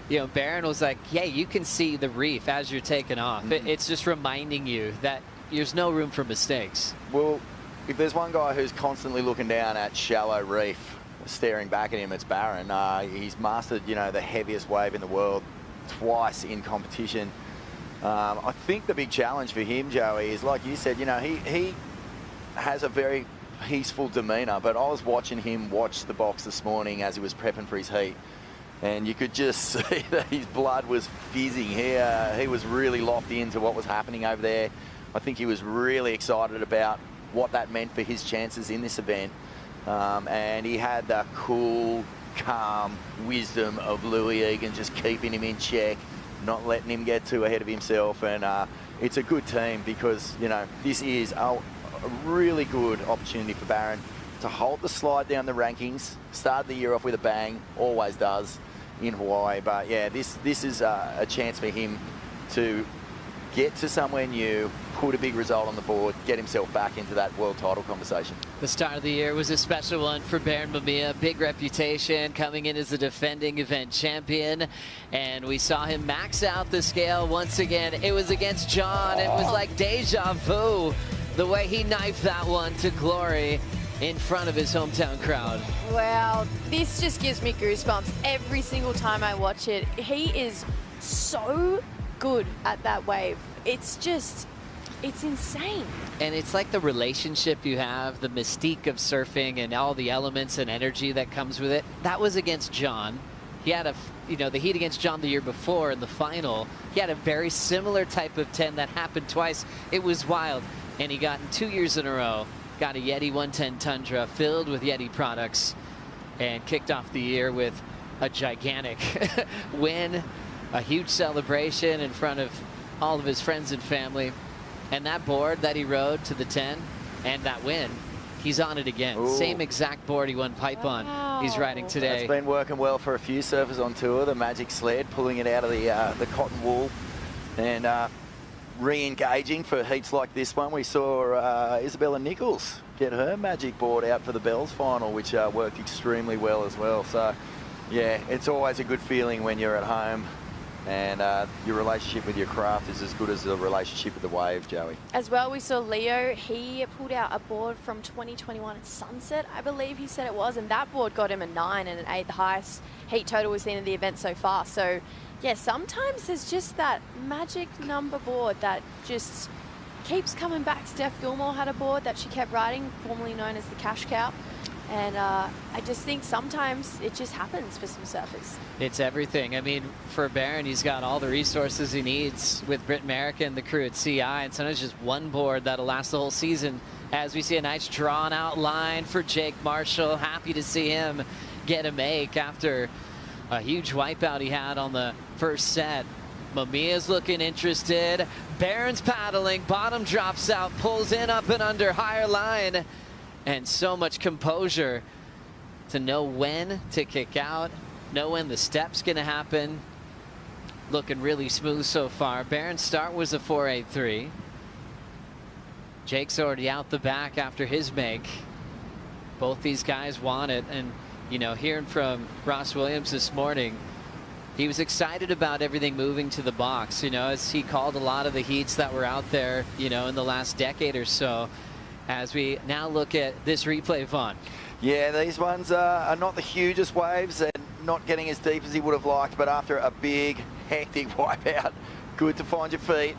You know, Barron was like, yeah, you can see the reef as you're taking off. It's just reminding you that there's no room for mistakes. Well, if there's one guy who's constantly looking down at shallow reef, staring back at him, it's Barron. He's mastered, you know, the heaviest wave in the world twice in competition. I think the big challenge for him, Joey, is like you said, you know, he has a very peaceful demeanour, but I was watching him watch the box this morning as he was prepping for his heat, and you could just see that his blood was fizzing. He was really locked into what was happening over there. I think he was really excited about what that meant for his chances in this event. And he had the cool, calm wisdom of Louis Egan, just keeping him in check, not letting him get too ahead of himself. And it's a good team because, you know, this is a really good opportunity for Barron to hold the slide down the rankings, start the year off with a bang, always does in Hawaii. But yeah, this is a chance for him to get to somewhere new, put a big result on the board, get himself back into that world title conversation. The start of the year was a special one for Barron Mamiya. Big reputation, coming in as the defending event champion. And we saw him max out the scale once again. It was against John. It was like deja vu, the way he knifed that one to glory in front of his hometown crowd. Wow, this just gives me goosebumps every single time I watch it. He is so good at that wave. It's insane. And it's like the relationship you have, the mystique of surfing and all the elements and energy that comes with it. That was against John. He had the heat against John the year before in the final. He had a very similar type of 10 that happened twice. It was wild. And he got in 2 years in a row, got a Yeti 110 Tundra filled with Yeti products and kicked off the year with a gigantic win, a huge celebration in front of all of his friends and family. And that board that he rode to the 10 and that win, he's on it again. Ooh. Same exact board he won pipe on. He's riding today. It's been working well for a few surfers on tour. The Magic Sled, pulling it out of the cotton wool and re-engaging for heats like this one. We saw Isabella Nichols get her Magic board out for the Bells final, which worked extremely well as well. So, yeah, it's always a good feeling when you're at home and your relationship with your craft is as good as the relationship with the wave, Joey. As well, we saw Leo. He pulled out a board from 2021 at Sunset, I believe he said it was, and that board got him a 9 and an 8, the highest heat total we've seen in the event so far. So, yeah, sometimes there's just that magic number board that just keeps coming back. Steph Gilmore had a board that she kept riding, formerly known as the Cash Cow. And I just think sometimes it just happens for some surfers. It's everything. I mean, for Barron, he's got all the resources he needs with Britt America and the crew at CI, and sometimes just one board that'll last the whole season. As we see a nice drawn out line for Jake Marshall. Happy to see him get a make after a huge wipeout he had on the first set. Mamiya's looking interested. Barron's paddling, bottom drops out, pulls in up and under, higher line. And so much composure to know when to kick out, know when the step's going to happen. Looking really smooth so far. Barron's start was a 4.83. Jake's already out the back after his make. Both these guys want it. And, you know, hearing from Ross Williams this morning, he was excited about everything moving to the box, you know, as he called a lot of the heats that were out there, you know, in the last decade or so. As we now look at this replay, Vaughn. Yeah, these ones are not the hugest waves and not getting as deep as he would have liked, but after a big, hectic wipeout, good to find your feet.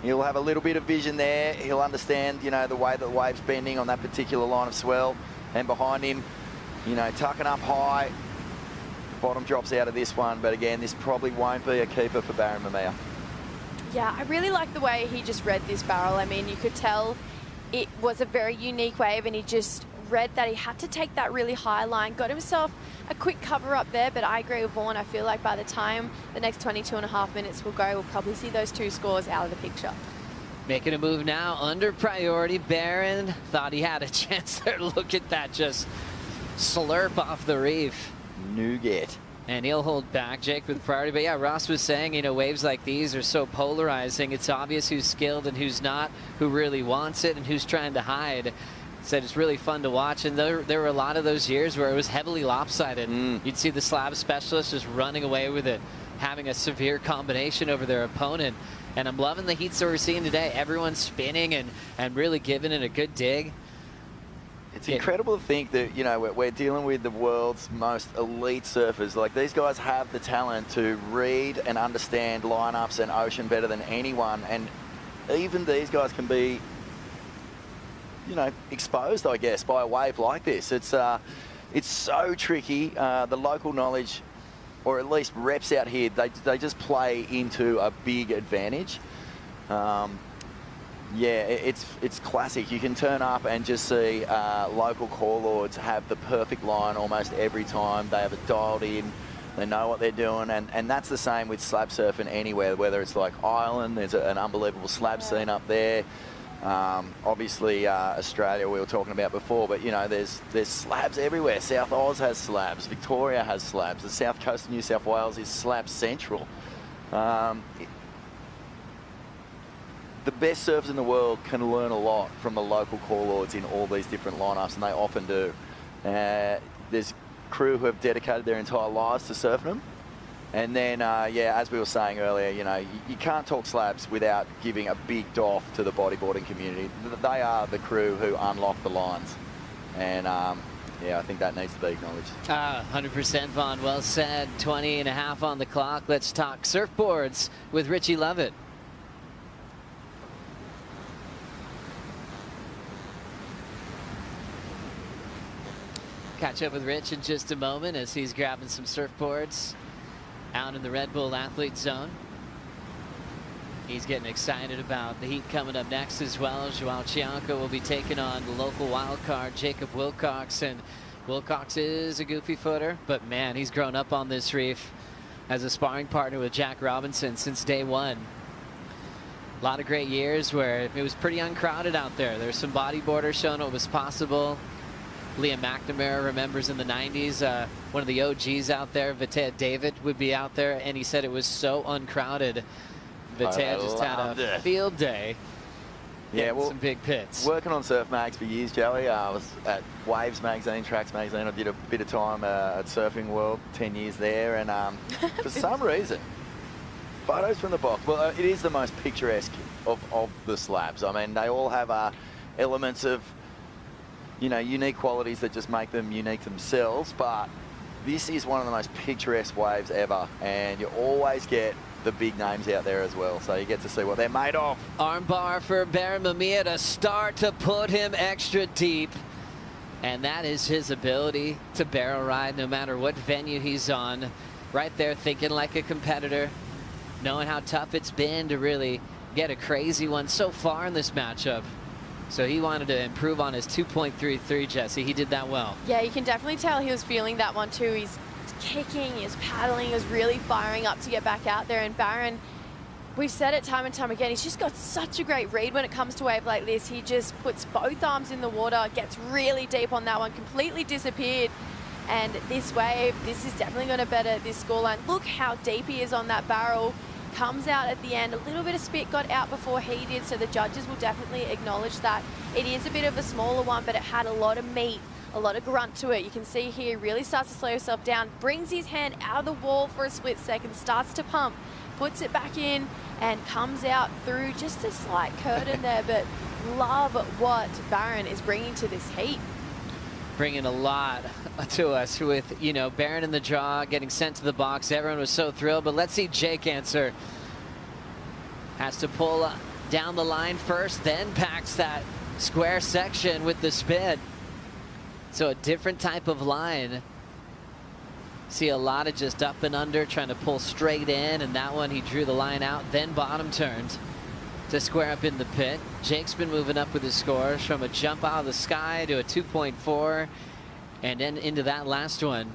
He'll have a little bit of vision there. He'll understand, you know, the way that the wave's bending on that particular line of swell. And behind him, you know, tucking up high. Bottom drops out of this one, but again, this probably won't be a keeper for Barron Mamiya. Yeah, I really like the way he just read this barrel. I mean, you could tell it was a very unique wave, and he just read that he had to take that really high line, got himself a quick cover up there, but I agree with Vaughn. I feel like by the time the next 22.5 minutes will go, we'll probably see those two scores out of the picture. Making a move now under priority. Barron thought he had a chance there. Look at that, just slurp off the reef. Nougat. And he'll hold back, Jake, with priority. But yeah, Ross was saying, you know, waves like these are so polarizing. It's obvious who's skilled and who's not, who really wants it and who's trying to hide. Said it's really fun to watch. And there were a lot of those years where it was heavily lopsided. You'd see the slab specialist just running away with it, having a severe combination over their opponent. And I'm loving the heats that we're seeing today. Everyone's spinning and really giving it a good dig. It's incredible to think that, you know, we're dealing with the world's most elite surfers. Like, these guys have the talent to read and understand lineups and ocean better than anyone. And even these guys can be, you know, exposed, I guess, by a wave like this. It's so tricky. The local knowledge, or at least reps out here, they just play into a big advantage. Yeah, it's classic. You can turn up and just see local core lords have the perfect line almost every time. They have it dialed in. They know what they're doing, and that's the same with slab surfing anywhere, whether it's like Ireland, there's an unbelievable slab scene up there. Obviously, Australia we were talking about before, but, you know, there's slabs everywhere. South Oz has slabs. Victoria has slabs. The south coast of New South Wales is slab central. The best surfers in the world can learn a lot from the local core lords in all these different lineups, and they often do. There's crew who have dedicated their entire lives to surfing them. And then, yeah, as we were saying earlier, you know, you can't talk slabs without giving a big doff to the bodyboarding community. They are the crew who unlock the lines. And, yeah, I think that needs to be acknowledged. 100%, Vaughn. Well said. 20.5 on the clock. Let's talk surfboards with Richie Lovett. Catch up with Rich in just a moment as he's grabbing some surfboards out in the Red Bull Athlete Zone. He's getting excited about the heat coming up next as well. Joao Chianco will be taking on the local wild card, Jacob Wilcox. And Wilcox is a goofy footer, but man, he's grown up on this reef as a sparring partner with Jack Robinson since day one. A lot of great years where it was pretty uncrowded out there. There's some bodyboarders showing what was possible. Liam McNamara remembers in the 90s, one of the OGs out there, Vitea David, would be out there, and he said it was so uncrowded. Vitea just had a field day. Yeah, well, some big pits. Working on Surf Mags for years, Joey. I was at Waves Magazine, Tracks Magazine. I did a bit of time at Surfing World, 10 years there, and for some reason, photos from the box, well, it is the most picturesque of the slabs. I mean, they all have elements of, you know, unique qualities that just make them unique themselves, but this is one of the most picturesque waves ever, and you always get the big names out there as well, so you get to see what they're made of. Armbar for Barron Mamiya to start to put him extra deep, and that is his ability to barrel ride no matter what venue he's on. Right there thinking like a competitor, knowing how tough it's been to really get a crazy one so far in this matchup. So he wanted to improve on his 2.33, Jesse. He did that well. Yeah, you can definitely tell he was feeling that one too. He's kicking, he's paddling, he's really firing up to get back out there. And Barron, we've said it time and time again, he's just got such a great read when it comes to a wave like this. He just puts both arms in the water, gets really deep on that one, completely disappeared. And this wave, this is definitely going to better this scoreline. Look how deep he is on that barrel. Comes out at the end. A little bit of spit got out before he did, so the judges will definitely acknowledge that. It is a bit of a smaller one, but it had a lot of meat, a lot of grunt to it. You can see here, really starts to slow himself down, brings his hand out of the wall for a split second, starts to pump, puts it back in, and comes out through just a slight curtain there. But love what Barron is bringing to this heat. Bringing a lot to us with, you know, Barron in the draw, getting sent to the box. Everyone was so thrilled, but let's see Jake answer. Has to pull down the line first, then packs that square section with the spin. So a different type of line. See a lot of just up and under, trying to pull straight in, and that one he drew the line out, then bottom turned to square up in the pit. Jake's been moving up with his scores from a jump out of the sky to a 2.4, and then into that last one.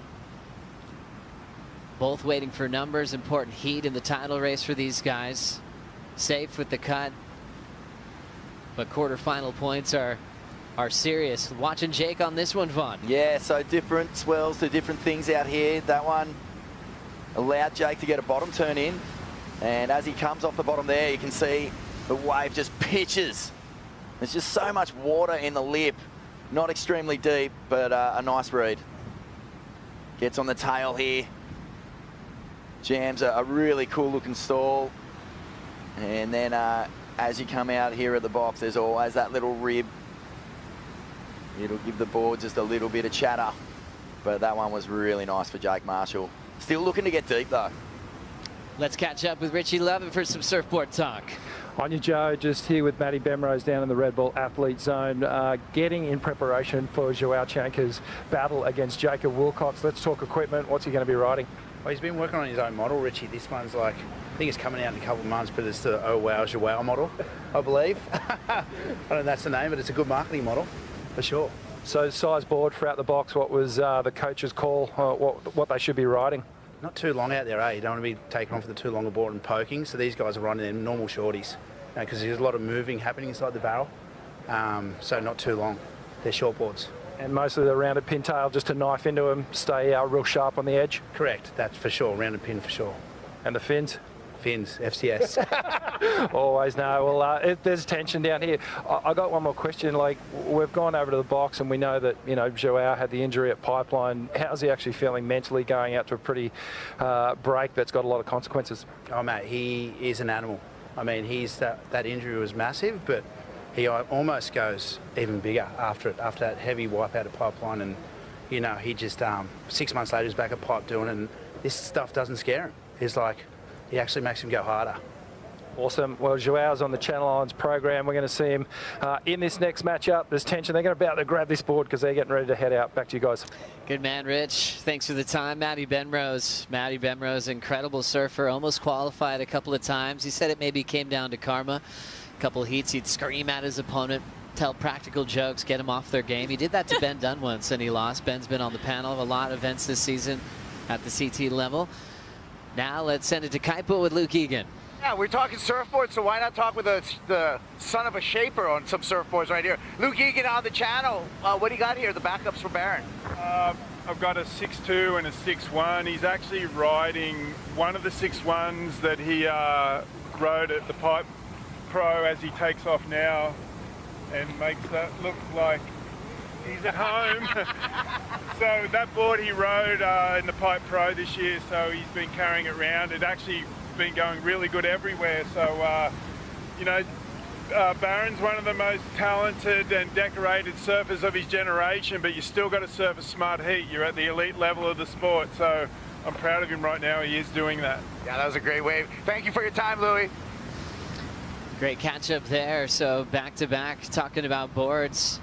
Both waiting for numbers, important heat in the title race for these guys. Safe with the cut, but quarterfinal points are serious. Watching Jake on this one, Vaughn. Yeah, so different swells to different things out here. That one allowed Jake to get a bottom turn in, and as he comes off the bottom there, you can see the wave just pitches. There's just so much water in the lip. Not extremely deep, but a nice read. Gets on the tail here. Jams a really cool looking stall. And then as you come out here at the box, there's always that little rib. It'll give the board just a little bit of chatter. But that one was really nice for Jake Marshall. Still looking to get deep though. Let's catch up with Richie Lovett for some surfboard talk. On you, Joe. Just here with Matty Bemrose down in the Red Bull Athlete Zone, getting in preparation for Joao Chanka's battle against Jacob Wilcox. Let's talk equipment. What's he going to be riding? Well, he's been working on his own model, Richie. This one's like, I think it's coming out in a couple of months, but it's the Oh Wow Joao model, I believe. I don't know if that's the name, but it's a good marketing model, for sure. So size board throughout the box, what was the coach's call, what they should be riding? Not too long out there, eh? You don't want to be taken off with the too long a board and poking, so these guys are riding their normal shorties, because there's a lot of moving happening inside the barrel, so not too long. They're short boards. And mostly the rounded pintail just to knife into them, stay real sharp on the edge? Correct, that's for sure, rounded pin for sure. And the fins? Fins, FCS. Always know. Well, there's tension down here. I got one more question. Like, we've gone over to the box and we know that, you know, Joao had the injury at Pipeline. How's he actually feeling mentally going out to a pretty break that's got a lot of consequences? Oh, mate, he is an animal. I mean, that injury was massive, but he almost goes even bigger after it, after that heavy wipeout at Pipeline. And, you know, he just, 6 months later, he's back at Pipe doing it, and this stuff doesn't scare him. He's like, it actually makes him go harder. Awesome. Well, Joao's on the Channel Islands program. We're going to see him in this next matchup. There's tension. They're going to be able to grab this board because they're getting ready to head out. Back to you guys. Good man, Rich. Thanks for the time. Matty Bemrose. Matty Bemrose, incredible surfer. Almost qualified a couple of times. He said it maybe came down to karma. A couple of heats, he'd scream at his opponent, tell practical jokes, get him off their game. He did that to Ben Dunn once, and he lost. Ben's been on the panel of a lot of events this season at the CT level. Now let's send it to Kaipo with Luke Egan. Yeah, we're talking surfboards, so why not talk with the son of a shaper on some surfboards right here. Luke Egan on the channel. What do you got here, the backups for Barron? I've got a 6.2 and a 6.1. He's actually riding one of the 6.1s that he rode at the Pipe Pro as he takes off now and makes that look like he's at home. So that board he rode in the Pipe Pro this year, so he's been carrying it around. It actually been going really good everywhere. So, you know, Barron's one of the most talented and decorated surfers of his generation, but you still got to surf a smart heat. You're at the elite level of the sport, so I'm proud of him right now. He is doing that. Yeah, that was a great wave. Thank you for your time, Louie. Great catch up there. So back to back, talking about boards.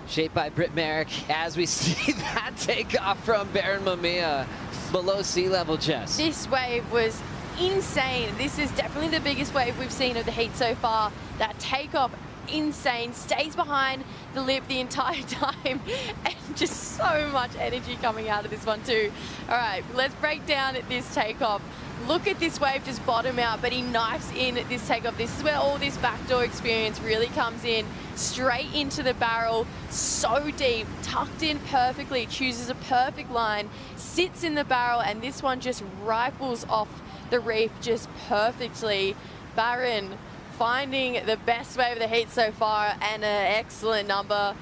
Shaped by Britt Merrick as we see that take off from Barron Mamiya below sea level, Jess. This wave was insane. This is definitely the biggest wave we've seen of the heat so far. That takeoff, insane, stays behind the lip the entire time, and just so much energy coming out of this one too. All right, let's break down this takeoff. Look at this wave just bottom out, but he knifes in this takeoff. This is where all this backdoor experience really comes in, straight into the barrel, so deep, tucked in perfectly, chooses a perfect line, sits in the barrel, and this one just rifles off the reef just perfectly. Barron finding the best wave of the heat so far, and an excellent number.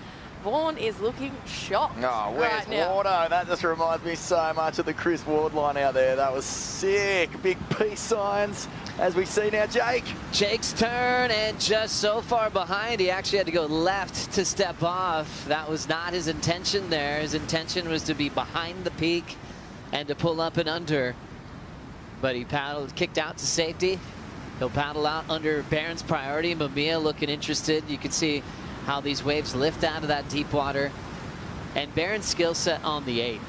Vaughan is looking shocked Oh, where's right now. Wardo? That just reminds me so much of the Chris Ward line out there. That was sick. Big peace signs as we see now. Jake's turn, and just so far behind, he actually had to go left to step off. That was not his intention there. His intention was to be behind the peak and to pull up and under. But he kicked out to safety. He'll paddle out under Barron's priority. Mamiya looking interested. You can see how these waves lift out of that deep water. And Barron's skill set on the 8.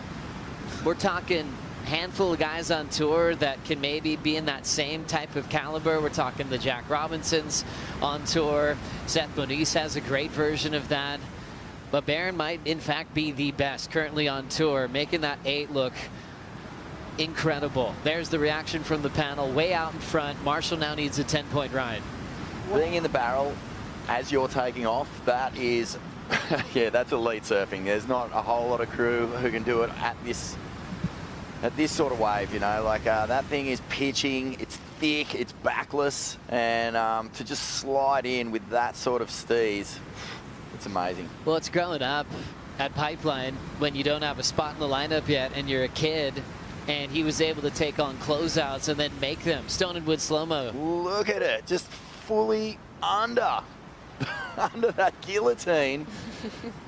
We're talking handful of guys on tour that can maybe be in that same type of caliber. We're talking the Jack Robinsons on tour. Seth Moniz has a great version of that. But Barron might, in fact, be the best currently on tour, making that 8 look incredible. There's the reaction from the panel way out in front. Marshall now needs a 10-point ride. Being in the barrel as you're taking off, that is, yeah, that's elite surfing. There's not a whole lot of crew who can do it at this sort of wave, you know. Like that thing is pitching, it's thick, it's backless, and to just slide in with that sort of steez, it's amazing. Well, it's growing up at Pipeline when you don't have a spot in the lineup yet and you're a kid, and he was able to take on closeouts and then make them. Stone and Wood slow-mo. Look at it, just fully under that guillotine,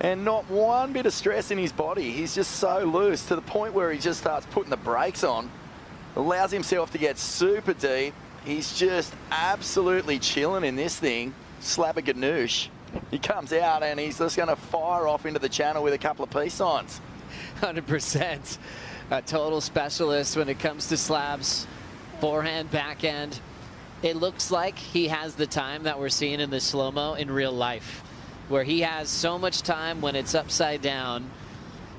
and not one bit of stress in his body. He's just so loose to the point where he just starts putting the brakes on, allows himself to get super deep. He's just absolutely chilling in this thing. Slap a ganoush. He comes out and he's just going to fire off into the channel with a couple of peace signs. 100%. A total specialist when it comes to slabs, forehand, backhand. It looks like he has the time that we're seeing in the slow-mo in real life, where he has so much time when it's upside down.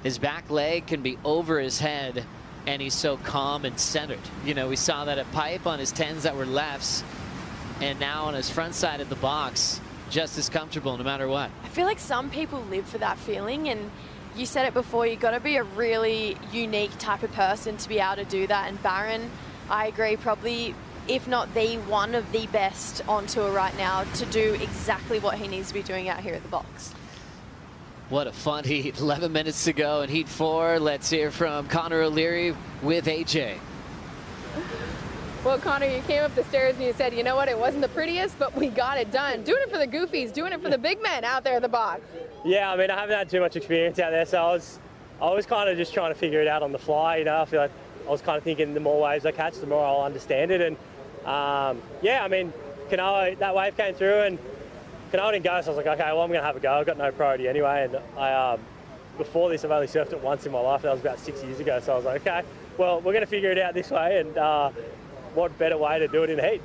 His back leg can be over his head, and he's so calm and centered. You know, we saw that at Pipe on his 10s that were lefts, and now on his front side of the box, just as comfortable no matter what. I feel like some people live for that feeling, and you said it before, you've got to be a really unique type of person to be able to do that. And Barron, I agree, probably, if not the one of the best on tour right now to do exactly what he needs to be doing out here at the box. What a fun heat. 11 minutes to go in heat 4. Let's hear from Connor O'Leary with AJ. Well, Connor, you came up the stairs and you said, you know what, it wasn't the prettiest, but we got it done. Doing it for the goofies, doing it for the big men out there in the box. Yeah, I mean, I haven't had too much experience out there, so I was kind of just trying to figure it out on the fly, you know. I feel like I was kind of thinking the more waves I catch, the more I'll understand it. And yeah, I mean, Kanoa, that wave came through and Kanoa didn't go, so I was like, okay, well, I'm going to have a go. I've got no priority anyway. And I, before this, I've only surfed it once in my life. That was about 6 years ago. So I was like, okay, well, we're going to figure it out this way. And what better way to do it in heat?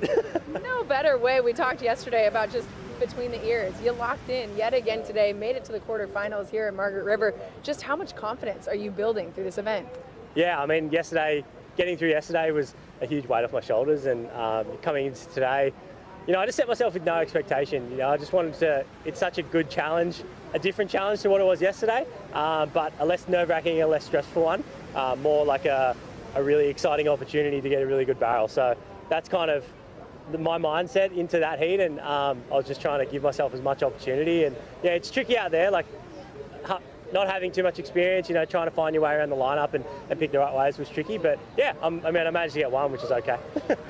No better way. We talked yesterday about just between the ears. You locked in yet again today, made it to the quarterfinals here at Margaret River. Just how much confidence are you building through this event? Yeah, I mean, getting through yesterday was a huge weight off my shoulders, and coming into today, you know, I just set myself with no expectation. You know, I just wanted to, it's such a good challenge, a different challenge to what it was yesterday, but a less nerve-wracking, a less stressful one, more like a really exciting opportunity to get a really good barrel. So that's kind of my mindset into that heat, and I was just trying to give myself as much opportunity. And yeah, it's tricky out there, like not having too much experience, you know, trying to find your way around the lineup and pick the right waves was tricky. But yeah, I mean, I managed to get one, which is okay.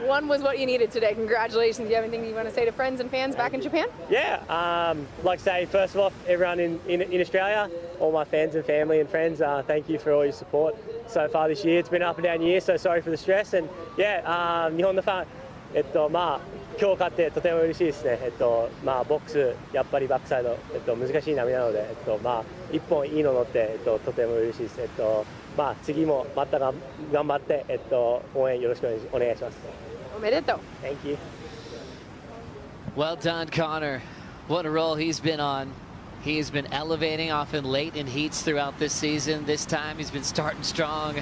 One was what you needed today. Congratulations. Do you have anything you want to say to friends and fans back in Japan? Yeah, like to say, first of all, everyone in Australia, all my fans and family and friends, thank you for all your support so far this year. It's been an up and down year, so sorry for the stress. And yeah, 日本のファン、まあ、今日勝ってとても嬉しいですね。まあ、ボックス、やっぱりバックサイド、難しい波なので、まあ、一本いいの乗って、とても嬉しいです。まあ、次もまた頑張って、応援よろしくお願いします。おめでとう。Thank you. Well done, Connor. What a role he's been on. He's been elevating often late in heats throughout this season. This time he's been starting strong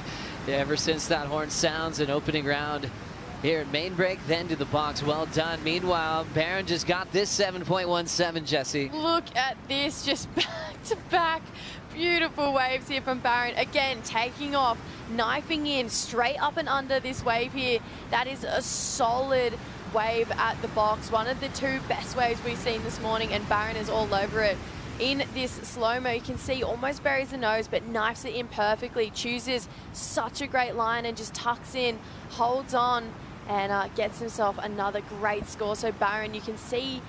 ever since that horn sounds in opening round. Here at main break, then to the box. Well done. Meanwhile, Barron just got this 7.17, Jesse. Look at this, just back to back. Beautiful waves here from Barron. Again, taking off, knifing in, straight up and under this wave here. That is a solid wave at the box. One of the two best waves we've seen this morning, and Barron is all over it. in this slow-mo, you can see almost buries the nose, but knifes it in perfectly, chooses such a great line and just tucks in, holds on, and gets himself another great score. So Barron, you can see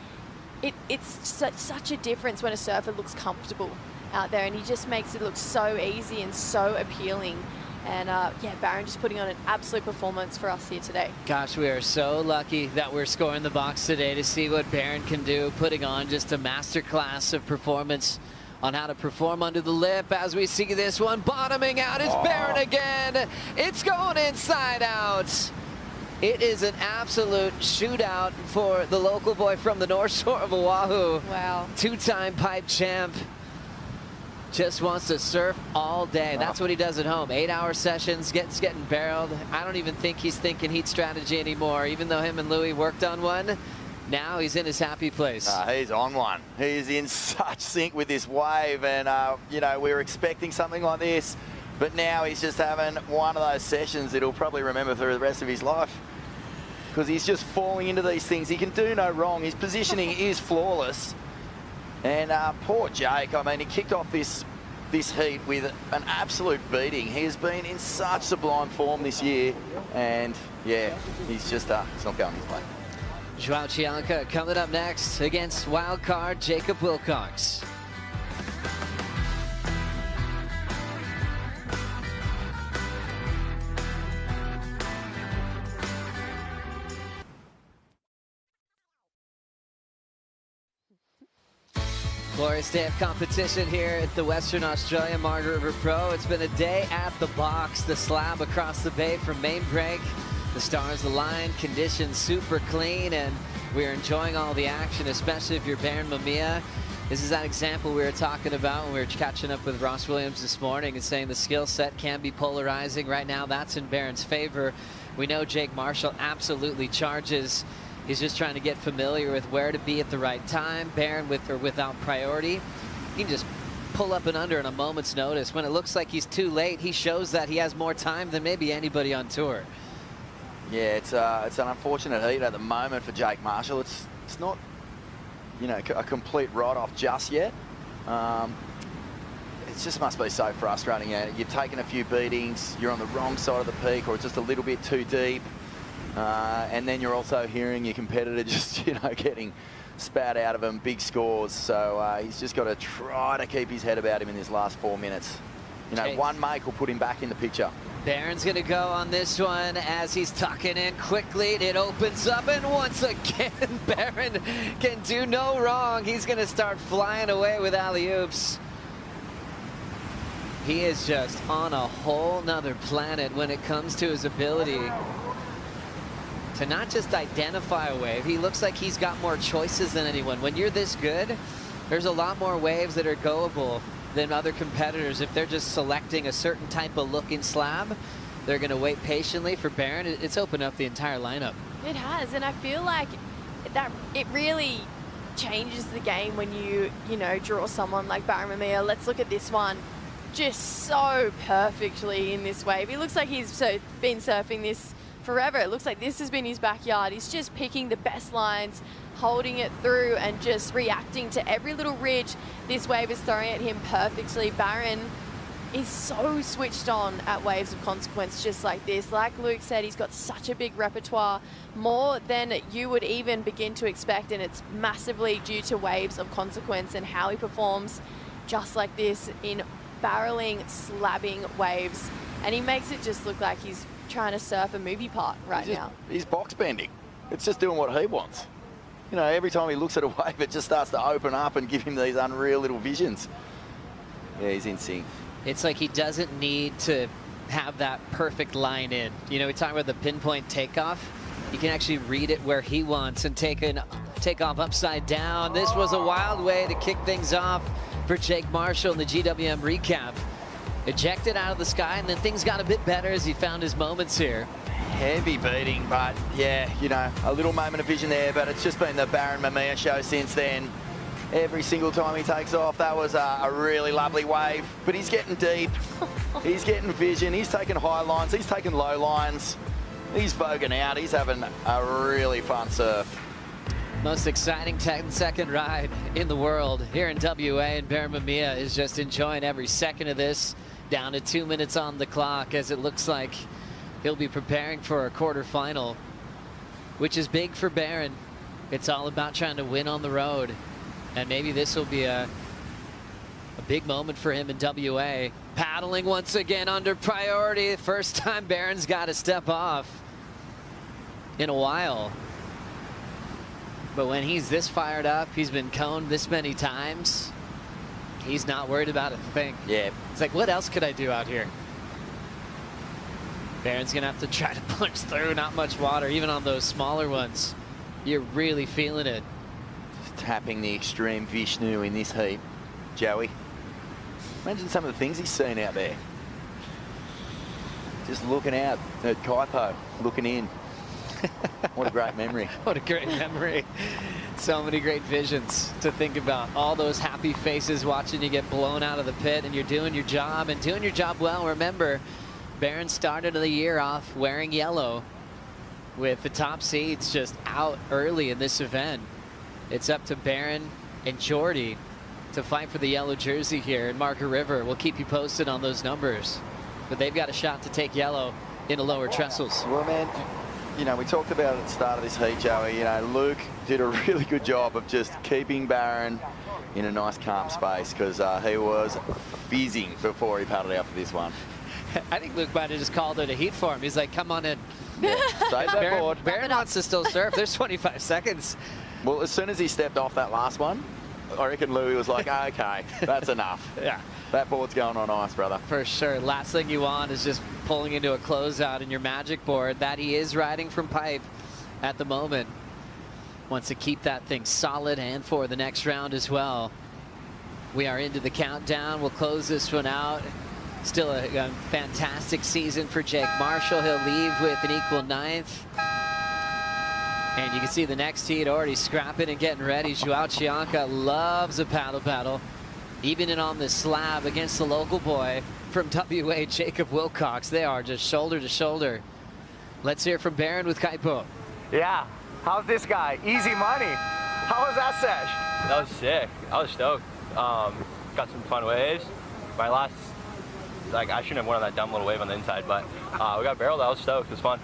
it's such a difference when a surfer looks comfortable out there, and he just makes it look so easy and so appealing. And yeah, Barron just putting on an absolute performance for us here today. Gosh, we are so lucky that we're scoring the box today to see what Barron can do, putting on just a masterclass of performance on how to perform under the lip. As we see this one bottoming out, it's Barron again. It's going inside out. It is an absolute shootout for the local boy from the North Shore of Oahu. Wow. Two-time pipe champ. Just wants to surf all day. That's what he does at home. 8-hour sessions, getting barreled. I don't even think he's thinking heat strategy anymore, even though him and Louis worked on one. Now he's in his happy place. He's on one. He's in such sync with this wave, and you know, we were expecting something like this, but now he's just having one of those sessions that he'll probably remember for the rest of his life, because he's just falling into these things. He can do no wrong. His positioning is flawless. And poor Jake, I mean, he kicked off this heat with an absolute beating. He has been in such sublime form this year, and yeah, he's just it's not going his way. Joao Chianca coming up next against wildcard Jacob Wilcox. Glorious day of competition here at the Western Australia Margaret River Pro. It's been a day at the box, the slab across the bay from main break. The stars aligned, conditions super clean, and we're enjoying all the action, especially if you're Barron Mamiya. This is that example we were talking about when we were catching up with Ross Williams this morning and saying the skill set can be polarizing. Right now, that's in Barron's favor. We know Jake Marshall absolutely charges. He's just trying to get familiar with where to be at the right time. Barron, with or without priority, he can just pull up and under in a moment's notice. When it looks like he's too late, he shows that he has more time than maybe anybody on tour. Yeah, it's an unfortunate heat at the moment for Jake Marshall. It's not, you know, a complete write-off just yet. It just must be so frustrating. You've taken a few beatings, you're on the wrong side of the peak, or it's just a little bit too deep. And then you're also hearing your competitor just, you know, getting spat out of him, big scores. So he's just got to try to keep his head about him in this last 4 minutes. You know, one make will put him back in the picture. Barron's going to go on this one as he's tucking in quickly. It opens up, and once again, Barron can do no wrong. He's going to start flying away with alley-oops. He is just on a whole nother planet when it comes to his ability to not just identify a wave. He looks like he's got more choices than anyone. When you're this good, there's a lot more waves that are goable than other competitors. If they're just selecting a certain type of looking slab, they're going to wait patiently. For Barron, it's opened up the entire lineup. It has, and I feel like that it really changes the game when you know, draw someone like Barron Mamiya. Let's look at this one. Just so perfectly in this wave. He looks like he's been surfing this forever. It looks like this has been his backyard. He's just picking the best lines, holding it through, and just reacting to every little ridge this wave is throwing at him perfectly. Barron is so switched on at waves of consequence just like this. Like Luke said, he's got such a big repertoire, more than you would even begin to expect, and it's massively due to waves of consequence and how he performs just like this in barreling, slabbing waves. And he makes it just look like he's trying to surf a movie part now. He's box bending. It's just doing what he wants. You know, every time he looks at a wave, it just starts to open up and give him these unreal little visions. Yeah, he's in sync. It's like he doesn't need to have that perfect line in. You know, we talk about the pinpoint takeoff. He can actually read it where he wants and take off upside down. This was a wild way to kick things off for Jake Marshall in the GWM recap. Ejected out of the sky, and then things got a bit better as he found his moments here. Heavy beating, but yeah, you know, a little moment of vision there, but it's just been the Barron Mamiya show since then. Every single time he takes off, that was a really lovely wave, but he's getting deep, he's getting vision, he's taking high lines, he's taking low lines, he's voguing out, he's having a really fun surf. Most exciting 10-second ride in the world here in WA, and Baron Mamiya is just enjoying every second of this. Down to 2 minutes on the clock as it looks like he'll be preparing for a quarterfinal, which is big for Baron. It's all about trying to win on the road, and maybe this will be a big moment for him in WA. Paddling once again under priority. First time Baron's got to step off in a while. But when he's this fired up, he's been coned this many times, he's not worried about a thing. Yeah. It's like, what else could I do out here? Baron's gonna have to try to punch through. Not much water, even on those smaller ones. You're really feeling it. Just tapping the extreme Vishnu in this heat. Joey, imagine some of the things he's seen out there. Just looking out at Kaipo, looking in. What a great memory. What a great memory. So many great visions to think about. All those happy faces watching you get blown out of the pit, and you're doing your job and doing your job well. Remember, Baron started the year off wearing yellow with the top seeds just out early in this event. It's up to Baron and Jordy to fight for the yellow jersey here, and Margaret River will keep you posted on those numbers. But they've got a shot to take yellow in the lower trestles. Well, man, you know, we talked about at the start of this heat, Joey, you know, Luke did a really good job of just keeping Baron in a nice calm space, because he was fizzing before he paddled out for this one. I think Luke might have just called it a heat for him. He's like, come on in. Yeah, save that board. Baron wants to still surf. There's 25 seconds. Well, as soon as he stepped off that last one, I reckon Louis was like, okay, that's enough. Yeah. That board's going on ice, brother. For sure. Last thing you want is just pulling into a closeout in your magic board that he is riding from pipe at the moment. Wants to keep that thing solid and for the next round as well. We are into the countdown. We'll close this one out. Still a fantastic season for Jake Marshall. He'll leave with an equal ninth. And you can see the next heat already scrapping and getting ready. Joao Chianca loves a paddle. Even in on this slab against the local boy from WA, Jacob Wilcox. They are just shoulder to shoulder. Let's hear from Baron with Kaipo. Yeah, how's this guy? Easy money. How was that sesh? That was sick. I was stoked. Got some fun waves. My last, like, I shouldn't have went on that dumb little wave on the inside, but we got barreled. I was stoked. It was fun.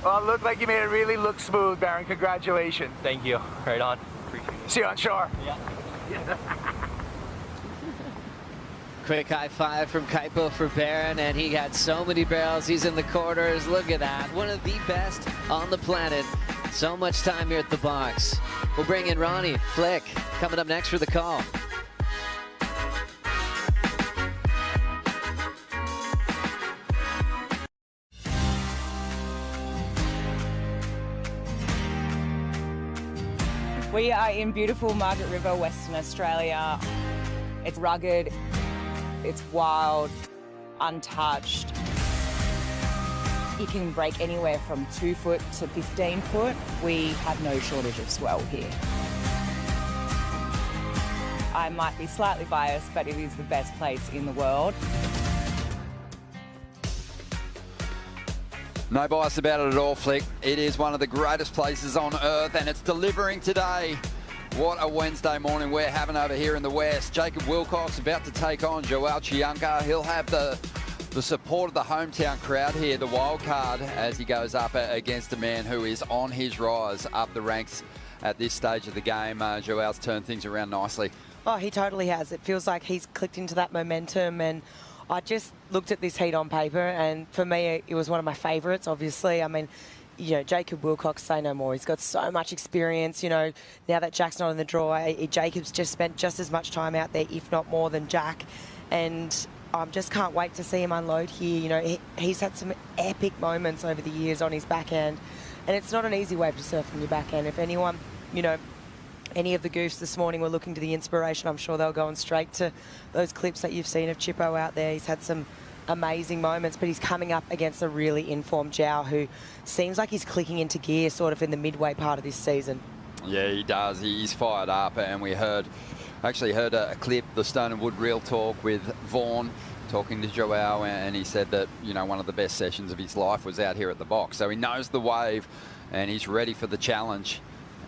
Well, it looked like you made it really look smooth, Baron. Congratulations. Thank you. Right on. Appreciate it. See you on shore. Yeah. Quick high five from Kaipo for Baron, and he got so many barrels. He's in the quarters. Look at that. One of the best on the planet. So much time here at the box. We'll bring in Ronnie Flick coming up next for the call. We are in beautiful Margaret River, Western Australia. It's rugged, it's wild, untouched. You can break anywhere from 2 foot to 15 foot. We have no shortage of swell here. I might be slightly biased, but it is the best place in the world. No bias about it at all, Flick. It is one of the greatest places on earth, and it's delivering today. What a Wednesday morning we're having over here in the West. Jacob Wilcox about to take on Joao Chianca. He'll have the support of the hometown crowd here, the wild card, as he goes up against a man who is on his rise up the ranks at this stage of the game. Joao's turned things around nicely. Oh, he totally has. It feels like he's clicked into that momentum, and I just looked at this heat on paper, and for me, it was one of my favourites, obviously. I mean, you know, Jacob Wilcox, say no more. He's got so much experience, you know. Now that Jack's not in the draw, Jacob's just spent just as much time out there, if not more, than Jack. And I just can't wait to see him unload here. You know, he's had some epic moments over the years on his backhand, and it's not an easy wave to surf on your backhand. If anyone, you know, any of the goofs this morning were looking to the inspiration, I'm sure they'll go on straight to those clips that you've seen of Chippo out there. He's had some amazing moments, but he's coming up against a really informed Joao who seems like he's clicking into gear sort of in the midway part of this season. Yeah, he does. He's fired up, and we actually heard a clip, the Stone and Wood Real Talk with Vaughan talking to Joao, and he said that, you know, one of the best sessions of his life was out here at the box. So he knows the wave, and he's ready for the challenge.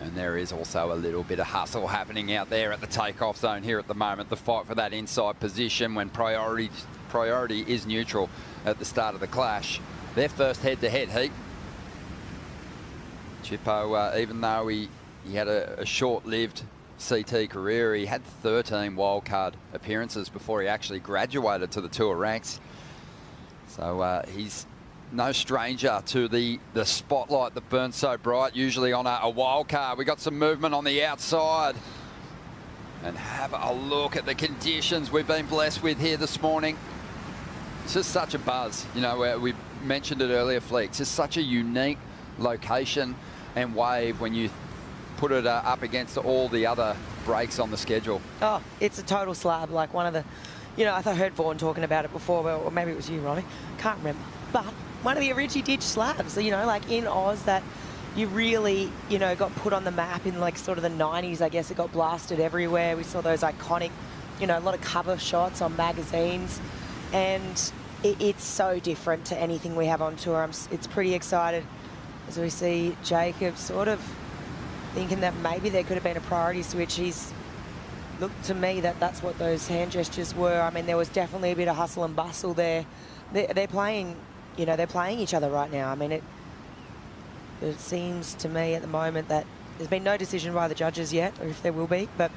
And there is also a little bit of hustle happening out there at the takeoff zone here at the moment. The fight for that inside position when priority is neutral at the start of the clash. Their first head-to-head heat. Chippo, even though he had a short-lived CT career, he had 13 wildcard appearances before he actually graduated to the Tour ranks. So he's no stranger to the spotlight that burns so bright, usually on a wild card. We got some movement on the outside. And have a look at the conditions we've been blessed with here this morning. It's just such a buzz. You know, we mentioned it earlier, Fleek. It's just such a unique location and wave when you put it up against all the other breaks on the schedule. Oh, it's a total slab. Like one of the, you know, I heard Vaughan talking about it before, or maybe it was you, Ronnie. Can't remember. But one of the originally ditch slabs, you know, like in Oz that you really, you know, got put on the map in like sort of the 90s, I guess. It got blasted everywhere. We saw those iconic, you know, a lot of cover shots on magazines. And it's so different to anything we have on tour. It's pretty excited as we see Jacob sort of thinking that maybe there could have been a priority switch. He's looked to me that that's what those hand gestures were. I mean, there was definitely a bit of hustle and bustle there. They're playing, you know, they're playing each other right now. I mean, it seems to me at the moment that there's been no decision by the judges yet, or if there will be. But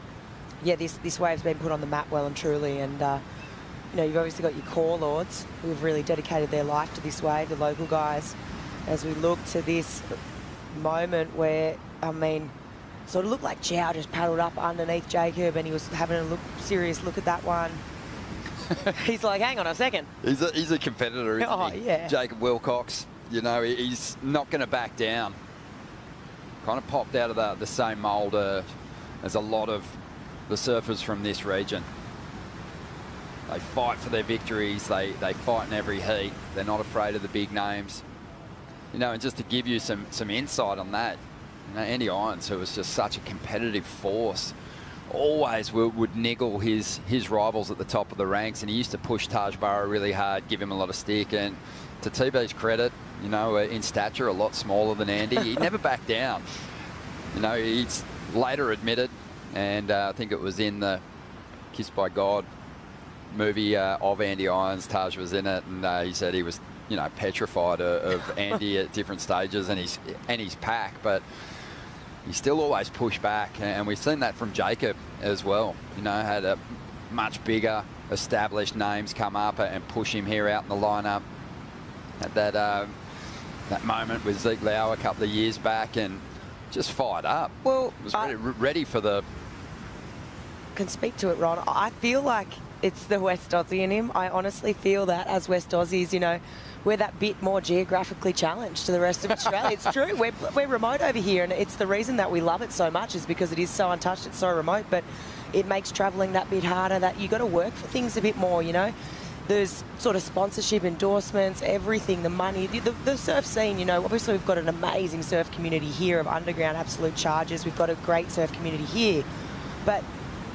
yeah, this wave's been put on the map well and truly. And you know, you've obviously got your core lords who have really dedicated their life to this wave, the local guys. As we look to this moment where, I mean, sort of looked like Zhao just paddled up underneath Jacob and he was having a serious look at that one. He's like, hang on a second. He's a competitor, isn't he? Yeah. Jacob Wilcox, you know, he's not going to back down. Kind of popped out of the same mould as a lot of the surfers from this region. They fight for their victories. They fight in every heat. They're not afraid of the big names. You know, and just to give you some insight on that, you know, Andy Irons, who was just such a competitive force, always would niggle his rivals at the top of the ranks, and he used to push Taj Burrow really hard, give him a lot of stick. And to TB's credit, you know, in stature, a lot smaller than Andy, he never backed down. You know, he's later admitted, and I think it was in the Kissed by God movie of Andy Irons, Taj was in it, and he said he was, you know, petrified of Andy at different stages and his pack, but he still always pushed back, and we've seen that from Jacob as well. You know, had a much bigger established names come up and push him here out in the lineup. At that moment with Zeke Lau a couple of years back, and just fired up. Well, was ready for the. Can speak to it, Ron. I feel like it's the West Aussie in him. I honestly feel that as West Aussies, you know, we're that bit more geographically challenged to the rest of Australia. It's true. We're remote over here, and it's the reason that we love it so much is because it is so untouched, it's so remote, but it makes travelling that bit harder, that you got to work for things a bit more, you know. There's sort of sponsorship, endorsements, everything, the money, the surf scene, you know. Obviously, we've got an amazing surf community here of underground absolute charges. We've got a great surf community here. But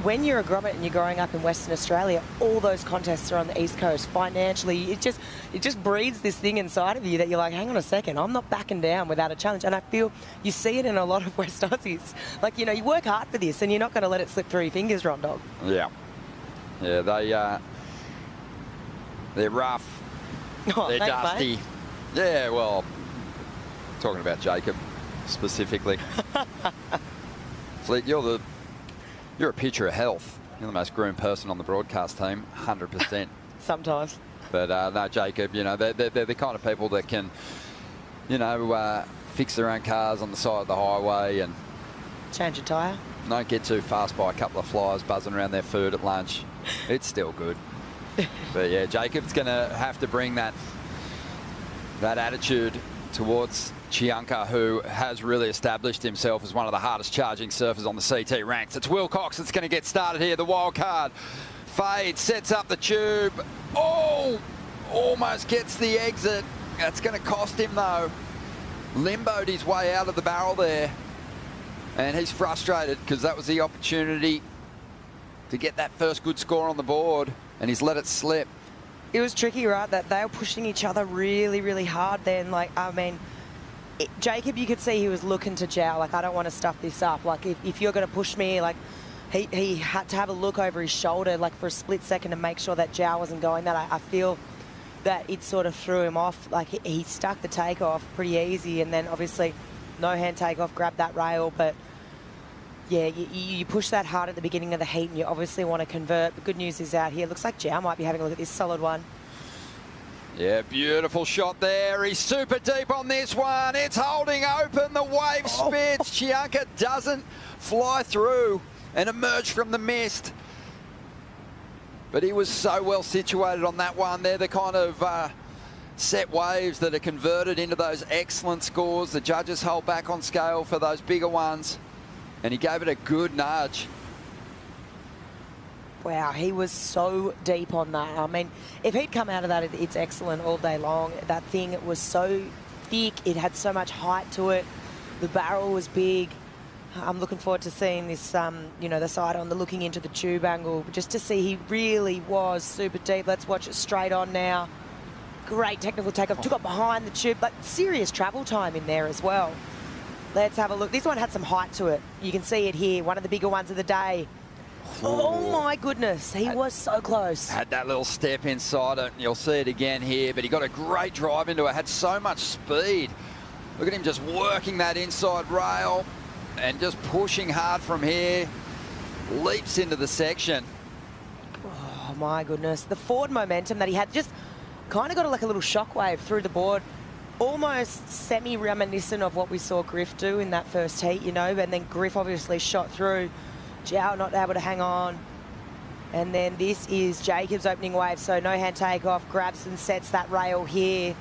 when you're a grommet and you're growing up in Western Australia, all those contests are on the East Coast. Financially, it just breeds this thing inside of you that you're like, hang on a second, I'm not backing down without a challenge. And I feel you see it in a lot of West Aussies. Like, you know, you work hard for this and you're not going to let it slip through your fingers, Ron Dog. Yeah. Yeah, they're rough. Oh, they're thanks, dusty. Mate. Yeah, well, talking about Jacob specifically. Fleet, you're a picture of health. You're the most groomed person on the broadcast team, 100%. Sometimes. But no, Jacob, you know, they're the kind of people that can, you know, fix their own cars on the side of the highway and change a tyre. Don't get too fast by a couple of flies buzzing around their food at lunch. It's still good. But yeah, Jacob's going to have to bring that attitude towards Chianca, who has really established himself as one of the hardest charging surfers on the CT ranks. It's Wilcox that's going to get started here. The wild card fades, sets up the tube. Oh, almost gets the exit. That's going to cost him though. Limboed his way out of the barrel there. And he's frustrated because that was the opportunity to get that first good score on the board, and he's let it slip. It was tricky, right? That they were pushing each other really, really hard then. Like, I mean, Jacob, you could see he was looking to Jow, like, I don't want to stuff this up. Like, if you're going to push me, like, he had to have a look over his shoulder, like, for a split second to make sure that Jow wasn't going that. I feel that it sort of threw him off. Like, he stuck the takeoff pretty easy, and then obviously no hand takeoff, grabbed that rail. But, yeah, you push that hard at the beginning of the heat, and you obviously want to convert. The good news is out here. Looks like Jow might be having a look at this solid one. Yeah, beautiful shot there. He's super deep on this one. It's holding open. The wave spits. Chianca doesn't fly through and emerge from the mist. But he was so well situated on that one. They're the kind of set waves that are converted into those excellent scores. The judges hold back on scale for those bigger ones. And he gave it a good nudge. Wow, he was so deep on that. I mean, if he'd come out of that, it's excellent all day long. That thing, it was so thick. It had so much height to it. The barrel was big. I'm looking forward to seeing this, you know, the side on the looking into the tube angle, just to see he really was super deep. Let's watch it straight on now. Great technical takeoff. Took it behind the tube, but serious travel time in there as well. Let's have a look. This one had some height to it. You can see it here, one of the bigger ones of the day. Oh my goodness, he was so close. Had that little step inside it. You'll see it again here, but he got a great drive into it. Had so much speed. Look at him just working that inside rail and just pushing hard from here. Leaps into the section. Oh my goodness. The forward momentum that he had just kind of got like a little shockwave through the board. Almost semi-reminiscent of what we saw Griff do in that first heat, you know, and then Griff obviously shot through. Jow not able to hang on. And then this is Jacob's opening wave, so no hand takeoff, grabs and sets that rail here.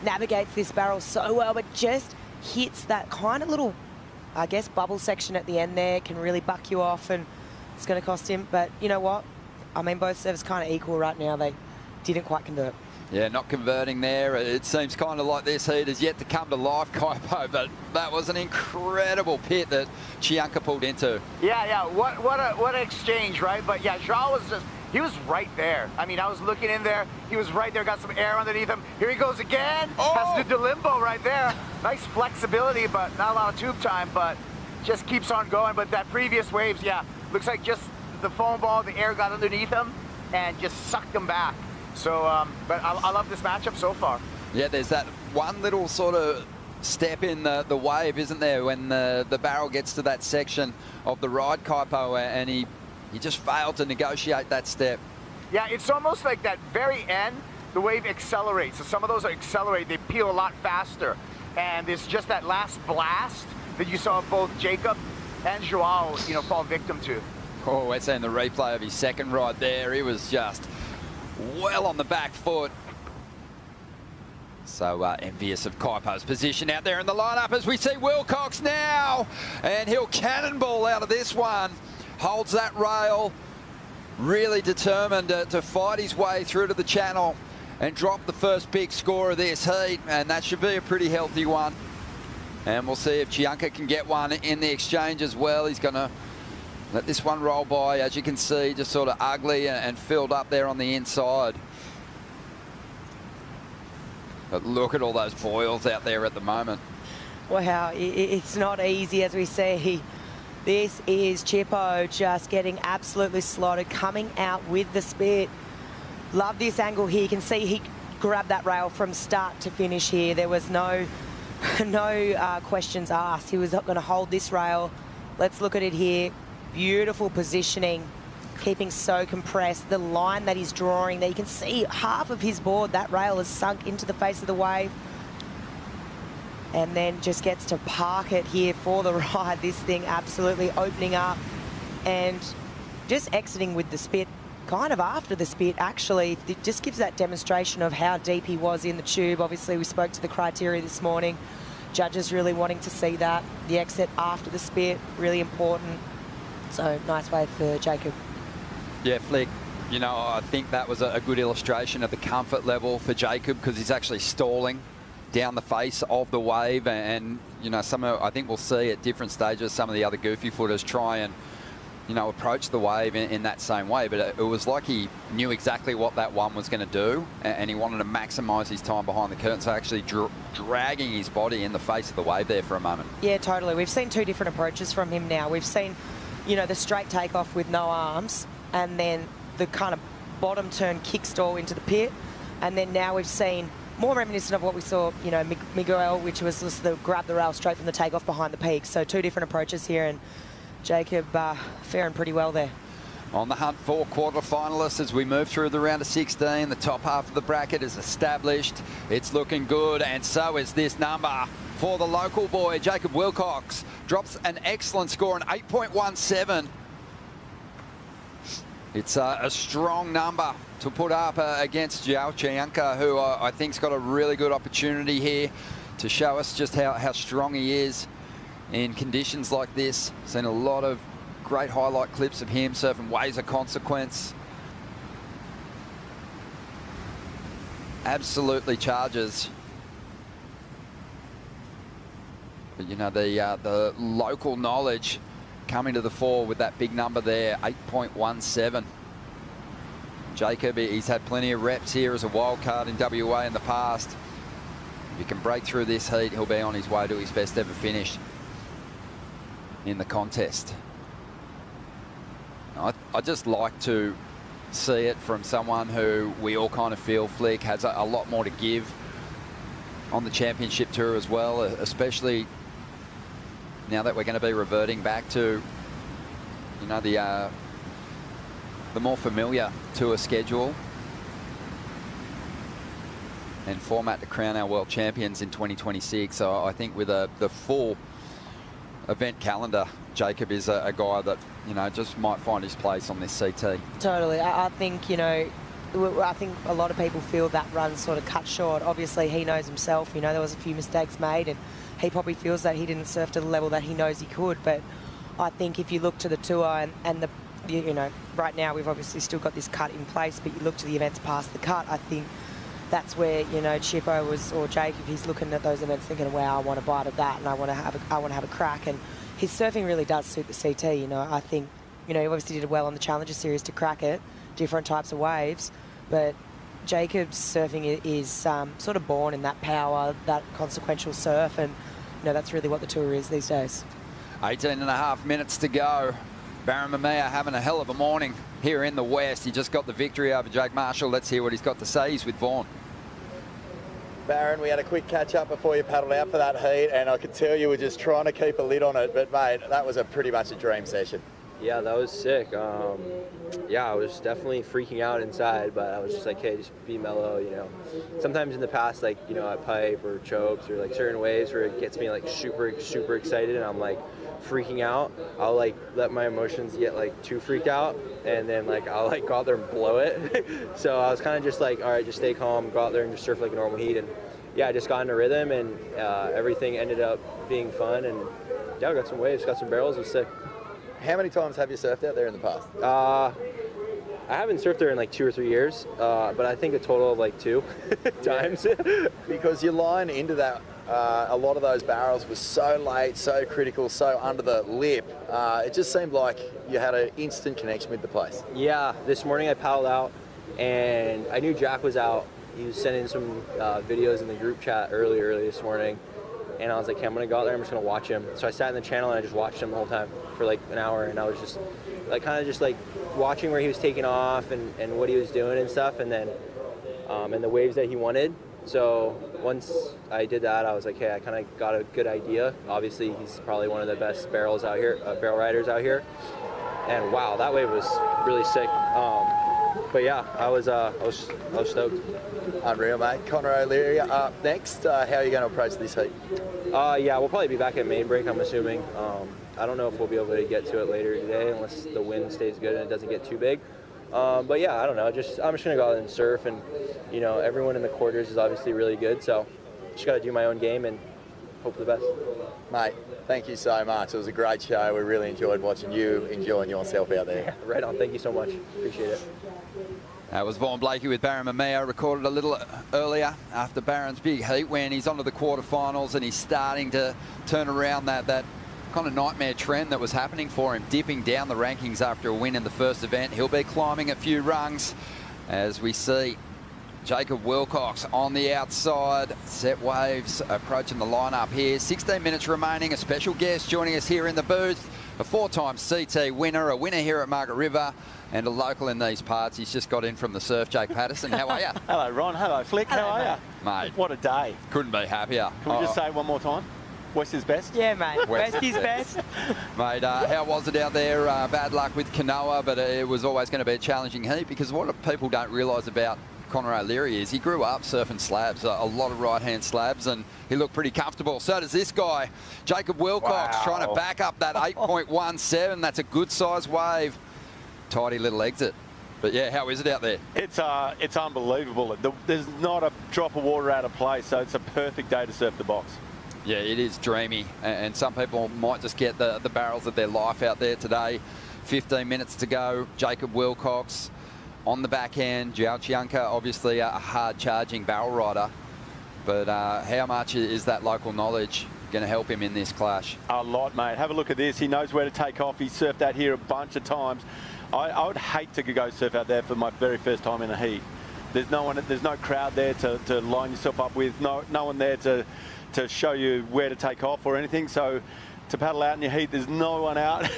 Navigates this barrel so well, but just hits that kind of little, I guess, bubble section at the end there. Can really buck you off, and it's going to cost him. But you know what? I mean, both servers kind of equal right now. They didn't quite convert. Yeah, not converting there. It seems kind of like this heat is yet to come to life, Kaipo, but that was an incredible pit that Chianca pulled into. Yeah, what an exchange, right? But yeah, Joao was just, he was right there. I mean, I was looking in there, he was right there, got some air underneath him. Here he goes again, has to do the limbo right there. Nice flexibility, but not a lot of tube time, but just keeps on going. But that previous waves, yeah, looks like just the foam ball, the air got underneath him and just sucked him back. So, but I love this matchup so far. Yeah, there's that one little sort of step in the wave, isn't there, when the barrel gets to that section of the ride, Kaipo, and he just failed to negotiate that step. Yeah, it's almost like that very end, the wave accelerates. So some of those accelerate, they peel a lot faster. And it's just that last blast that you saw both Jacob and Joao, you know, fall victim to. Oh, we're seeing the replay of his second ride there. He was just well on the back foot. So envious of Kaipo's position out there in the lineup as we see Wilcox now. And he'll cannonball out of this one. Holds that rail. Really determined to fight his way through to the channel and drop the first big score of this heat. And that should be a pretty healthy one. And we'll see if Chianca can get one in the exchange as well. He's going to let this one roll by, as you can see, just sort of ugly and filled up there on the inside. But look at all those boils out there at the moment. Wow, it's not easy, as we see. This is Chippo just getting absolutely slotted, coming out with the spit. Love this angle here. You can see he grabbed that rail from start to finish here. There was no questions asked. He was going to hold this rail. Let's look at it here. Beautiful positioning, keeping so compressed. The line that he's drawing there, you can see half of his board, that rail is sunk into the face of the wave. And then just gets to park it here for the ride. This thing absolutely opening up and just exiting with the spit, kind of after the spit, actually. It just gives that demonstration of how deep he was in the tube. Obviously, we spoke to the criteria this morning. Judges really wanting to see that. The exit after the spit, really important. So, nice wave for Jacob. Yeah, Flick, you know, I think that was a good illustration of the comfort level for Jacob, because he's actually stalling down the face of the wave. And you know, I think we'll see at different stages some of the other goofy footers try and approach the wave in that same way, but it was like he knew exactly what that one was going to do, and he wanted to maximise his time behind the curtain, so actually dragging his body in the face of the wave there for a moment. Yeah, totally. We've seen two different approaches from him now. We've seen, the straight takeoff with no arms, and then the kind of bottom turn kickstall into the pit, and then now we've seen more reminiscent of what we saw, Miguel, which was just the grab the rail straight from the takeoff behind the peak. So two different approaches here, and Jacob faring pretty well there. On the hunt for quarter-finalists as we move through the round of 16. The top half of the bracket is established. It's looking good, and so is this number for the local boy. Jacob Wilcox drops an excellent score, an 8.17. It's a strong number to put up against Zhao Chianca, who I think's got a really good opportunity here to show us just how strong he is in conditions like this. Seen a lot of great highlight clips of him surfing waves of consequence. Absolutely charges. But the local knowledge coming to the fore with that big number there, 8.17. Jacob, he's had plenty of reps here as a wild card in WA in the past. If he can break through this heat, he'll be on his way to his best ever finish in the contest. I just like to see it from someone who we all kind of feel, Flick, has a lot more to give on the championship tour as well, especially now that we're going to be reverting back to, the more familiar tour schedule and format to crown our world champions in 2026. So I think with the full event calendar, Jacob is a guy that, just might find his place on this CT. Totally. I think, I think a lot of people feel that run sort of cut short. Obviously, he knows himself. There was a few mistakes made, and he probably feels that he didn't surf to the level that he knows he could. But I think if you look to the tour and the, right now we've obviously still got this cut in place, but you look to the events past the cut, I think that's where, Chippo or Jacob, he's looking at those events thinking, wow, I want a bite of that, and I want to have a crack. And his surfing really does suit the CT. I think, he obviously did well on the Challenger Series to crack it, different types of waves, but Jacob's surfing is sort of born in that power, that consequential surf, and that's really what the tour is these days. 18.5 minutes to go. Barron Mamiya having a hell of a morning here in the West. He just got the victory over Jake Marshall. Let's hear what he's got to say. He's with Vaughan. Barron, we had a quick catch-up before you paddled out for that heat, and I could tell you were just trying to keep a lid on it, but, mate, that was pretty much a dream session. Yeah, that was sick. Yeah, I was definitely freaking out inside, but I was just like, hey, just be mellow, Sometimes in the past, like, I pipe or chokes or, like, certain waves where it gets me, like, super, super excited, and I'm, like, freaking out. I'll, like, let my emotions get, like, too freaked out, and then, like, I'll, like, go out there and blow it. So I was kind of just like, all right, just stay calm, go out there and just surf like a normal heat. And, yeah, I just got into rhythm, and everything ended up being fun. And, yeah, I got some waves, got some barrels. It was sick. How many times have you surfed out there in the past? I haven't surfed there in like 2 or 3 years, but I think a total of like 2 times. Because your line into that, a lot of those barrels was so late, so critical, so under the lip. It just seemed like you had an instant connection with the place. Yeah, this morning I paddled out, and I knew Jack was out. He was sending some videos in the group chat early this morning. And I was like, okay, I'm going to go out there, I'm just going to watch him. So I sat in the channel and I just watched him the whole time for like an hour. And I was just like, kind of just like watching where he was taking off and what he was doing and stuff. And then, and the waves that he wanted. So once I did that, I was like, hey, I kind of got a good idea. Obviously, he's probably one of the best barrels out here, barrel riders out here. And wow, that wave was really sick. But yeah, I was stoked. Unreal, mate. Connor O'Leary up next. How are you going to approach this heat? Yeah, we'll probably be back at main break, I'm assuming. I don't know if we'll be able to get to it later today unless the wind stays good and it doesn't get too big. But yeah, I don't know. I'm just going to go out and surf, and everyone in the quarters is obviously really good, so just got to do my own game and hope for the best. Mate, thank you so much. It was a great show. We really enjoyed watching you enjoying yourself out there. Yeah, right on. Thank you so much. Appreciate it. That was Vaughan Blakey with Barron Mamiya, recorded a little earlier after Barron's big heat when he's onto the quarterfinals and he's starting to turn around that kind of nightmare trend that was happening for him, dipping down the rankings after a win in the first event. He'll be climbing a few rungs as we see Jacob Wilcox on the outside. Set Waves approaching the lineup here. 16 minutes remaining. A special guest joining us here in the booth. A 4-time CT winner, a winner here at Margaret River, and a local in these parts. He's just got in from the surf. Jake Patterson, how are you? Hello, Ron. Hello, Flick. How are you? Mate. What a day. Couldn't be happier. Can we just say it one more time? West is best? Yeah, mate. West is best. Mate, how was it out there? Bad luck with Kanoa, but it was always going to be a challenging heat, because what people don't realise about Connor O'Leary is he grew up surfing slabs, a lot of right-hand slabs, and he looked pretty comfortable. So does this guy, Jacob Wilcox, trying to back up that 8.17. That's a good-sized wave. Tidy little exit. But yeah, how is it out there? It's unbelievable. There's not a drop of water out of place, so it's a perfect day to surf the box. Yeah, it is dreamy, and some people might just get the barrels of their life out there today. 15 minutes to go. Jacob Wilcox on the backhand. Joao Chianca, obviously a hard-charging barrel rider. But how much is that local knowledge going to help him in this clash? A lot, mate. Have a look at this. He knows where to take off. He's surfed that here a bunch of times. I would hate to go surf out there for my very first time in a heat. There's no one. There's no crowd there to line yourself up with. No one there to show you where to take off or anything. So to paddle out in your heat, there's no one out,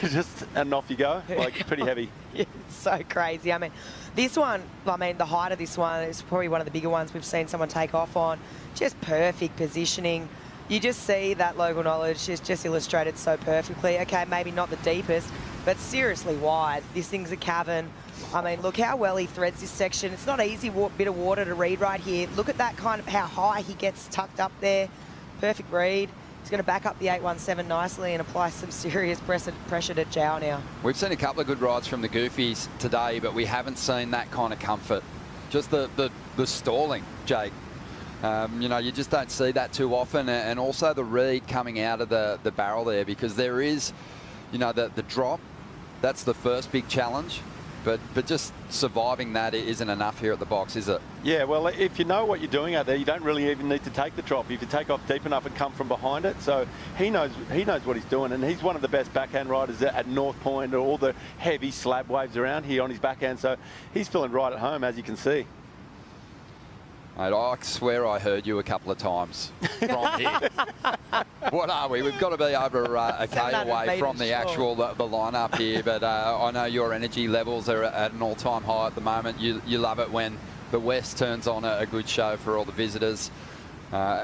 and off you go. Like, pretty heavy. It's so crazy. I mean, this one, the height of this one is probably one of the bigger ones we've seen someone take off on. Just perfect positioning. You just see that local knowledge is just illustrated so perfectly. Okay, maybe not the deepest, but seriously wide. This thing's a cavern. I mean, look how well he threads this section. It's not an easy bit of water to read right here. Look at that kind of how high he gets tucked up there. Perfect read. He's going to back up the 817 nicely and apply some serious pressure to Joao now. We've seen a couple of good rides from the Goofies today, but we haven't seen that kind of comfort. Just the stalling, Jake. You know, you just don't see that too often, and also the read coming out of the barrel there, because there is, you know, the drop. That's the first big challenge. But just surviving that isn't enough here at the box, is it? Yeah, well, if you know what you're doing out there, you don't really even need to take the drop. If you take off deep enough and come from behind it, so he knows what he's doing, and he's one of the best backhand riders at North Point, or all the heavy slab waves around here on his backhand. So he's feeling right at home, as you can see. Mate, I swear I heard you a couple of times from here. What are we? We've got to be over a K away from the actual the lineup here, but I know your energy levels are at an all-time high at the moment. You love it when the West turns on a good show for all the visitors.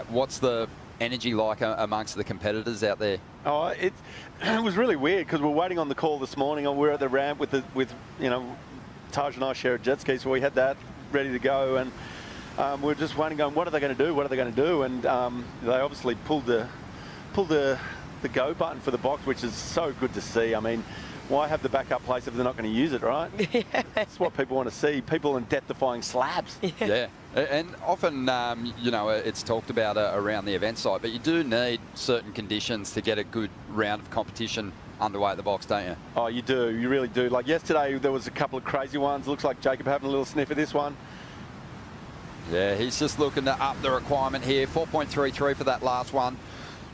What's the energy like amongst the competitors out there? Oh, it was really weird, because we're waiting on the call this morning. We were at the ramp with you know, Taj and I share a jet ski, so we had that ready to go, and we're just waiting, going, what are they going to do? What are they going to do? And they obviously pulled the go button for the box, which is so good to see. I mean, why have the backup place if they're not going to use it, right? Yeah. That's what people want to see. People in death-defying slabs. Yeah. And often, you know, it's talked about around the event site, but you do need certain conditions to get a good round of competition underway at the box, don't you? Oh, you do. You really do. Like yesterday, there was a couple of crazy ones. Looks like Jacob having a little sniff at this one. Yeah, he's just looking to up the requirement here. 4.33 for that last one.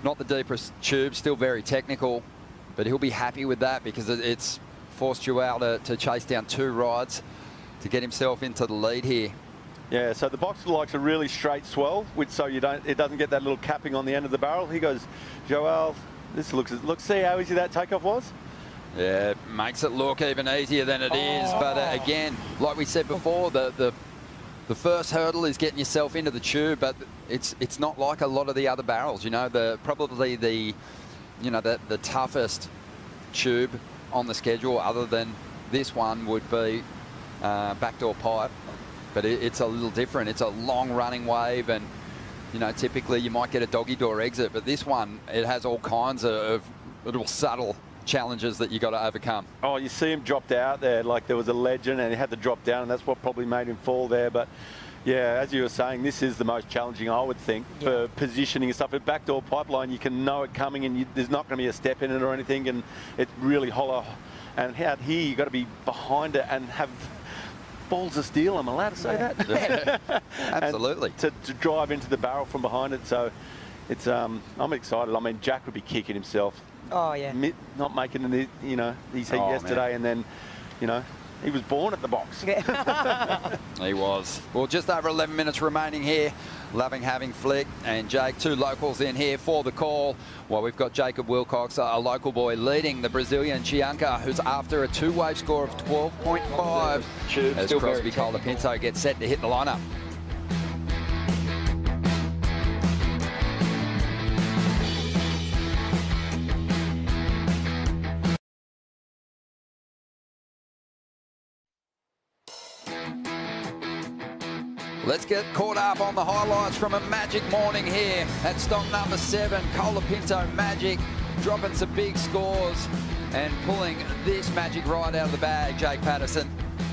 Not the deepest tube, still very technical, but he'll be happy with that, because it's forced Joao to chase down 2 rides to get himself into the lead here. Yeah, so the box likes a really straight swell, so it doesn't get that little capping on the end of the barrel. He goes, Joao, look, see how easy that takeoff was? Yeah, makes it look even easier than it is, but again, like we said before, the first hurdle is getting yourself into the tube, but it's not like a lot of the other barrels. You know, probably the toughest tube on the schedule, other than this one, would be backdoor pipe. But it's a little different. It's a long running wave, and you know, typically you might get a doggy door exit, but this one, it has all kinds of little subtle challenges that you got to overcome. Oh, you see him dropped out there, like there was a legend, and he had to drop down, and that's what probably made him fall there. But yeah, as you were saying, this is the most challenging, I would think, for positioning and stuff. At backdoor pipeline, you can know it coming, and there's not going to be a step in it or anything, and it's really hollow. And out here, you've got to be behind it and have balls of steel. I'm allowed to say that? Absolutely. To drive into the barrel from behind it. So it's I'm excited. I mean, Jack would be kicking himself. Oh, yeah. Not making the, his heat yesterday, and then, he was born at the box. He was. Well, just over 11 minutes remaining here. Loving having Flick and Jake, two locals in here for the call. Well, we've got Jacob Wilcox, a local boy, leading the Brazilian Chianca, who's after a two-wave score of 12.5 as Crosby Colapinto gets set to hit the lineup. Let's get caught up on the highlights from a magic morning here at stock number 7. Colapinto Magic dropping some big scores and pulling this magic ride out of the bag, Jake Patterson.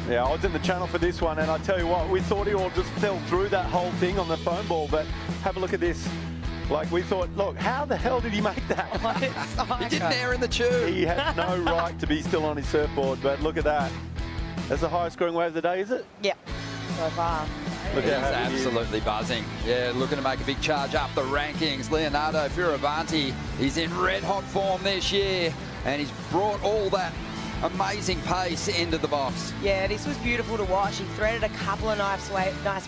Yeah, I was in the channel for this one, and I tell you what, we thought he all just fell through that whole thing on the foam ball, but have a look at this. Like, we thought, look, how the hell did he make that? He didn't air in the tube. He has no right to be still on his surfboard, but look at that. That's the highest scoring wave of the day, is it? Yeah, so far. He's absolutely buzzing. Yeah, looking to make a big charge up the rankings. Leonardo Fioravanti, he's in red-hot form this year, and he's brought all that amazing pace into the box. Yeah, this was beautiful to watch. He threaded a couple of nice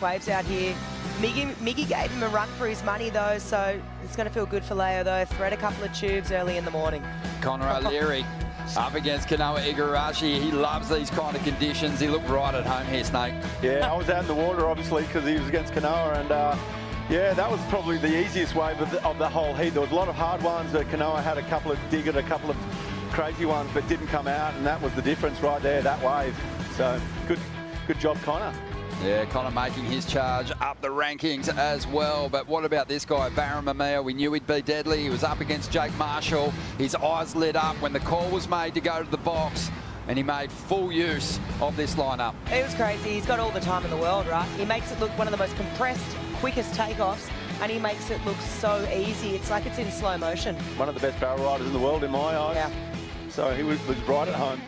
waves out here. Miggy gave him a run for his money, though, so it's going to feel good for Leo, though. Thread a couple of tubes early in the morning. Connor O'Leary up against Kanoa Igarashi. He loves these kind of conditions. He looked right at home here, Snake. Yeah, I was out in the water, obviously, because he was against Kanoa, and yeah, that was probably the easiest wave of the whole heat. There was a lot of hard ones. Kanoa had a couple of dig it, a couple of crazy ones, but didn't come out, and that was the difference right there, that wave. So good job, Connor. Yeah, Connor making his charge up the rankings as well. But what about this guy, Baron Mamiya? We knew he'd be deadly. He was up against Jake Marshall. His eyes lit up when the call was made to go to the box, and he made full use of this lineup. It was crazy. He's got all the time in the world, right? He makes it look one of the most compressed, quickest takeoffs, and he makes it look so easy. It's like it's in slow motion. One of the best barrel riders in the world in my eyes. Yeah. So he was right at home.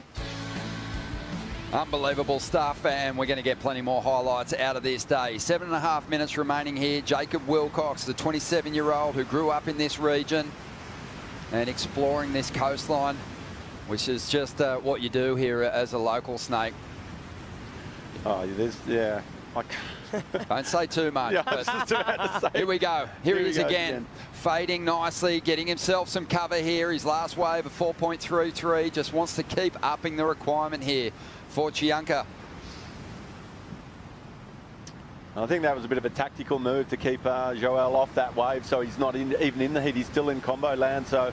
Unbelievable stuff, and we're going to get plenty more highlights out of this day. 7.5 minutes remaining here. Jacob Wilcox, the 27-year-old who grew up in this region and exploring this coastline, which is just what you do here as a local, Snake. Oh, yeah. Don't say too much. Yeah, I was just about to say. Here we go. Here he is goes again. Fading nicely, getting himself some cover here. His last wave of 4.33. Just wants to keep upping the requirement here for Chianca. I think that was a bit of a tactical move to keep Joel off that wave, so he's not even in the heat. He's still in combo land, so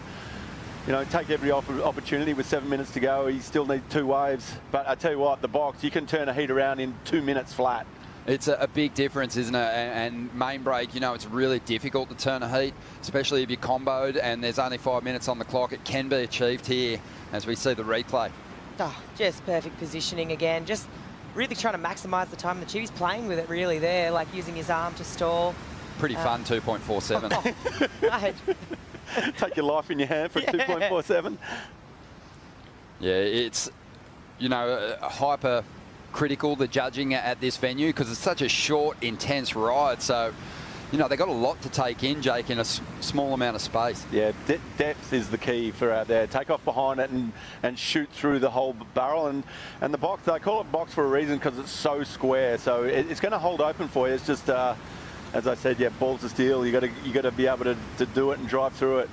take every opportunity with 7 minutes to go. He still needs 2 waves, but I tell you what, the box, you can turn a heat around in 2 minutes flat. It's a big difference, isn't it? And main break, it's really difficult to turn a heat, especially if you're comboed and there's only 5 minutes on the clock. It can be achieved here as we see the replay. Oh, just perfect positioning again. Just really trying to maximise the time. The Chibi's playing with it really there, like using his arm to stall. Pretty fun, 2.47. Right. Take your life in your hand for 2.47. Yeah, it's, hyper critical, the judging at this venue, because it's such a short, intense ride. So, they've got a lot to take in, Jake, in a small amount of space. Yeah, depth is the key for out there. Take off behind it and shoot through the whole barrel. And the box, they call it box for a reason because it's so square. So it's going to hold open for you. It's just, as I said, yeah, balls of steel. You got to be able to do it and drive through it.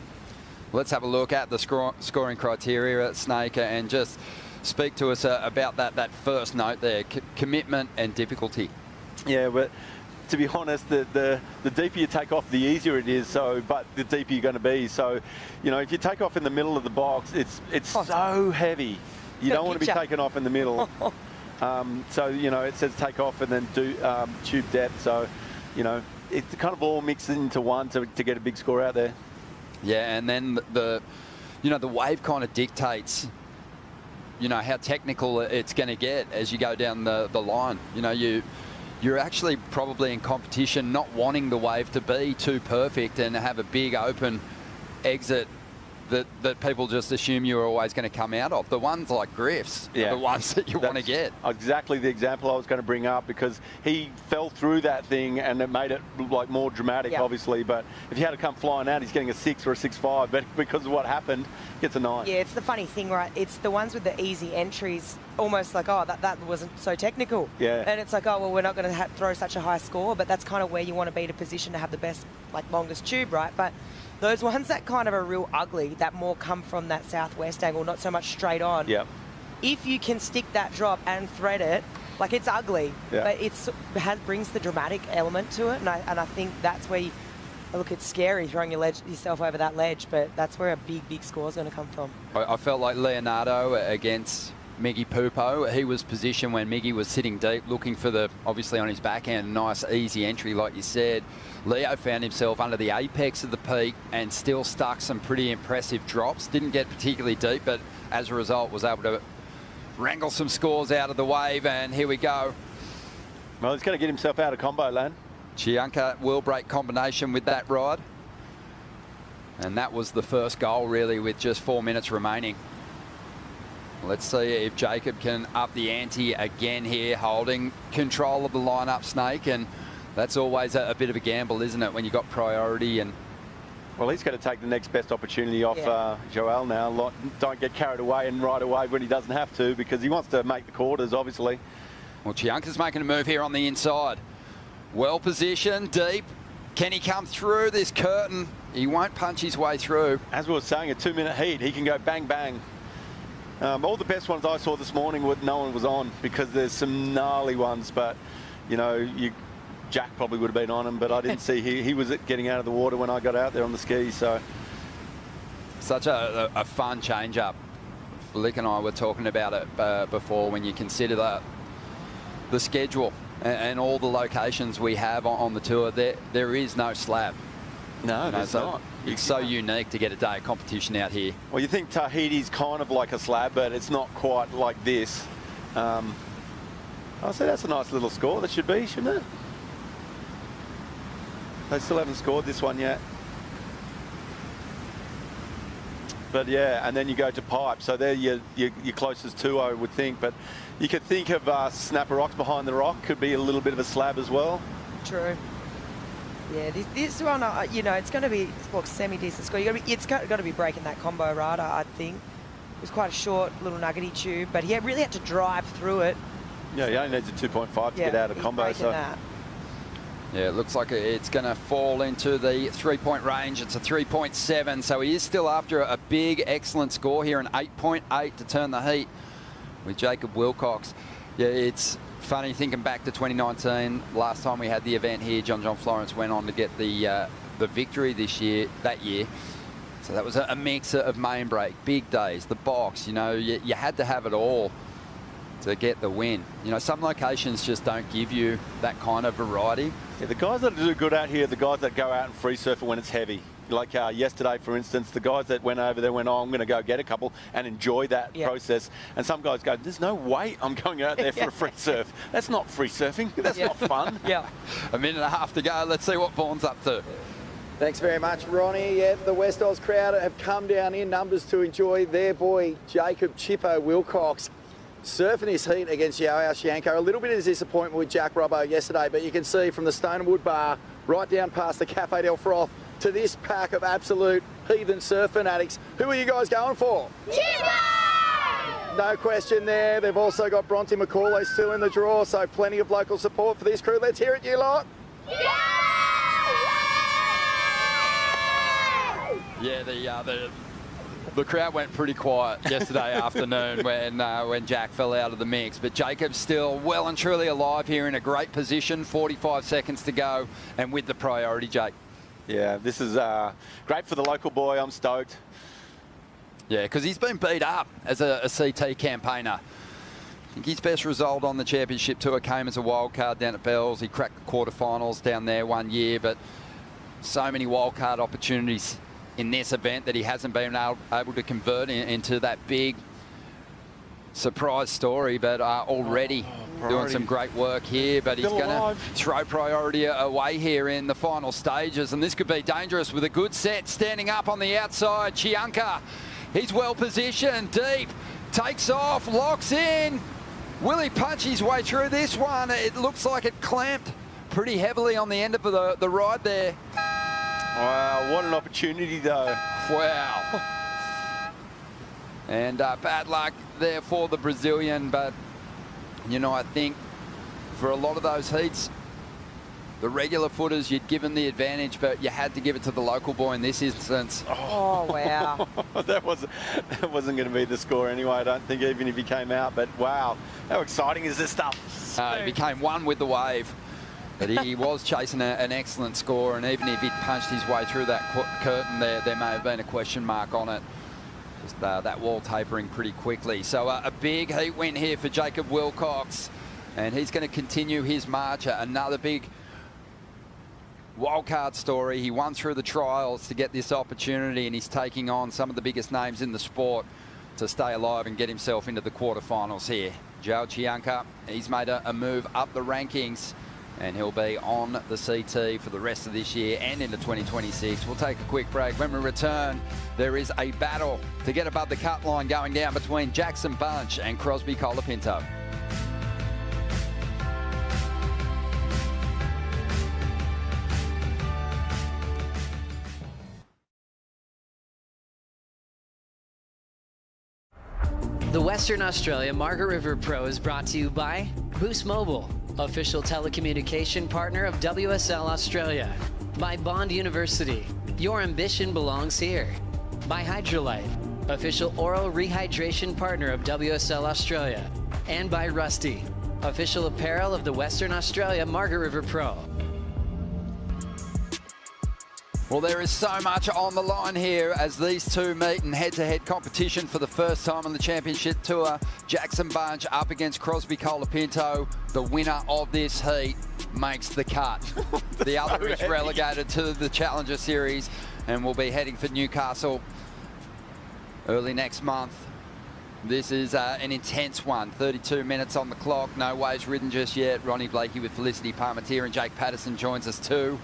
Let's have a look at the scoring criteria at Snake and just speak to us about that first note there, commitment and difficulty. Yeah, but to be honest, the deeper you take off, the easier it is. So, but the deeper you're going to be. So, if you take off in the middle of the box, it's so heavy. You don't want to be taken off in the middle. So, it says take off and then do tube depth. So, it kind of all mixes into one to get a big score out there. Yeah, and then the wave kind of dictates, how technical it's going to get as you go down the line. You're actually probably in competition not wanting the wave to be too perfect and have a big open exit that people just assume you're always going to come out of. The ones like Griff's are the ones that you want to get. Exactly the example I was going to bring up, because he fell through that thing and it made it like more dramatic, obviously. But if he had to come flying out, he's getting a 6 or a 6.5. But because of what happened, he gets a 9. Yeah, it's the funny thing, right? It's the ones with the easy entries, almost like, oh, that wasn't so technical. Yeah. And it's like, oh, well, we're not going to throw such a high score, but that's kind of where you want to be in a position to have the best, like, longest tube, right? But those ones that kind of are real ugly, that more come from that southwest angle, not so much straight on. Yep. If you can stick that drop and thread it, like, it's ugly, but brings the dramatic element to it, and I think that's where look, it's scary throwing yourself over that ledge, but that's where a big score is going to come from. I felt like Leonardo against Miggy Pupo. He was positioned when Miggy was sitting deep, looking for obviously on his backhand, nice easy entry, like you said. Leo found himself under the apex of the peak and still stuck some pretty impressive drops. Didn't get particularly deep, but as a result was able to wrangle some scores out of the wave, and here we go. Well, he's going to get himself out of combo, Lan. Chianca will break combination with that ride. And that was the first goal, really, with just 4 minutes remaining. Let's see if Jacob can up the ante again here, holding control of the lineup, Snake. And that's always a bit of a gamble, isn't it, when you've got priority? And well, he's going to take the next best opportunity off Joel now. Don't get carried away and ride away when he doesn't have to, because he wants to make the quarters, obviously. Well, Chianca's making a move here on the inside. Well positioned, deep. Can he come through this curtain? He won't punch his way through. As we were saying, a 2-minute heat, he can go bang, bang. All the best ones I saw this morning, no one was on, because there's some gnarly ones, but, you know, Jack probably would have been on him, but I didn't see he was getting out of the water when I got out there on the skis. So such a fun change-up. Flick and I were talking about it before, when you consider the schedule and all the locations we have on the tour. There is no slab. No, there's not. It's so unique to get a day of competition out here. Well, you think Tahiti's kind of like a slab, but it's not quite like this. I'll say that's a nice little score. That should be, shouldn't it? They still haven't scored this one yet. But yeah, and then you go to pipe. So there you're closest to, I would think. But you could think of Snapper Rocks behind the rock. Could be a little bit of a slab as well. True. Yeah, this one, you know, it's going to be semi-decent score. It's got to be breaking that combo rider, I think. It was quite a short little nuggety tube, but he really had to drive through it. Yeah, he only needs a 2.5 to get out of combo. So that. Yeah, it looks like it's going to fall into the 3-point range. It's a 3.7, so he is still after a big, excellent score here, an 8.8 to turn the heat with Jacob Wilcox. Yeah, it's funny thinking back to 2019. Last time we had the event here, John Florence went on to get the victory that year. So that was a mix of main break, big days, the box. You know, you had to have it all to get the win. You know, some locations just don't give you that kind of variety. Yeah, the guys that do good out here are the guys that go out and free surf when it's heavy. Like yesterday, for instance, the guys that went over there went, oh, I'm going to go get a couple and enjoy that process. And some guys go, there's no way I'm going out there for a free surf. That's not free surfing. That's not fun. Yeah. A minute and a half to go. Let's see what Vaughan's up to. Thanks very much, Ronnie. Yeah, the West Oz crowd have come down in numbers to enjoy their boy, Jacob Chippo Wilcox, surfing his heat against Yoao Chianco. A little bit of disappointment with Jack Robbo yesterday, but you can see from the Stone and Wood Bar right down past the Cafe del Froth to this pack of absolute heathen surf fanatics. Who are you guys going for? Chippo! No question there. They've also got Bronte McCauley still in the draw, so plenty of local support for this crew. Let's hear it, you lot. Yeah, the crowd went pretty quiet yesterday afternoon when Jack fell out of the mix. But Jacob's still well and truly alive here, in a great position. 45 seconds to go, and with the priority, Jake. Yeah, this is great for the local boy. I'm stoked. Yeah, because he's been beat up as a CT campaigner. I think his best result on the championship tour came as a wild card down at Bells. He cracked the quarterfinals down there one year, but so many wild card opportunities in this event that he hasn't been able to convert into that big surprise story. But already doing some great work here, but he's Still going to alive. throw priority away here in the final stages, and this could be dangerous with a good set. Standing up on the outside, Chianca. He's well positioned, deep, takes off, locks in. Will he punch his way through this one? It looks like it clamped pretty heavily on the end of the ride there. Wow, what an opportunity though. Wow. And bad luck there for the Brazilian, but you know, I think for a lot of those heats, the regular footers, you'd given the advantage, but you had to give it to the local boy in this instance. Oh, wow. that wasn't going to be the score anyway, I don't think, even if he came out. But wow, how exciting is this stuff? He became one with the wave. But he was chasing an excellent score, and even if he'd punched his way through that curtain there, there may have been a question mark on it. Just that wall tapering pretty quickly. So a big heat win here for Jacob Wilcox, and he's going to continue his march. Another big wildcard story. He won through the trials to get this opportunity, and he's taking on some of the biggest names in the sport to stay alive and get himself into the quarterfinals here. Joe Chianca, he's made a move up the rankings, and he'll be on the CT for the rest of this year and into 2026. We'll take a quick break. When we return, there is a battle to get above the cut line going down between Jackson Bunch and Crosby Colapinto. The Western Australia Margaret River Pro is brought to you by Boost Mobile, official telecommunication partner of WSL Australia. By Bond University, your ambition belongs here. By Hydrolite, official oral rehydration partner of WSL Australia. And by Rusty, official apparel of the Western Australia Margaret River Pro. Well, there is so much on the line here as these two meet in head-to-head competition for the first time on the championship tour. Jackson Bunch up against Crosby Colapinto. The winner of this heat makes the cut. The other is relegated to the Challenger Series and will be heading for Newcastle early next month. This is an intense one. 32 minutes on the clock. No waves ridden just yet. Ronnie Blakey with Felicity Parmentier, and Jake Patterson joins us too.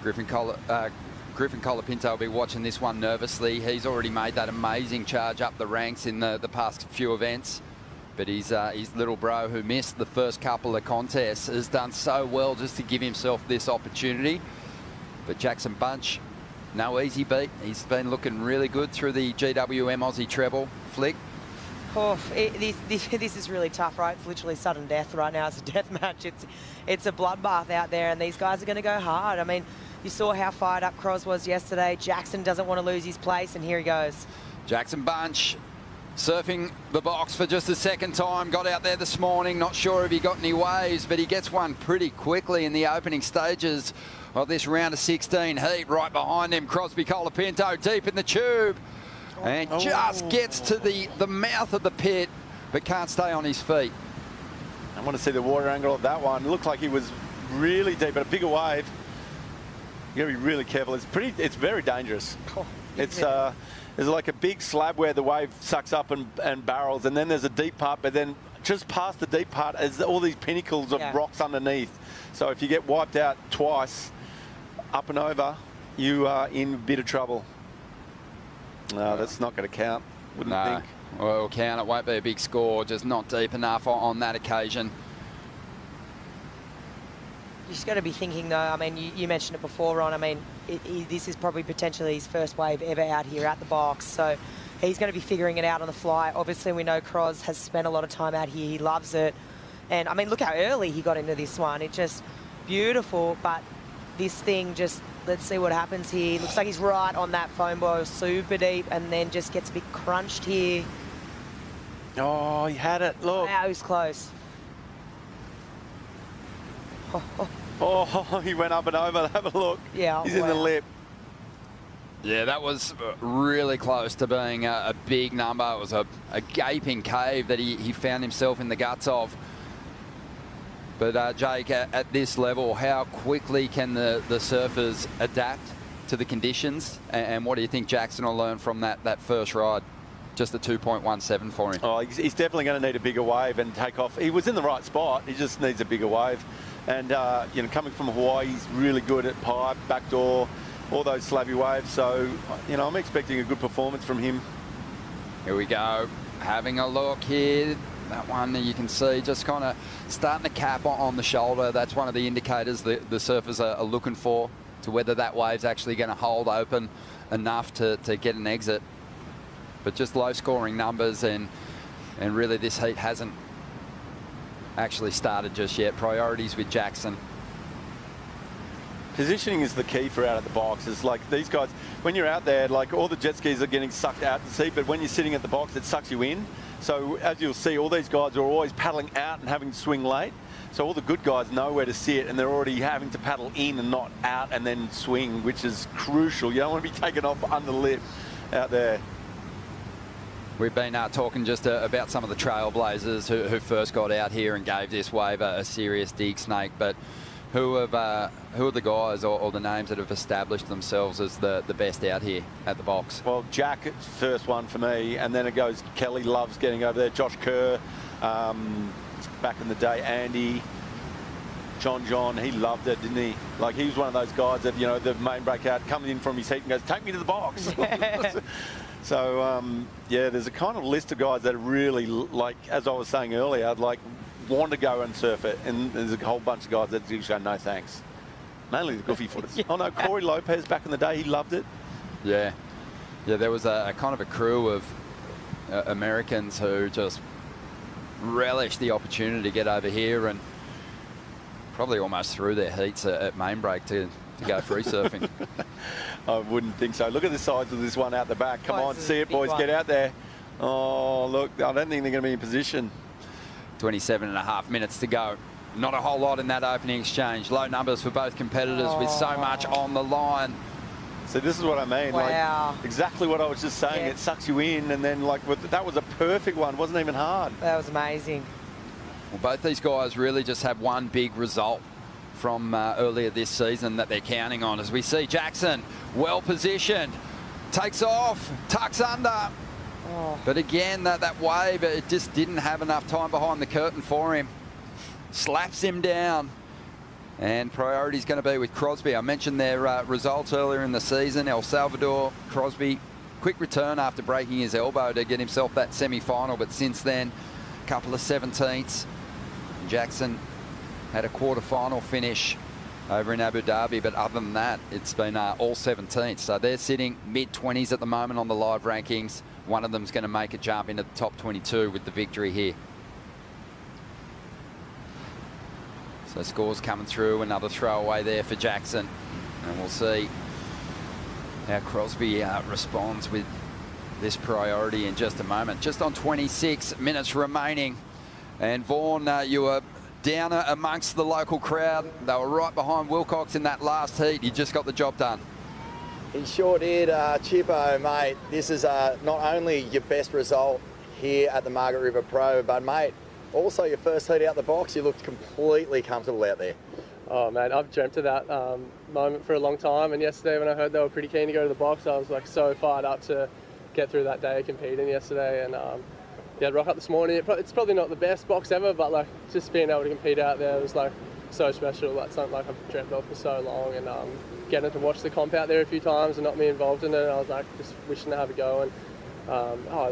Griffin Colapinto will be watching this one nervously. He's already made that amazing charge up the ranks in the past few events. But his little bro, who missed the first couple of contests, has done so well just to give himself this opportunity. But Jackson Bunch, no easy beat. He's been looking really good through the GWM Aussie treble. Flick? Oh, this is really tough, right? It's literally sudden death right now. It's a death match. It's a bloodbath out there, and these guys are going to go hard. I mean, you saw how fired up Cros was yesterday. Jackson doesn't want to lose his place, and here he goes. Jackson Bunch surfing the box for just the second time. Got out there this morning. Not sure if he got any waves, but he gets one pretty quickly in the opening stages of this round of 16 heat. Right behind him, Crosby Colapinto deep in the tube. And just gets to the mouth of the pit, but can't stay on his feet. I want to see the water angle of that one. It looked like he was really deep, but a bigger wave. You got to be really careful. It's very dangerous. It's there's like a big slab where the wave sucks up and barrels, and then there's a deep part, but then just past the deep part is all these pinnacles of rocks underneath. So if you get wiped out twice, up and over, you are in a bit of trouble. No, that's not going to count, wouldn't think. Well, it'll count. It won't be a big score, just not deep enough on that occasion. You just got to be thinking, though, I mean, you mentioned it before, Ron. I mean, this is probably potentially his first wave ever out here at the box. So he's going to be figuring it out on the fly. Obviously, we know Cros has spent a lot of time out here. He loves it. And, I mean, look how early he got into this one. It's just beautiful, but this thing just... Let's see what happens here. Looks like he's right on that foam boil, super deep, and then just gets a bit crunched here. Oh, he had it. Look. Wow, he was close. Oh, he went up and over. Have a look. Yeah. He's in the lip. Yeah, that was really close to being a big number. It was a gaping cave that he found himself in the guts of. But Jake, at this level, how quickly can the surfers adapt to the conditions? And what do you think Jackson will learn from that first ride? just a 2.17 for him. Oh, he's definitely going to need a bigger wave and take off. He was in the right spot. He just needs a bigger wave. And, you know, coming from Hawaii, he's really good at pipe, backdoor, all those slabby waves. So, you know, I'm expecting a good performance from him. Here we go. Having a look here. That one that you can see just kind of starting to cap on the shoulder. That's one of the indicators that the surfers are looking for, to whether that wave's actually going to hold open enough to get an exit. But just low scoring numbers, and really this heat hasn't actually started just yet. Priorities with Jackson. Positioning is the key for out at the box. It's like these guys, when you're out there, like all the jet skis are getting sucked out to sea, but when you're sitting at the box, it sucks you in. So as you'll see, all these guys are always paddling out and having to swing late. So all the good guys know where to sit, and they're already having to paddle in and not out and then swing, which is crucial. You don't want to be taken off under the lip out there. We've been talking just about some of the trailblazers who first got out here and gave this wave a serious dig, Snake. But who are the guys or the names that have established themselves as the best out here at the box? Well, Jack, it's first one for me, and then it goes Kelly loves getting over there. Josh Kerr, back in the day, Andy, John, he loved it, didn't he? Like, he was one of those guys that, you know, the main breakout coming in from his heat and goes, take me to the box. So, yeah, there's a kind of list of guys that really, like, as I was saying earlier, like, want to go and surf it, and there's a whole bunch of guys that do go, no thanks. Mainly the goofy footers. Yeah. Oh no, Corey Lopez back in the day, he loved it. Yeah, there was a kind of a crew of Americans who just relished the opportunity to get over here and probably almost threw their heats at main break to go free surfing. I wouldn't think so. Look at the size of this one out the back. Come on, see it, boys. Get out there. Oh, look, I don't think they're going to be in position. 27.5 minutes to go. Not a whole lot in that opening exchange. Low numbers for both competitors with so much on the line. So this is what I mean. Wow. Like, exactly what I was just saying. Yeah. It sucks you in, and then like that was a perfect one. Wasn't even hard. That was amazing. Well, both these guys really just have one big result from earlier this season that they're counting on. As we see Jackson well positioned, takes off, tucks under. Oh. But again, that wave, it just didn't have enough time behind the curtain for him. Slaps him down. And priority's going to be with Crosby. I mentioned their results earlier in the season. El Salvador, Crosby, quick return after breaking his elbow to get himself that semi-final. But since then, a couple of 17ths. Jackson had a quarter-final finish over in Abu Dhabi. But other than that, it's been all 17ths. So they're sitting mid-20s at the moment on the live rankings. One of them's going to make a jump into the top 22 with the victory here. So scores coming through, another throwaway there for Jackson. And we'll see how Crosby responds with this priority in just a moment. Just on 26 minutes remaining. And Vaughan, you were down amongst the local crowd. They were right behind Wilcox in that last heat. You just got the job done. He sure did, Chippo, mate. This is not only your best result here at the Margaret River Pro, but, mate, also your first heat out the box. You looked completely comfortable out there. Oh, man, I've dreamt of that moment for a long time. And yesterday when I heard they were pretty keen to go to the box, I was, like, so fired up to get through that day of competing yesterday. And, yeah, rock up this morning. It's probably not the best box ever, but, like, just being able to compete out there was, like, so special. That's something, like, I've dreamt of for so long. And, getting to watch the comp out there a few times and not me involved in it, I was like just wishing to have a go, and that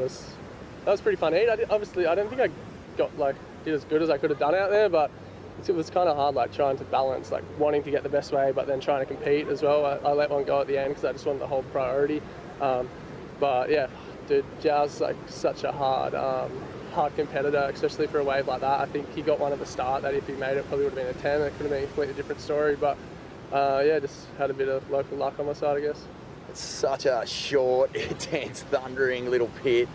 was pretty fun heat. Obviously I don't think I did as good as I could have done out there, but it was kind of hard, like trying to balance like wanting to get the best way but then trying to compete as well. I let one go at the end because I just wanted the whole priority, but yeah, dude, Jow's like such a hard competitor, especially for a wave like that. I think he got one at the start that if he made it probably would have been a 10. It could have been a completely different story, but yeah, just had a bit of local luck on my side, I guess. It's such a short, intense, thundering little pit.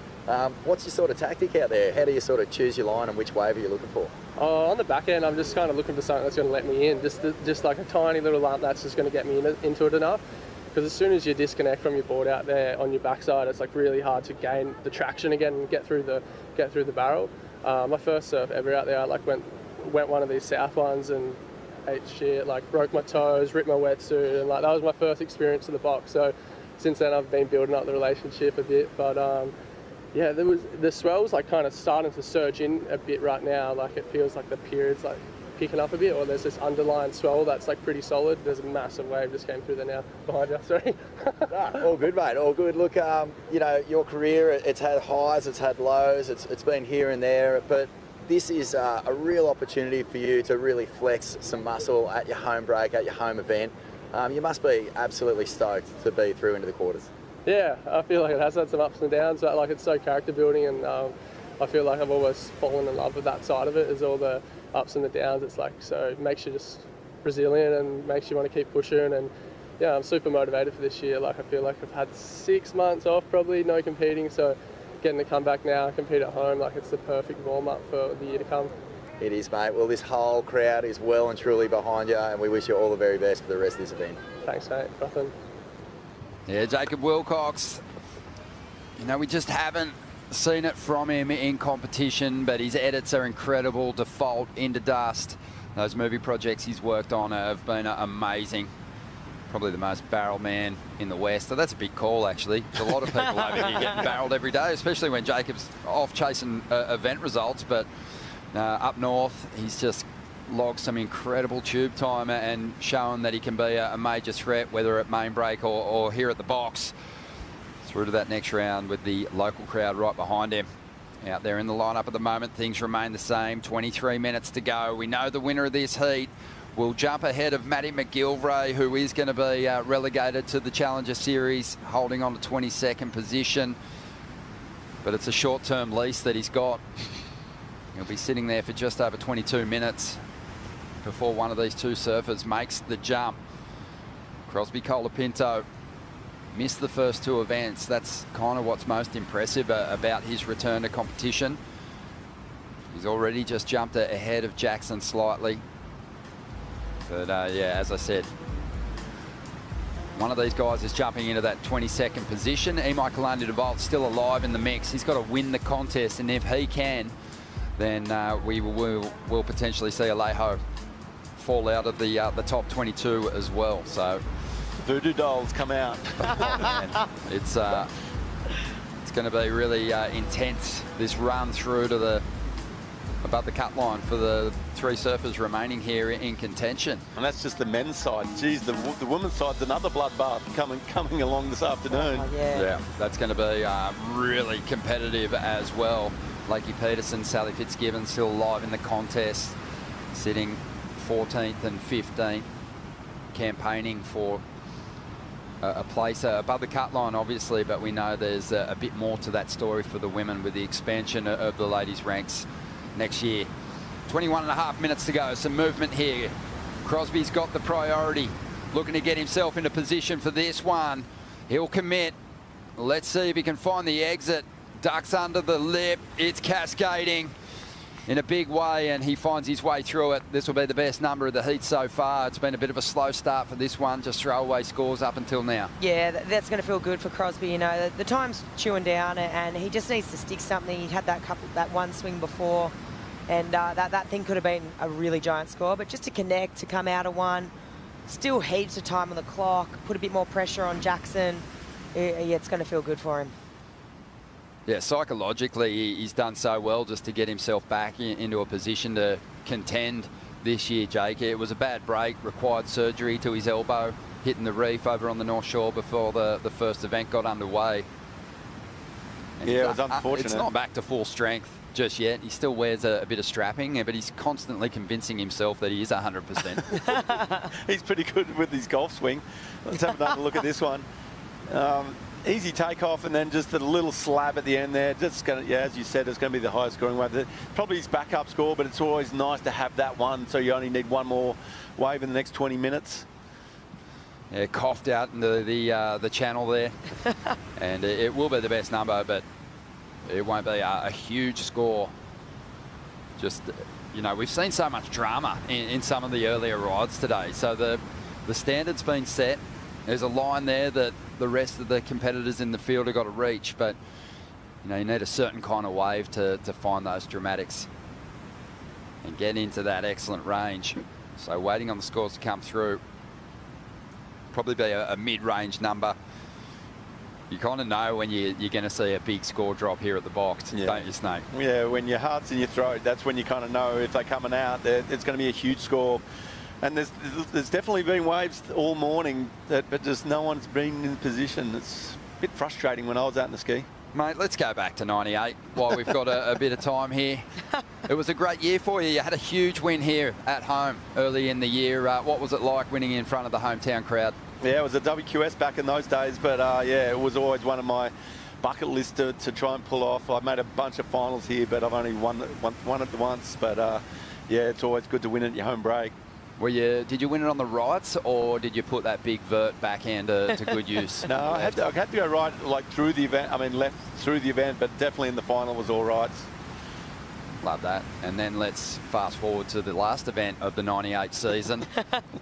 What's your sort of tactic out there? How do you sort of choose your line and which wave are you looking for? On the back end, I'm just kind of looking for something that's going to let me in, just like a tiny little lump that's just going to get me into it enough. Because as soon as you disconnect from your board out there on your backside, it's like really hard to gain the traction again and get through the barrel. My first surf ever out there, I like went one of these south ones and ate shit, like broke my toes, ripped my wetsuit, and like that was my first experience of the box. So since then I've been building up the relationship a bit, but Yeah, the swell's like kind of starting to surge in a bit right now. Like it feels like the period's like picking up a bit, or there's this underlying swell that's like pretty solid. There's a massive wave just came through there now behind you. Sorry. All good, mate. All good. Look, you know, your career, it's had highs, it's had lows, it's been here and there, but this is a real opportunity for you to really flex some muscle at your home break, at your home event. You must be absolutely stoked to be through into the quarters. Yeah, I feel like it has had some ups and downs, but like it's so character building, and I feel like I've always fallen in love with that side of it, is all the ups and the downs. It's like, so it makes you just resilient and makes you want to keep pushing. And yeah, I'm super motivated for this year. Like I feel like I've had 6 months off, probably no competing, so getting to come back now, compete at home, like it's the perfect warm-up for the year to come. It is, mate. Well, this whole crowd is well and truly behind you, and we wish you all the very best for the rest of this event. Thanks, mate. Nothing. Yeah, Jacob Wilcox, you know, we just haven't seen it from him in competition, but his edits are incredible. Default, Into Dust, those movie projects he's worked on have been amazing. Probably the most barrel man in the West. So that's a big call, actually. There's a lot of people over here getting barreled every day, especially when Jacob's off chasing event results. But up north, he's just logged some incredible tube time and showing that he can be a major threat, whether at main break or here at the box. Through to that next round with the local crowd right behind him. Out there in the lineup at the moment, things remain the same. 23 minutes to go. We know the winner of this heat will jump ahead of Matty McGilvray, who is going to be relegated to the Challenger Series, holding on to 22nd position. But it's a short-term lease that he's got. He'll be sitting there for just over 22 minutes before one of these two surfers makes the jump. Crosby Colapinto missed the first two events. That's kind of what's most impressive about his return to competition. He's already just jumped ahead of Jackson slightly. But yeah, as I said, one of these guys is jumping into that 22nd position. Emai Kalani-DeVault's still alive in the mix. He's got to win the contest, and if he can, then we will potentially see Alejo fall out of the top 22 as well. So voodoo dolls come out. It's going to be really intense, this run through to the above the cut line for the three surfers remaining here in contention. And that's just the men's side. Geez, the women's side's another bloodbath coming along this afternoon. Yeah, that's going to be really competitive as well. Lakey Peterson, Sally Fitzgibbon still alive in the contest, sitting 14th and 15th, campaigning for a place above the cut line, obviously, but we know there's a bit more to that story for the women with the expansion of the ladies' ranks next year. 21.5 minutes to go, some movement here. Crosby's got the priority, looking to get himself into position for this one. He'll commit. Let's see if he can find the exit. Ducks under the lip. It's cascading in a big way, and he finds his way through it. This will be the best number of the heat so far. It's been a bit of a slow start for this one, just throwaway scores up until now. Yeah, that's going to feel good for Crosby. You know, the time's chewing down, and he just needs to stick something. He had that one swing before, and that thing could have been a really giant score. But just to connect, to come out of one, still heaps of time on the clock, put a bit more pressure on Jackson. Yeah, it's going to feel good for him. Yeah, psychologically, he's done so well just to get himself back into a position to contend this year, Jake. It was a bad break, required surgery to his elbow, hitting the reef over on the North Shore before the first event got underway. And yeah, it was unfortunate. It's not back to full strength just yet. He still wears a bit of strapping, but he's constantly convincing himself that he is 100%. He's pretty good with his golf swing. Let's have another look at this one. Easy takeoff and then just a little slab at the end there. Just going to, yeah, as you said, it's going to be the highest scoring wave. Probably his backup score, but it's always nice to have that one, so you only need one more wave in the next 20 minutes. Yeah, coughed out into the channel there. And it will be the best number, but it won't be a huge score. Just, you know, we've seen so much drama in some of the earlier rides today. So the standard's been set. There's a line there that the rest of the competitors in the field have got to reach, but you know, you need a certain kind of wave to find those dramatics and get into that excellent range. So waiting on the scores to come through. Probably be a mid-range number You kind of know when you're going to see a big score drop here at the box, don't you, Snake? Yeah, when your heart's in your throat, that's when you kind of know if they're coming out, it's going to be a huge score. And there's definitely been waves all morning, but just no one's been in position. It's a bit frustrating when I was out in the ski. Mate, let's go back to 98 while we've got a bit of time here. It was a great year for you. You had a huge win here at home early in the year. What was it like winning in front of the hometown crowd? Yeah, it was a WQS back in those days, but yeah, it was always one of my bucket lists to try and pull off. I've made a bunch of finals here, but I've only won it once. But yeah, it's always good to win at your home break. Did you win it on the rights, or did you put that big vert backhand to good use? No, I had to go right, like through the event. I mean, left through the event, but definitely in the final was all rights. Love that. And then let's fast forward to the last event of the 98 season.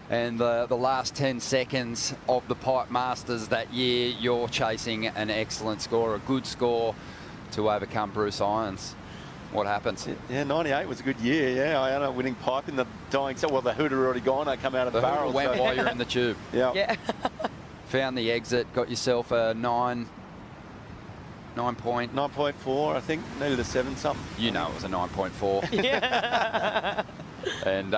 And the last 10 seconds of the Pipe Masters that year, you're chasing an excellent score, a good score to overcome Bruce Irons. What happens? Yeah, 98 was a good year. Yeah, I ended up winning pipe in the dying cell. Well, the hood had already gone. I come out of the barrel. Went while you're in the tube. Yeah. Found the exit, got yourself a 9.4, I think, nearly the 7 something. You know it was a 9.4. Yeah. And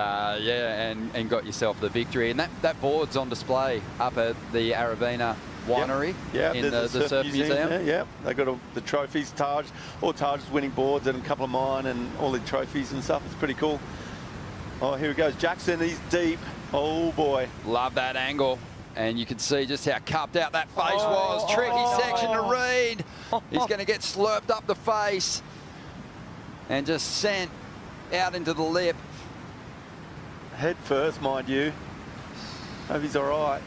and got yourself the victory. And that board's on display up at the Aravina Winery in the Surf Museum. Yeah, they got the trophies, Taj, all Taj's winning boards and a couple of mine and all the trophies and stuff. It's pretty cool. Oh, here he goes. Jackson, he's deep. Oh, boy. Love that angle. And you can see just how cupped out that face was. Tricky section to read. He's going to get slurped up the face and just sent out into the lip. Head first, mind you. Hope he's all right.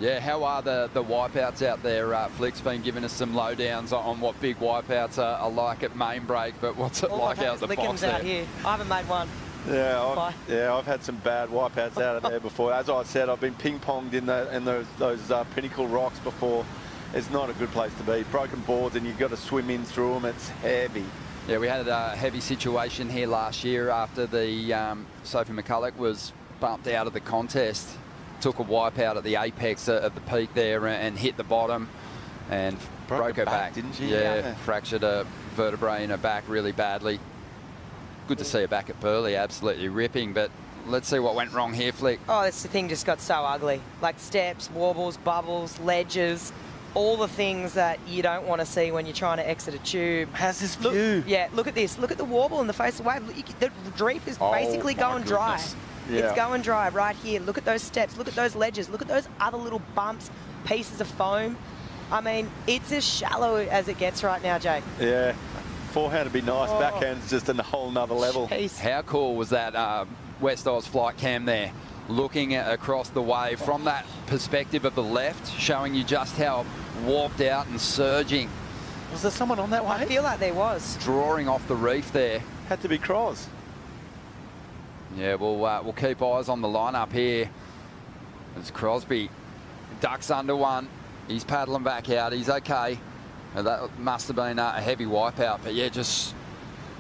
Yeah, how are the wipeouts out there? Flick's been giving us some lowdowns on what big wipeouts are like at main break, but what's it like out the box there? Out here. I haven't made one. Yeah, I've had some bad wipeouts out of there before. As I said, I've been ping-ponged in those pinnacle rocks before. It's not a good place to be. Broken boards and you've got to swim in through them. It's heavy. Yeah, we had a heavy situation here last year after the Sophie McCulloch was bumped out of the contest. Took a wipe out at the apex of the peak there and hit the bottom and broke her back, didn't she? Yeah, fractured a vertebrae in her back really badly. Good to see her back at Burleigh, absolutely ripping, but let's see what went wrong here, Flick. Oh, this thing just got so ugly. Like steps, warbles, bubbles, ledges, all the things that you don't want to see when you're trying to exit a tube. How's this view? Yeah, look at this. Look at the warble in the face of the wave. The reef is basically going dry. Yeah. It's going dry right here. Look at those steps. Look at those ledges. Look at those other little bumps, pieces of foam. I mean, it's as shallow as it gets right now, Jake. Yeah. Forehand would be nice. Backhand's just in a whole nother level. Jeez. How cool was that West Oz flight cam there? Looking across the wave from that perspective of the left, showing you just how warped out and surging. Was there someone on that wave? I feel like there was. Drawing off the reef there. Had to be Cross. Yeah, we'll keep eyes on the lineup here. As Crosby ducks under one. He's paddling back out. He's okay. That must have been a heavy wipeout. But yeah, just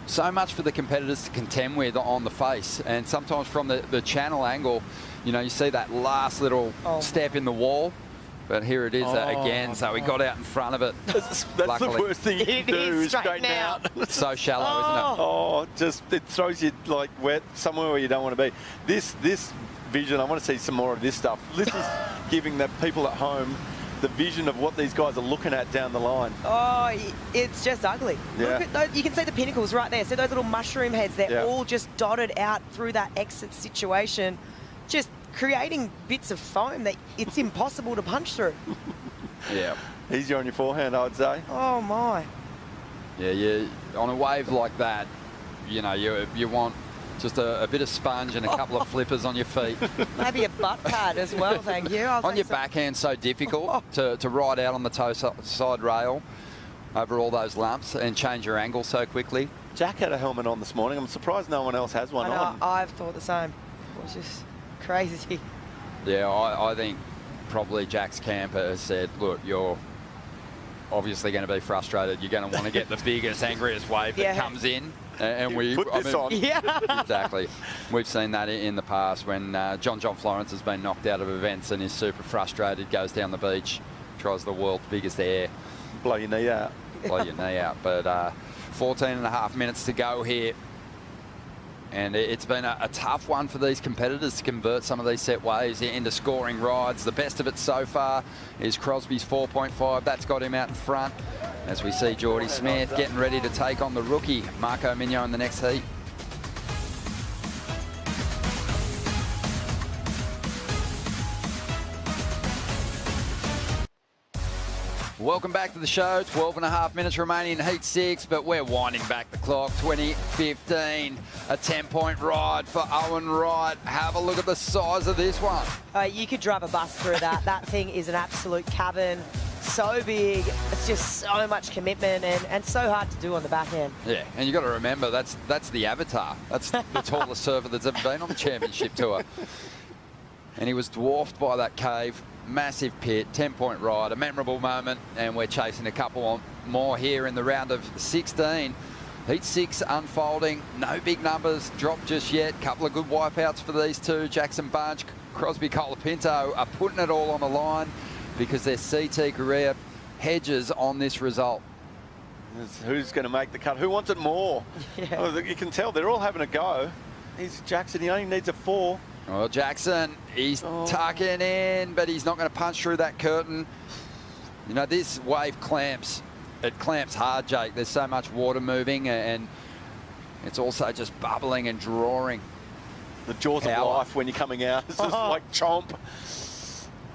so much for the competitors to contend with on the face. And sometimes from the channel angle, you know, you see that last little step in the wall. But here it is again, so we got out in front of it. That's the worst thing you can do is straighten out. It's so shallow, isn't it? Oh, just it throws you like wet somewhere where you don't want to be. This vision, I want to see some more of this stuff. This is giving the people at home the vision of what these guys are looking at down the line. Oh, it's just ugly. Yeah. Look at those, you can see the pinnacles right there. See those little mushroom heads? They're all just dotted out through that exit situation. Just creating bits of foam that it's impossible to punch through. Yeah. Easier on your forehand, I'd say. Oh, my. Yeah, on a wave like that, you know, you want just a bit of sponge and a couple of flippers on your feet. Maybe a butt pad as well, thank you. On your backhand, so difficult to ride out on the toe side rail over all those lumps and change your angle so quickly. Jack had a helmet on this morning. I'm surprised no one else has one on. I've thought the same. It was just crazy. Yeah, I think probably Jack's camper has said, look, you're obviously going to be frustrated. You're going to want to get the biggest, angriest wave that comes in. And we put this on. Yeah. Exactly. We've seen that in the past when John Florence has been knocked out of events and is super frustrated, goes down the beach, tries the world's biggest air. Blow your knee out. Blow your knee out. But 14 and a half minutes to go here. And it's been a tough one for these competitors to convert some of these set waves into scoring rides. The best of it so far is Crosby's 4.5. That's got him out in front. As we see Geordie Smith getting ready to take on the rookie, Marco Migno, in the next heat. Welcome back to the show. 12 and a half minutes remaining in Heat 6, but we're winding back the clock. 2015, a 10-point ride for Owen Wright. Have a look at the size of this one. You could drive a bus through that. That thing is an absolute cavern. So big. It's just so much commitment and so hard to do on the back end. Yeah, and you've got to remember, that's the Avatar. That's the tallest surfer that's ever been on the championship tour. And he was dwarfed by that cave. Massive pit, 10-point ride, a memorable moment, and we're chasing a couple more here in the round of 16. Heat 6 unfolding, no big numbers dropped just yet. Couple of good wipeouts for these two. Jackson Bunch, Crosby Colapinto are putting it all on the line because their CT career hedges on this result. Who's going to make the cut? Who wants it more? Yeah. Oh, you can tell they're all having a go. He's Jackson, he only needs a 4. Well, Jackson, he's tucking in, but he's not going to punch through that curtain. You know, this wave clamps. It clamps hard, Jake. There's so much water moving, and it's also just bubbling and drawing. The jaws of life when you're coming out. It's just like chomp.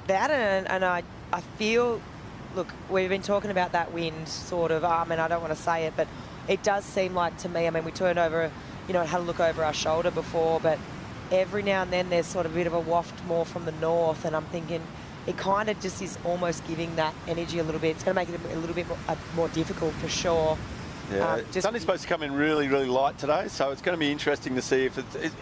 That and I feel, look, we've been talking about that wind sort of, I mean, I don't want to say it, but it does seem like to me, I mean, we turned over, you know, and had a look over our shoulder before, but every now and then there's sort of a bit of a waft more from the north, and I'm thinking it kind of just is almost giving that energy a little bit. It's going to make it a little bit more difficult for sure. Yeah, it's only supposed to come in really, really light today, so it's going to be interesting to see if it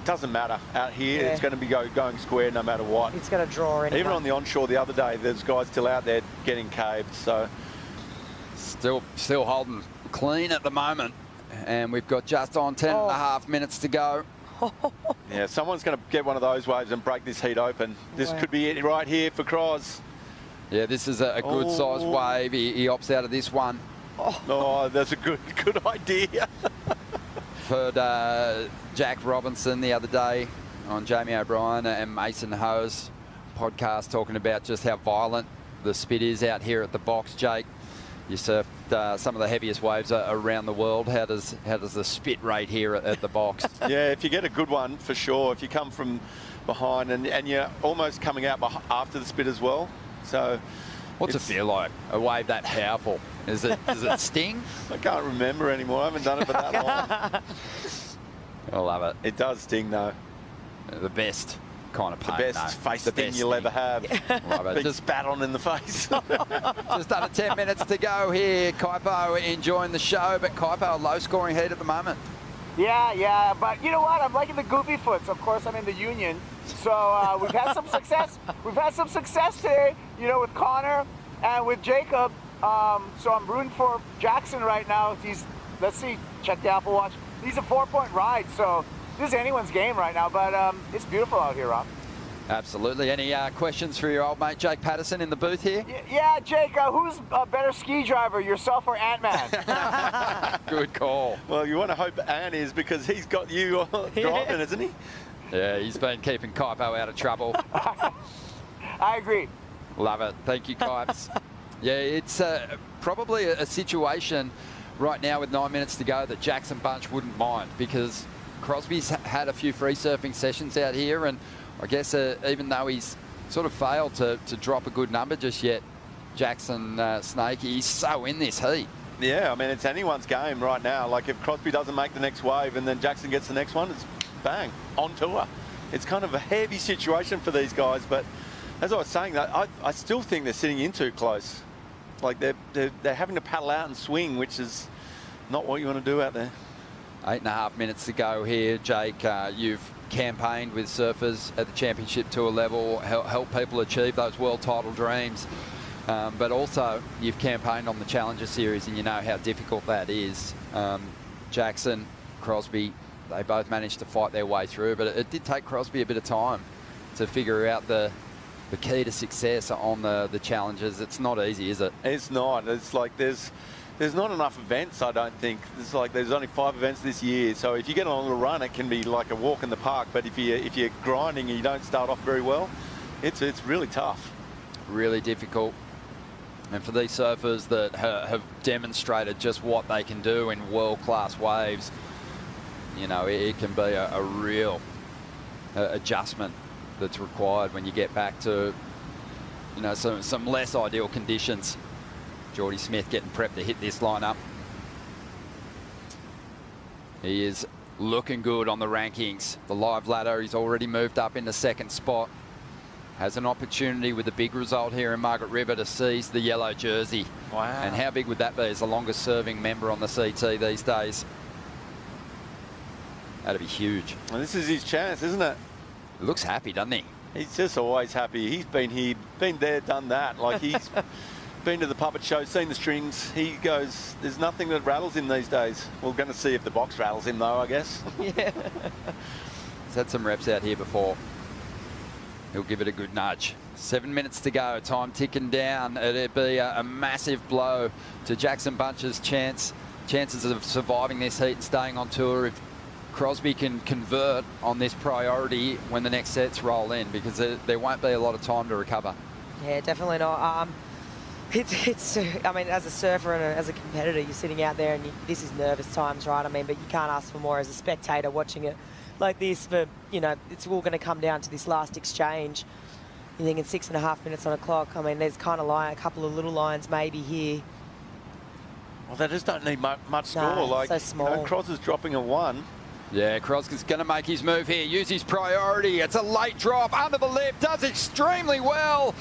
doesn't matter out here. Yeah. It's going to be going square no matter what. It's going to draw anyway. Even on the onshore the other day, there's guys still out there getting caved, so still holding clean at the moment, and we've got just on 10 and a half minutes to go. Yeah, someone's going to get one of those waves and break this heat open. This could be it right here for Cros. Yeah, this is a good sized wave. He opts out of this one. Oh, that's a good idea. Heard Jack Robinson the other day on Jamie O'Brien and Mason Ho's podcast talking about just how violent the spit is out here at the box. Jake, you surfed some of the heaviest waves around the world. How does the spit rate here at the box? Yeah, if you get a good one, for sure. If you come from behind and you're almost coming out after the spit as well. So, what's it feel like? A wave that powerful? Does it sting? I can't remember anymore. I haven't done it for that long. I love it. It does sting though. The best kind of pain. The best face sting you'll ever have. Love it. Being spat on in the face. Just under 10 minutes to go here. Kaipo enjoying the show, but Kaipo a low-scoring heat at the moment. Yeah, but you know what? I'm liking the goofy foots. Of course, I'm in the union, so we've had some success. We've had some success today, you know, with Connor and with Jacob. So I'm rooting for Jackson right now. Let's see, check the Apple Watch. He's a 4-point ride, so this is anyone's game right now, but it's beautiful out here, Rob. Absolutely. Any questions for your old mate Jake Patterson in the booth here? Yeah, Jake, who's a better ski driver, yourself or Ant-Man? Good call. Well, you want to hope Ant is, because he's got you driving, isn't he? Yeah, he's been keeping Kaipo out of trouble. I agree. Love it. Thank you, Kipes. Yeah, it's probably a situation right now with 9 minutes to go that Jackson Bunch wouldn't mind, because Crosby's had a few free surfing sessions out here, and I guess even though he's sort of failed to drop a good number just yet, Jackson Snake, he's so in this heat. Yeah, I mean, it's anyone's game right now. Like, if Crosby doesn't make the next wave and then Jackson gets the next one, it's bang, on tour. It's kind of a heavy situation for these guys, but as I was saying, that I still think they're sitting in too close. Like, they're having to paddle out and swing, which is not what you want to do out there. 8.5 minutes to go here. Jake, you've campaigned with surfers at the championship tour level, help people achieve those world title dreams, but also you've campaigned on the Challenger Series, and you know how difficult that is. Jackson, Crosby, they both managed to fight their way through, but it did take Crosby a bit of time to figure out the the key to success on the challenges. It's not easy, is it? It's not. It's like there's not enough events, I don't think. It's like there's only 5 events this year. So if you get on a little run, it can be like a walk in the park. But if you're grinding and you don't start off very well, it's really tough. Really difficult. And for these surfers that have demonstrated just what they can do in world-class waves, you know, it can be a real adjustment that's required when you get back to, you know, some less ideal conditions. Geordie Smith getting prepped to hit this lineup. He is looking good on the rankings. The live ladder, he's already moved up in the 2nd spot. Has an opportunity with a big result here in Margaret River to seize the yellow jersey. Wow. And how big would that be as the longest serving member on the CT these days? That'd be huge. And this is his chance, isn't it? He looks happy, doesn't he? He's just always happy. He's been here, been there, done that. Like he's been to the puppet show, seen the strings. He goes, there's nothing that rattles him these days. We're going to see if the box rattles him though, I guess. Yeah. He's had some reps out here before. He'll give it a good nudge. 7 minutes to go, time ticking down. It'd be a massive blow to Jackson Bunch's chances of surviving this heat and staying on tour if Crosby can convert on this priority when the next sets roll in, because there won't be a lot of time to recover. Yeah, definitely not. It's I mean, as a surfer and as a competitor, you're sitting out there and this is nervous times, right? I mean, but you can't ask for more as a spectator watching it like this. But, you know, it's all going to come down to this last exchange. You're thinking 6.5 minutes on a clock. I mean, there's kind of like a couple of little lines maybe here. Well, they just don't need much score. No, like, so small. You know, Cross is dropping a 1. Yeah, Crosby's going to make his move here, use his priority. It's a late drop under the lip, does extremely well.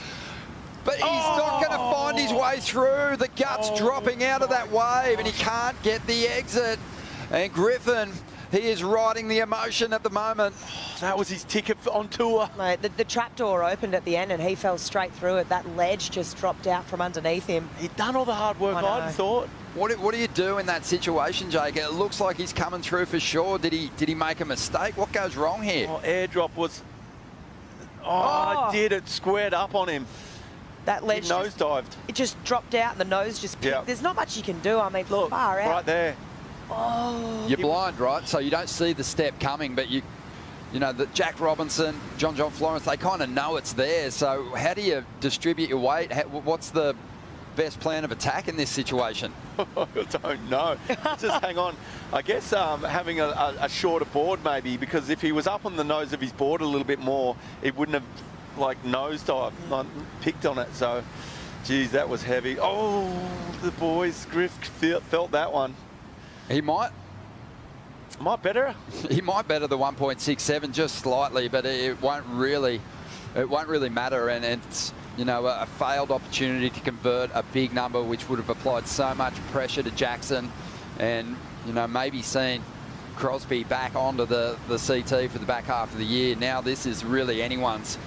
But he's not going to find his way through. The gut's dropping out of that wave and he can't get the exit. And Griffin, he is riding the emotion at the moment. That was his ticket on tour. Mate, the trapdoor opened at the end and he fell straight through it. That ledge just dropped out from underneath him. He'd done all the hard work, I thought. What do you do in that situation, Jake? It looks like he's coming through for sure. Did he make a mistake? What goes wrong here? Oh, airdrop was... Oh, it did. It squared up on him. That ledge nosedived. It just dropped out and the nose just peaked. Yep. There's not much you can do. I mean, look, far out. right there. Oh. You're blind, right? So you don't see the step coming, but you know, that Jack Robinson, John Florence, they kind of know it's there. So how do you distribute your weight? What's the best plan of attack in this situation? I don't know. Just hang on. I guess having a shorter board maybe, because if he was up on the nose of his board a little bit more, it wouldn't have like nosedived, like, picked on it. So, geez, that was heavy. Oh, the boys, Griff felt that one. He might better. He might better the 1.67 just slightly, but it won't really matter. And it's, you know, a failed opportunity to convert a big number, which would have applied so much pressure to Jackson, and, you know, maybe seen Crosby back onto the CT for the back half of the year. Now this is really anyone's.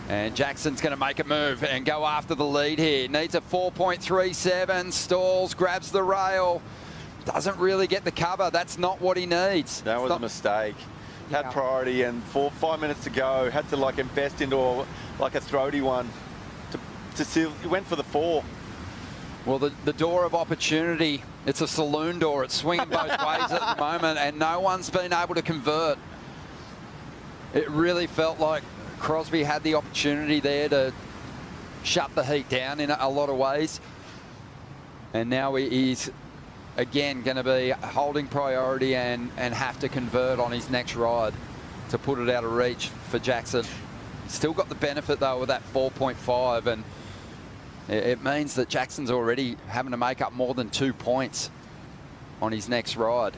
And Jackson's going to make a move and go after the lead here. Needs a 4.37, stalls, grabs the rail. Doesn't really get the cover. That's not what he needs. That was a mistake. Had priority and 5 minutes to go. Had to like invest into like a throaty one to see. He went for the 4. Well, the door of opportunity, it's a saloon door. It's swinging both ways at the moment, and no one's been able to convert. It really felt like Crosby had the opportunity there to shut the heat down in a lot of ways. And now he's again going to be holding priority and have to convert on his next ride to put it out of reach for Jackson. Still got the benefit though of that 4.5, and it means that Jackson's already having to make up more than 2 points on his next ride.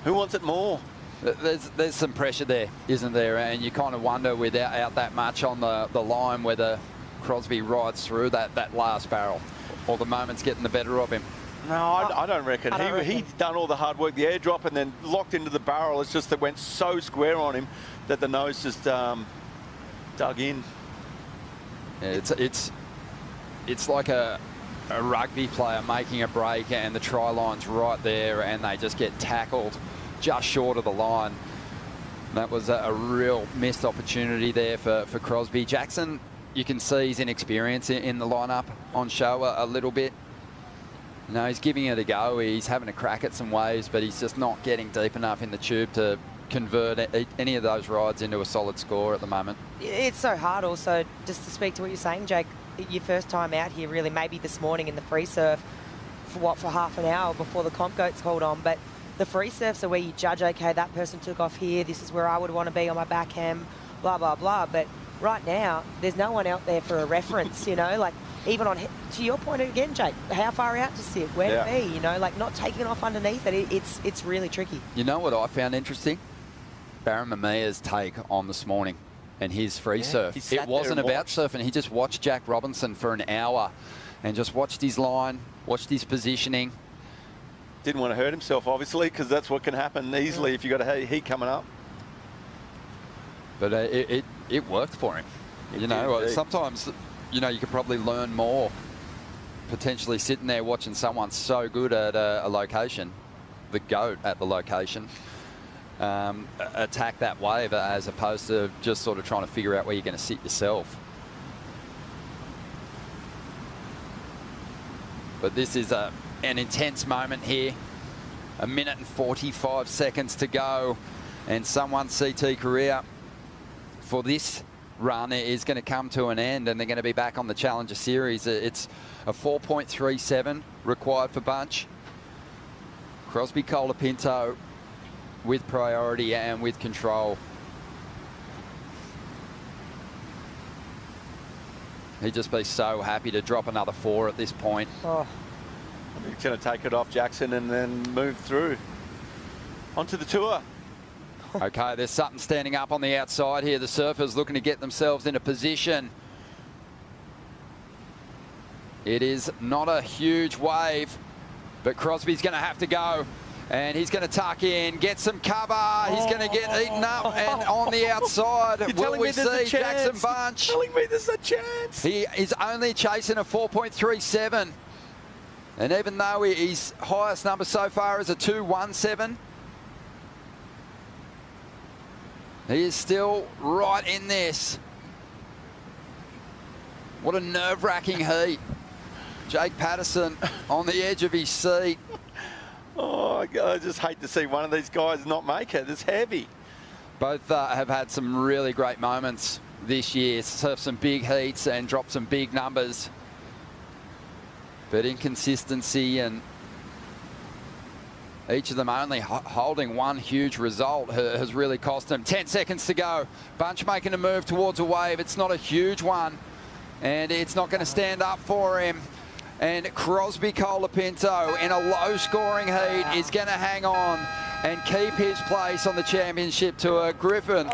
Who wants it more? There's some pressure there, isn't there? And you kind of wonder without that much on the line whether Crosby rides through that last barrel or the moment's getting the better of him. No, I don't reckon. He'd done all the hard work, the airdrop, and then locked into the barrel. It's just that went so square on him that the nose just dug in. Yeah, it's like a rugby player making a break and the try line's right there and they just get tackled just short of the line. That was a real missed opportunity there for Crosby. Jackson, you can see his inexperience in the lineup on show a little bit. No, he's giving it a go. He's having a crack at some waves, but he's just not getting deep enough in the tube to convert any of those rides into a solid score at the moment. It's so hard also, just to speak to what you're saying, Jake, your first time out here really, maybe this morning in the free surf, for half an hour before the comp goats called on, but the free surfs are where you judge, okay, that person took off here, this is where I would want to be on my backhand, blah, blah, blah. But right now, there's no one out there for a reference, you know, like even on, to your point again, Jake, how far out to sit, where to be, you know, like not taking off underneath it, it's really tricky. You know what I found interesting? Baron Mamia's take on this morning and his free surf. It wasn't about surfing. He just watched Jack Robinson for an hour and just watched his line, watched his positioning. Didn't want to hurt himself, obviously, because that's what can happen easily if you've got a heat coming up. But it worked for him. Sometimes, you know, you could probably learn more potentially sitting there watching someone so good at a location, the GOAT at the location, attack that wave as opposed to just sort of trying to figure out where you're going to sit yourself. But this is an intense moment here. 1 minute and 45 seconds to go. And someone's CT career for this run is going to come to an end, and they're going to be back on the Challenger Series. It's a 4.37 required for Bunch. Crosby Colapinto with priority and with control. He'd just be so happy to drop another 4 at this point. Oh. He's going to take it off Jackson and then move through onto the tour. Okay, there's something standing up on the outside here. The surfers looking to get themselves in a position. It is not a huge wave, but Crosby's going to have to go. And he's going to tuck in, get some cover. He's going to get eaten up, and on the outside, will we see Jackson Bunch? You're telling me there's a chance. He is only chasing a 4.37. And even though his highest number so far is a 2.17, he is still right in this. What a nerve-wracking heat. Jake Patterson on the edge of his seat. Oh, I just hate to see one of these guys not make it. It's heavy. Both have had some really great moments this year. Surfed some big heats and dropped some big numbers. But inconsistency, and each of them only holding one huge result has really cost them. 10 seconds to go. Bunch making a move towards a wave. It's not a huge one, and it's not going to stand up for him. And Crosby Colapinto in a low-scoring heat is going to hang on and keep his place on the championship tour. Griffin,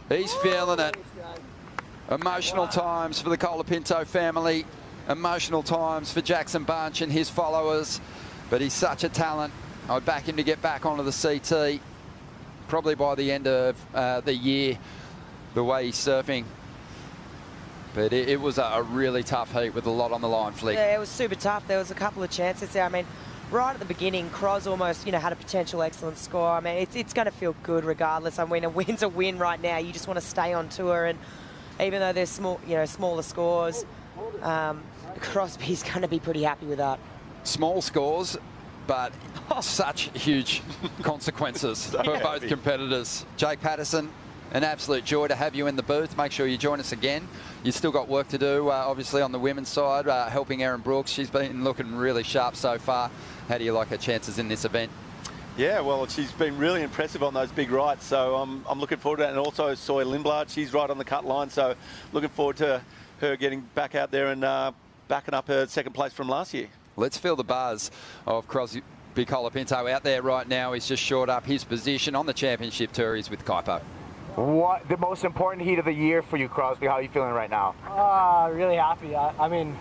he's feeling it. Emotional times for the Colapinto family. Emotional times for Jackson Bunch and his followers. But he's such a talent. I'd back him to get back onto the CT probably by the end of the year, the way he's surfing. But it was a really tough heat with a lot on the line, Flick. Yeah, it was super tough. There was a couple of chances there. I mean, right at the beginning, Cros almost, had a potential excellent score. I mean, it's going to feel good regardless. I mean, a win's a win right now. You just want to stay on tour, and even though there's smaller scores, Crosby's going to be pretty happy with that. Small scores, but such huge consequences for both competitors. Jake Patterson, an absolute joy to have you in the booth. Make sure you join us again. You've still got work to do, obviously, on the women's side, helping Erin Brooks. She's been looking really sharp so far. How do you like her chances in this event? Yeah, well, she's been really impressive on those big rights, so I'm looking forward to that. And also Soy Lindblad, she's right on the cut line, so looking forward to her getting back out there and backing up her second place from last year. Let's feel the buzz of Crosby Colapinto out there right now. He's just shored up his position on the championship tour. He's with Kaipo. What the most important heat of the year for you, Crosby? How are you feeling right now? Really happy. I mean,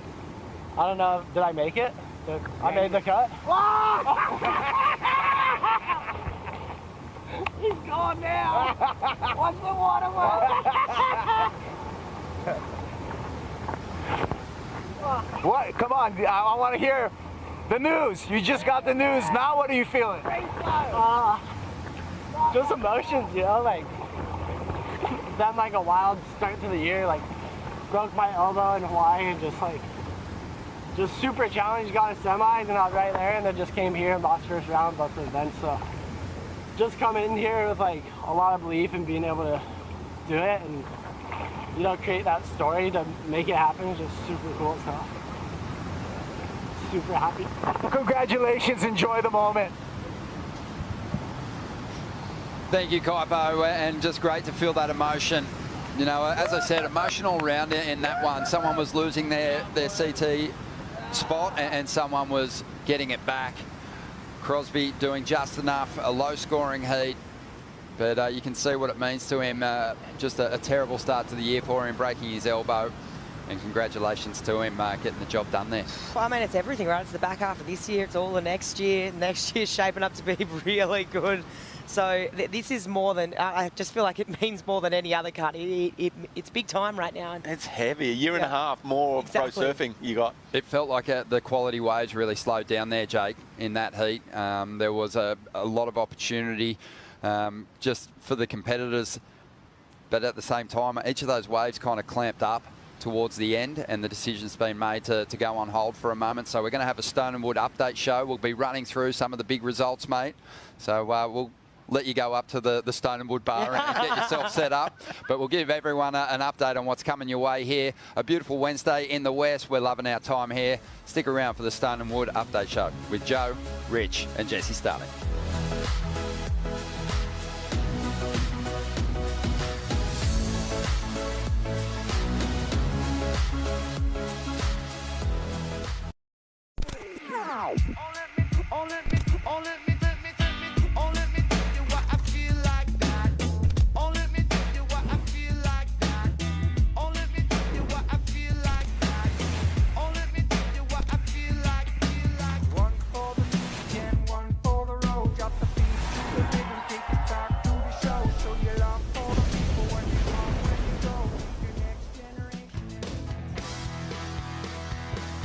I don't know. Did I make it? I made the cut. He's gone now. Watch the water What? Come on, I want to hear the news. You just got the news. Now what are you feeling? just emotions, you know, like, then like a wild start to the year, like, broke my elbow in Hawaii and just super challenged, got a semis and I was right there, and then just came here and lost first round both the events. So just coming in here with like a lot of belief and being able to do it and, you know, create that story to make it happen is just super cool. So super happy. Well, congratulations, enjoy the moment. Thank you, Kaipo, and just great to feel that emotion. You know, as I said, emotional round in that one. Someone was losing their CT spot and someone was getting it back. Crosby doing just enough, a low-scoring heat, but you can see what it means to him. Just a terrible start to the year for him, breaking his elbow. And congratulations to him getting the job done there. Well, I mean, it's everything, right? It's the back half of this year. It's all the next year. Next year's shaping up to be really good. So this is more than, I just feel like it means more than any other cut. It's big time right now. It's heavy. A year and a half more of pro surfing you got. It felt like the quality waves really slowed down there, Jake, in that heat. There was a lot of opportunity just for the competitors. But at the same time, each of those waves kind of clamped up towards the end, and the decision's been made to go on hold for a moment. So we're going to have a Stone and Wood update show. We'll be running through some of the big results, mate. So we'll let you go up to the Stone and Wood bar and get yourself set up. But we'll give everyone an update on what's coming your way here. A beautiful Wednesday in the West. We're loving our time here. Stick around for the Stone and Wood update show with Joe, Rich and Jesse Starling.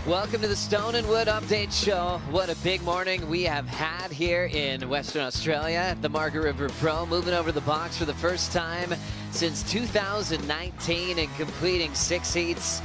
Welcome to the Stone and Wood Update Show. What a big morning we have had here in Western Australia at the Margaret River Pro, moving over the box for the first time since 2019 and completing 6 heats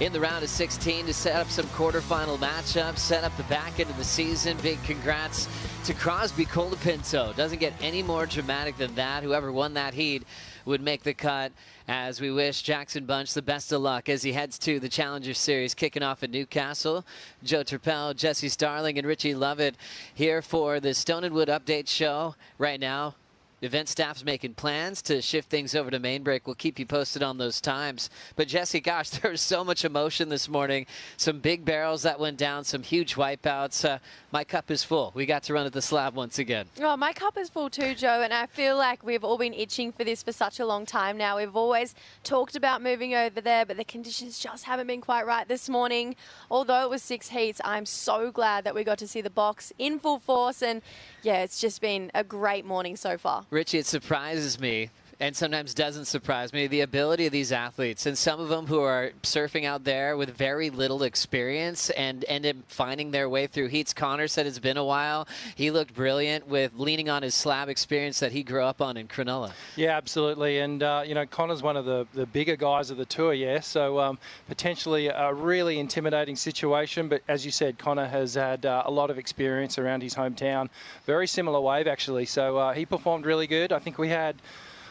in the round of 16 to set up some quarterfinal matchups, set up the back end of the season. Big congrats to Crosby Colapinto. Doesn't get any more dramatic than that. Whoever won that heat would make the cut, as we wish Jackson Bunch the best of luck as he heads to the Challenger Series kicking off in Newcastle. Joe Turpel, Jesse Starling, and Richie Lovett here for the Stone and Wood Update Show right now. Event staff's making plans to shift things over to main break. We'll keep you posted on those times. But Jesse, gosh, there was so much emotion this morning. Some big barrels that went down, some huge wipeouts. My cup is full. We got to run at the slab once again. Oh, my cup is full too, Joe, and I feel like we've all been itching for this for such a long time now. We've always talked about moving over there, but the conditions just haven't been quite right this morning. Although it was 6 heats, I'm so glad that we got to see the box in full force, and yeah, it's just been a great morning so far. Richie, it surprises me, and sometimes doesn't surprise me, the ability of these athletes, and some of them who are surfing out there with very little experience and end up finding their way through heats. Connor said it's been a while. He looked brilliant with leaning on his slab experience that he grew up on in Cronulla. Yeah, absolutely. And, you know, Connor's one of the bigger guys of the tour, yeah. So potentially a really intimidating situation. But as you said, Connor has had a lot of experience around his hometown. Very similar wave, actually. So he performed really good. I think we had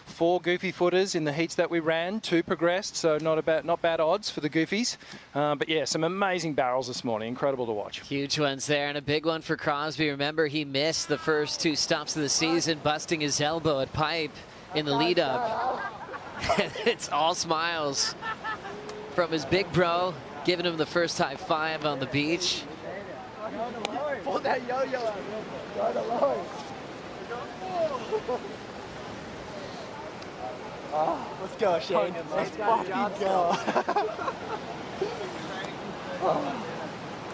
4 goofy footers in the heats that we ran. 2 progressed, so not bad odds for the goofies. But yeah, some amazing barrels this morning. Incredible to watch. Huge ones there, and a big one for Crosby. Remember, he missed the first 2 stops of the season, busting his elbow at pipe in the lead up. It's all smiles from his big bro, giving him the first high five on the beach. Pull that yo-yo out. Go to low. Oh, let's go, Shane. Let's fucking go. Oh,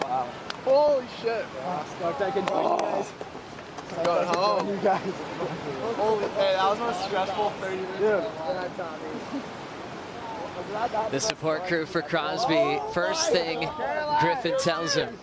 wow. Holy shit, bro. Stoked I can join you guys. Going home. You guys. Holy, hey, that was the most stressful 30 minutes. The support crew for Crosby, first thing Griffin tells him,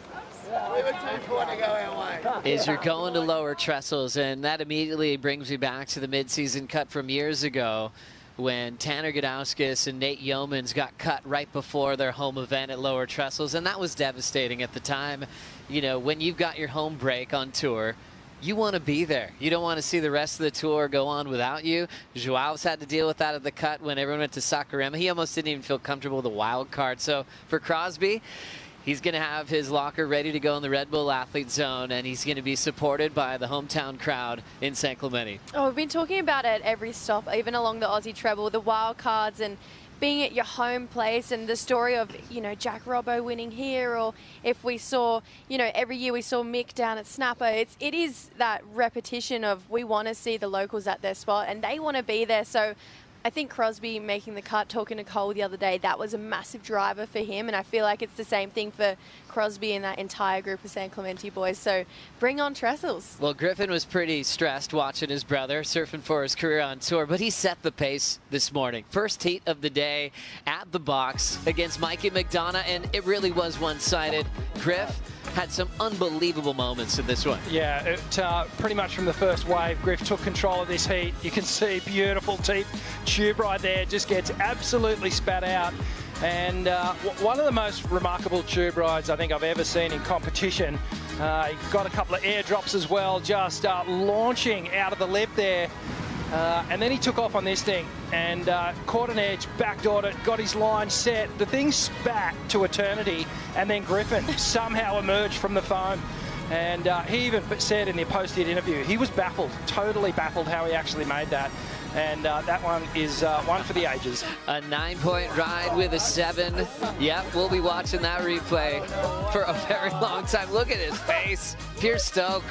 is you're going to lower trestles, and that immediately brings me back to the midseason cut from years ago when Tanner Gudauskas and Nate Yeomans got cut right before their home event at lower trestles, and that was devastating at the time. You know, when you've got your home break on tour, you want to be there. You don't want to see the rest of the tour go on without you. Joao's had to deal with that at the cut when everyone went to Saquarema. He almost didn't even feel comfortable with the wild card. So for Crosby, he's going to have his locker ready to go in the Red Bull Athlete Zone, and he's going to be supported by the hometown crowd in San Clemente. Oh, we've been talking about it every stop, even along the Aussie treble, the wild cards and being at your home place, and the story of, you know, Jack Robbo winning here, or if we saw, you know, every year we saw Mick down at Snapper. It is that repetition of we want to see the locals at their spot and they want to be there. So I think Crosby making the cut, talking to Cole the other day, that was a massive driver for him, and I feel like it's the same thing for Crosby and that entire group of San Clemente boys. So bring on trestles. Well, Griffin was pretty stressed watching his brother surfing for his career on tour, but he set the pace this morning. First heat of the day at the box against Mikey McDonough, and it really was one-sided. Griff had some unbelievable moments in this one. Yeah, it, pretty much from the first wave, Griff took control of this heat. You can see beautiful tube ride there, just gets absolutely spat out. And one of the most remarkable tube rides I think I've ever seen in competition. He got a couple of airdrops as well, just launching out of the lip there. And then he took off on this thing and caught an edge, backdoored it, got his line set. The thing spat to eternity, and then Griffin somehow emerged from the foam. And he even said in the post-hit interview, he was baffled, totally baffled how he actually made that. And that one is one for the ages. A 9-point ride with a 7. Yep, we'll be watching that replay for a very long time. Look at his face. Pure stoke,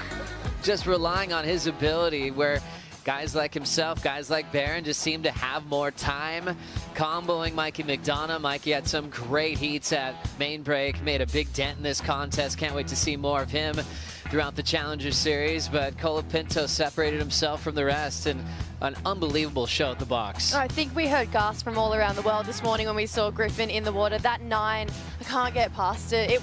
just relying on his ability, where guys like himself, guys like Barron just seem to have more time comboing Mikey McDonough. Mikey had some great heats at main break, made a big dent in this contest. Can't wait to see more of him throughout the Challenger Series, but Colapinto separated himself from the rest, and an unbelievable show at the box. I think we heard gasps from all around the world this morning when we saw Griffin in the water. That 9, I can't get past it.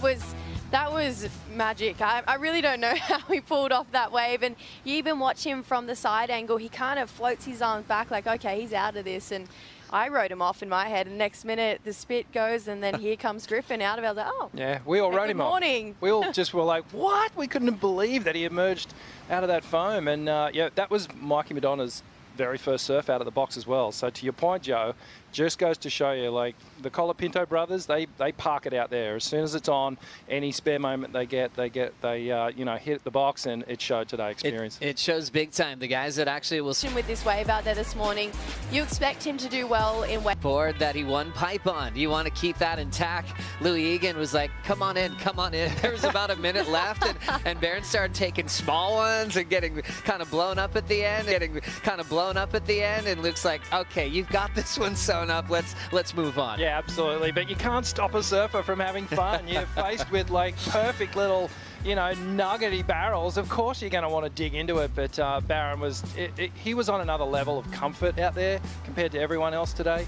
That was magic. I really don't know how he pulled off that wave, and you even watch him from the side angle. He kind of floats his arms back like, okay, he's out of this, and I wrote him off in my head, and next minute the spit goes, and then here comes Griffin out of it. I was like, oh. Yeah, we all wrote him off. Good morning. We all just were like, what? We couldn't believe that he emerged out of that foam. And yeah, that was Mikey McDonough's very first surf out of the box as well. So to your point, Joe, just goes to show you, like, the Colapinto brothers, they park it out there. As soon as it's on, any spare moment they you know, hit the box, and it showed today. Experience. It shows big time. The guys that actually will with this wave out there this morning, you expect him to do well in wave board that he won pipe on. You want to keep that intact. Louis Egan was like, come on in, come on in. There was about a minute left, and Barron started taking small ones and getting kind of blown up at the end, and Luke's like, okay, you've got this one sewn up. Let's move on. Yeah, absolutely. But you can't stop a surfer from having fun. You're faced with like perfect little, you know, nuggety barrels. Of course you're going to want to dig into it, but Barron was, he was on another level of comfort out there compared to everyone else today.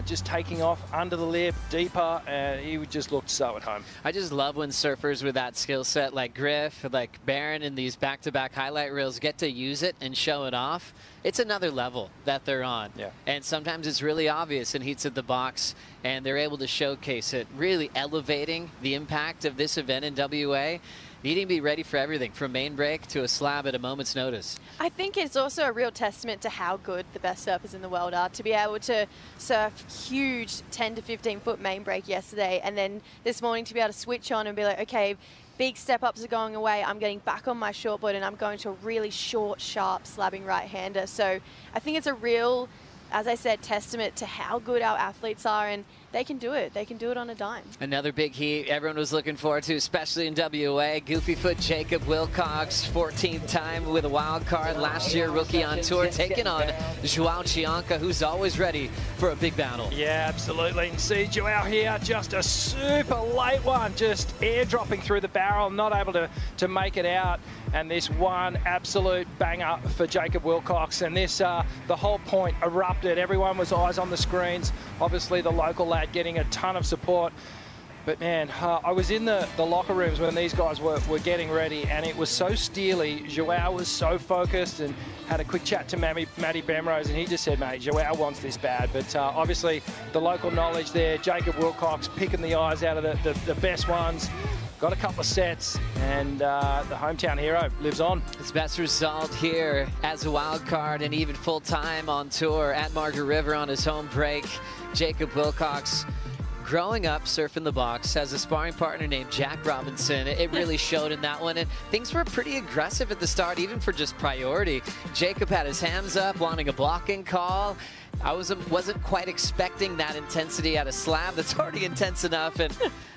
Just taking off under the lip, deeper, and he just looked so at home. I just love when surfers with that skill set like Griff, like Barron in these back-to-back highlight reels get to use it and show it off. It's another level that they're on. Yeah. And sometimes it's really obvious in heats at the box, and they're able to showcase it, really elevating the impact of this event in WA. Needing to be ready for everything from main break to a slab at a moment's notice. I think it's also a real testament to how good the best surfers in the world are, to be able to surf huge 10 to 15 foot main break yesterday, and then this morning to be able to switch on and be like, okay, big step ups are going away, I'm getting back on my shortboard and I'm going to a really short, sharp slabbing right-hander. So I think it's a real, as I said, testament to how good our athletes are, and they can do it. They can do it on a dime. Another big heat everyone was looking forward to, especially in WA. Goofyfoot Jacob Wilcox, 14th time with a wild card. Last year, rookie on tour, taking on Joao Chianca, who's always ready for a big battle. Yeah, absolutely. And see Joao here, just a super late one, just airdropping through the barrel, not able to make it out. And this one absolute banger for Jacob Wilcox. And this, the whole point erupted. Everyone was eyes on the screens. Obviously, the local lad getting a ton of support. But man, I was in the locker rooms when these guys were getting ready, and it was so steely. Joao was so focused, and had a quick chat to Matty Bemrose, and he just said, mate, Joao wants this bad. But obviously the local knowledge there, Jacob Wilcox picking the eyes out of the best ones. Got a couple of sets, and the hometown hero lives on. His best result here as a wild card and even full-time on tour at Margaret River on his home break. Jacob Wilcox, growing up surfing the box, has a sparring partner named Jack Robinson. It really showed in that one, and things were pretty aggressive at the start, even for just priority. Jacob had his hands up, wanting a blocking call. I wasn't quite expecting that intensity at a slab that's already intense enough, and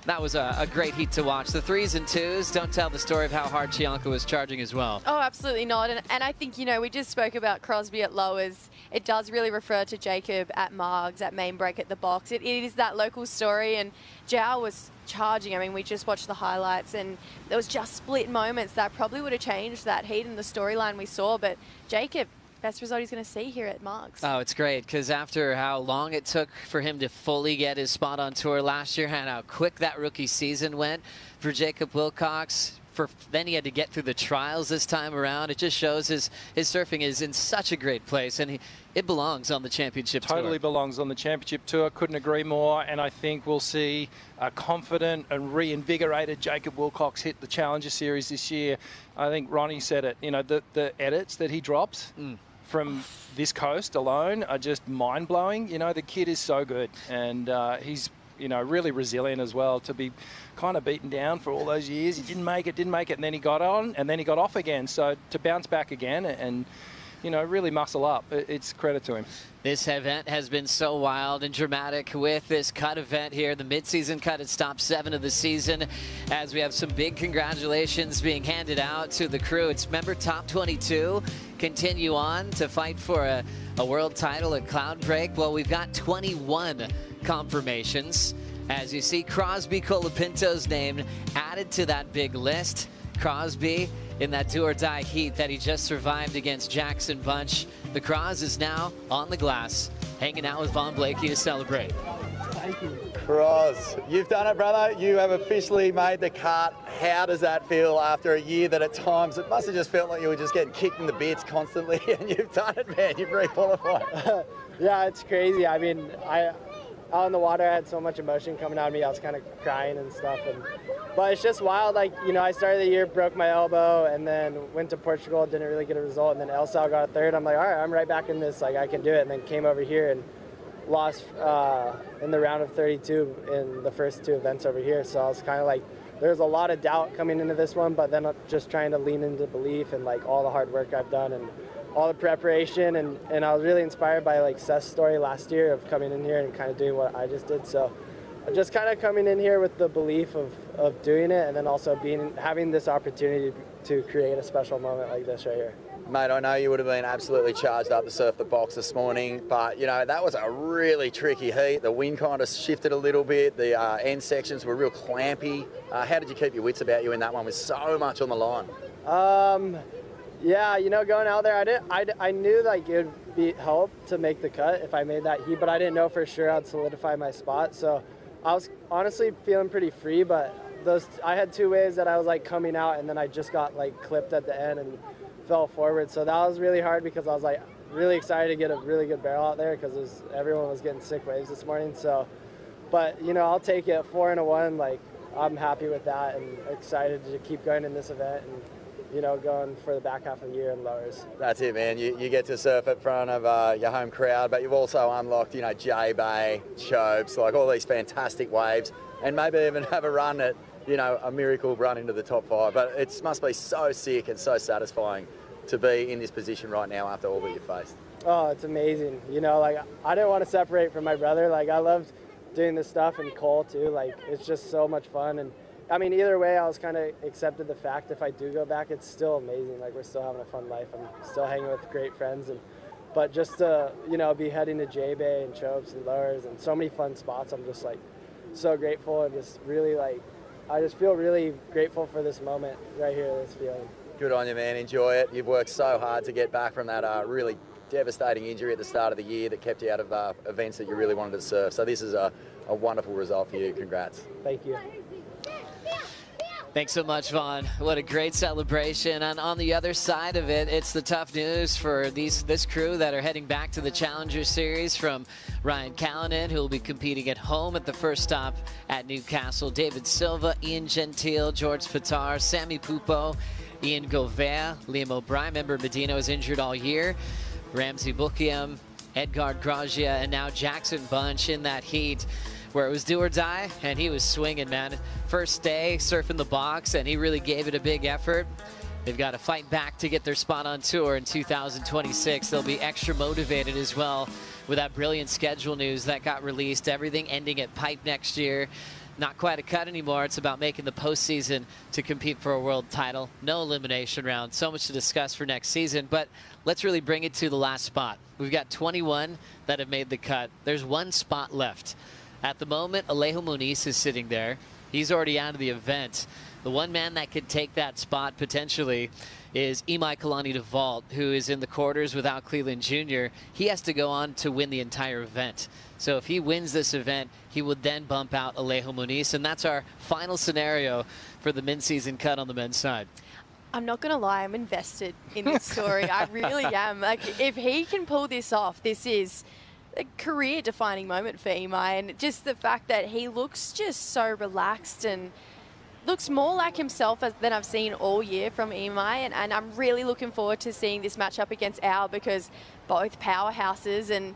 that was a great heat to watch. The 3s and 2s don't tell the story of how hard Chianca was charging as well. Oh, absolutely not. And I think, you know, we just spoke about Crosby at lowers. It does really refer to Jacob at Margs, at main break at the box. It is that local story, and Joao was charging. I mean, we just watched the highlights, and there was just split moments that probably would have changed that heat and the storyline we saw. But Jacob, best result he's going to see here at Margs. Oh, it's great, because after how long it took for him to fully get his spot on tour last year, and how quick that rookie season went for Jacob Wilcox, then he had to get through the trials this time around. It just shows his surfing is in such a great place, and it belongs on the championship tour. Totally belongs on the championship tour. Couldn't agree more. And I think we'll see a confident and reinvigorated Jacob Wilcox hit the Challenger Series this year. I think Ronnie said it. You know, the edits that he drops from this coast alone are just mind-blowing. You know, the kid is so good, and he's, you know, really resilient as well, to be kind of beaten down for all those years. He didn't make it, and then he got on, and then he got off again. So to bounce back again and, you know, really muscle up, it's credit to him. This event has been so wild and dramatic with this cut event here, the mid-season cut. It's top 7 of the season, as we have some big congratulations being handed out to the crew. It's member top 22 continue on to fight for a world title at Cloud Break. Well, we've got 21 confirmations. As you see, Crosby Colapinto's name added to that big list. Crosby in that do-or-die heat that he just survived against Jackson Bunch. The Cross is now on the glass, hanging out with Von Blakey to celebrate. Thank you. Cross, you've done it, brother. You have officially made the cut. How does that feel after a year that at times it must have just felt like you were just getting kicked in the bits constantly, and you've done it, man. You've re-qualified. Yeah, it's crazy. I mean, out in the water, I had so much emotion coming out of me. I was kind of crying and stuff. But it's just wild. Like, you know, I started the year, broke my elbow, and then went to Portugal, didn't really get a result. And then El Sal got a third. I'm like, all right, I'm right back in this. Like, I can do it. And then came over here and lost in the round of 32 in the first 2 events over here. So I was kind of like, there's a lot of doubt coming into this one, but then just trying to lean into belief and like all the hard work I've done and all the preparation, and I was really inspired by like Seth's story last year of coming in here and kind of doing what I just did. So just kind of coming in here with the belief of doing it, and then also having this opportunity to create a special moment like this right here. Mate, I know you would have been absolutely charged up to surf the box this morning, but, you know, that was a really tricky heat. The wind kind of shifted a little bit. The end sections were real clampy. How did you keep your wits about you in that one with so much on the line? Yeah, you know, going out there, I knew like it would help to make the cut if I made that heat, but I didn't know for sure I'd solidify my spot. So I was honestly feeling pretty free, but I had 2 waves that I was like coming out, and then I just got like clipped at the end and fell forward. So that was really hard because I was like really excited to get a really good barrel out there because everyone was getting sick waves this morning. So, but you know, I'll take it 4 and a 1. Like, I'm happy with that and excited to keep going in this event and, you know, going for the back half of the year in lowers. That's it, man. You get to surf in front of your home crowd, but you've also unlocked, you know, J-Bay, Chopes, like all these fantastic waves, and maybe even have a run at, you know, a miracle run into the top 5. But it must be so sick and so satisfying to be in this position right now after all that you've faced. Oh, it's amazing. You know, like, I didn't want to separate from my brother. Like, I loved doing this stuff, and Cole too. Like, it's just so much fun. And I mean, either way, I was kind of accepted the fact if I do go back, it's still amazing. Like, we're still having a fun life. I'm still hanging with great friends. But just to, you know, be heading to J-Bay and Chopes and lowers and so many fun spots, I'm just like so grateful and just really like, I just feel really grateful for this moment right here, this feeling. Good on you, man. Enjoy it. You've worked so hard to get back from that really devastating injury at the start of the year that kept you out of events that you really wanted to surf. So this is a a wonderful result for you. Congrats. Thank you. Thanks so much, Vaughn. What a great celebration. And on the other side of it, it's the tough news for this crew that are heading back to the Challenger Series, from Ryan Callanan, who will be competing at home at the first stop at Newcastle, David Silva, Ian Gentile, George Pitar, Sammy Pupo, Ian Govea, Liam O'Brien. Remember, Medina was injured all year. Ramsey Bukiam, Edgard Grajia, and now Jackson Bunch in that heat where it was do or die, and he was swinging, man. First day surfing the box, and he really gave it a big effort. They've got to fight back to get their spot on tour in 2026. They'll be extra motivated as well with that brilliant schedule news that got released. Everything ending at Pipe next year. Not quite a cut anymore. It's about making the postseason to compete for a world title. No elimination round. So much to discuss for next season, but let's really bring it to the last spot. We've got 21 that have made the cut. There's one spot left. At the moment, Alejo Muniz is sitting there. He's already out of the event. The one man that could take that spot potentially is Imai Kalani DeVault, who is in the quarters without Cleveland Jr. He has to go on to win the entire event. So if he wins this event, he would then bump out Alejo Muniz, and that's our final scenario for the mid-season cut on the men's side. I'm not going to lie, I'm invested in this story. I really am. Like, if he can pull this off, this is a career-defining moment for Imai, and just the fact that he looks just so relaxed and looks more like himself than I've seen all year from Imai, and I'm really looking forward to seeing this matchup against Al, because both powerhouses, and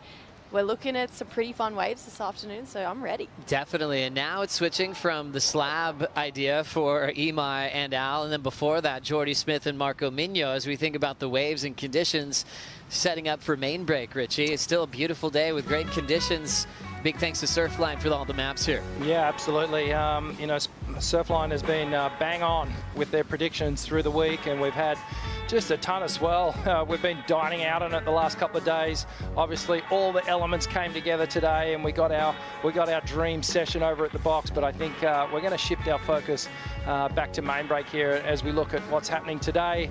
we're looking at some pretty fun waves this afternoon, so I'm ready. Definitely, and now it's switching from the slab idea for Imai and Al, and then before that, Jordy Smith and Marco Migno, as we think about the waves and conditions setting up for main break, Richie. It's still a beautiful day with great conditions. Big thanks to Surfline for all the maps here. Yeah, absolutely. You know, Surfline has been bang on with their predictions through the week, and we've had just a ton of swell. We've been dining out on it the last couple of days. Obviously, all the elements came together today, and we got our dream session over at the box. But I think we're going to shift our focus back to main break here as we look at what's happening today.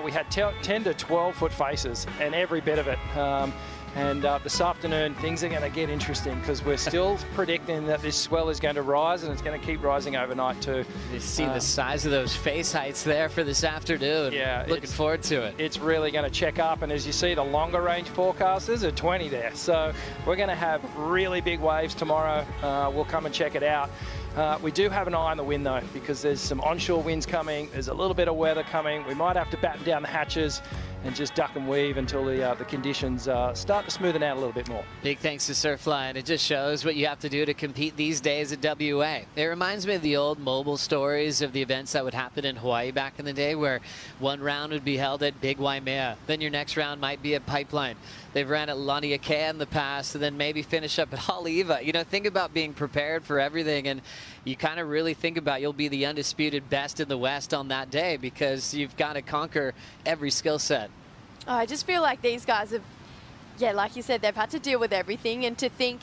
We had 10 to 12 foot faces, and every bit of it. And this afternoon, things are going to get interesting, because we're still predicting that this swell is going to rise, and it's going to keep rising overnight too. You see the size of those face heights there for this afternoon. Yeah, looking forward to it. It's really going to check up, and as you see, the longer range forecasters are 20 there. So we're going to have really big waves tomorrow. We'll come and check it out. We do have an eye on the wind, though, because there's some onshore winds coming. There's a little bit of weather coming. We might have to batten down the hatches and just duck and weave until the conditions start to smoothen out a little bit more. Big thanks to Surfline. It just shows what you have to do to compete these days at WA. It reminds me of the old mobile stories of the events that would happen in Hawaii back in the day, where one round would be held at Big Waimea. Then your next round might be at Pipeline. They've ran at Laniakea in the past, and then maybe finish up at Haleiwa. You know, think about being prepared for everything, and you kind of really think about you'll be the undisputed best in the West on that day, because you've got to conquer every skill set. Oh, I just feel like these guys have, yeah, like you said, they've had to deal with everything, and to think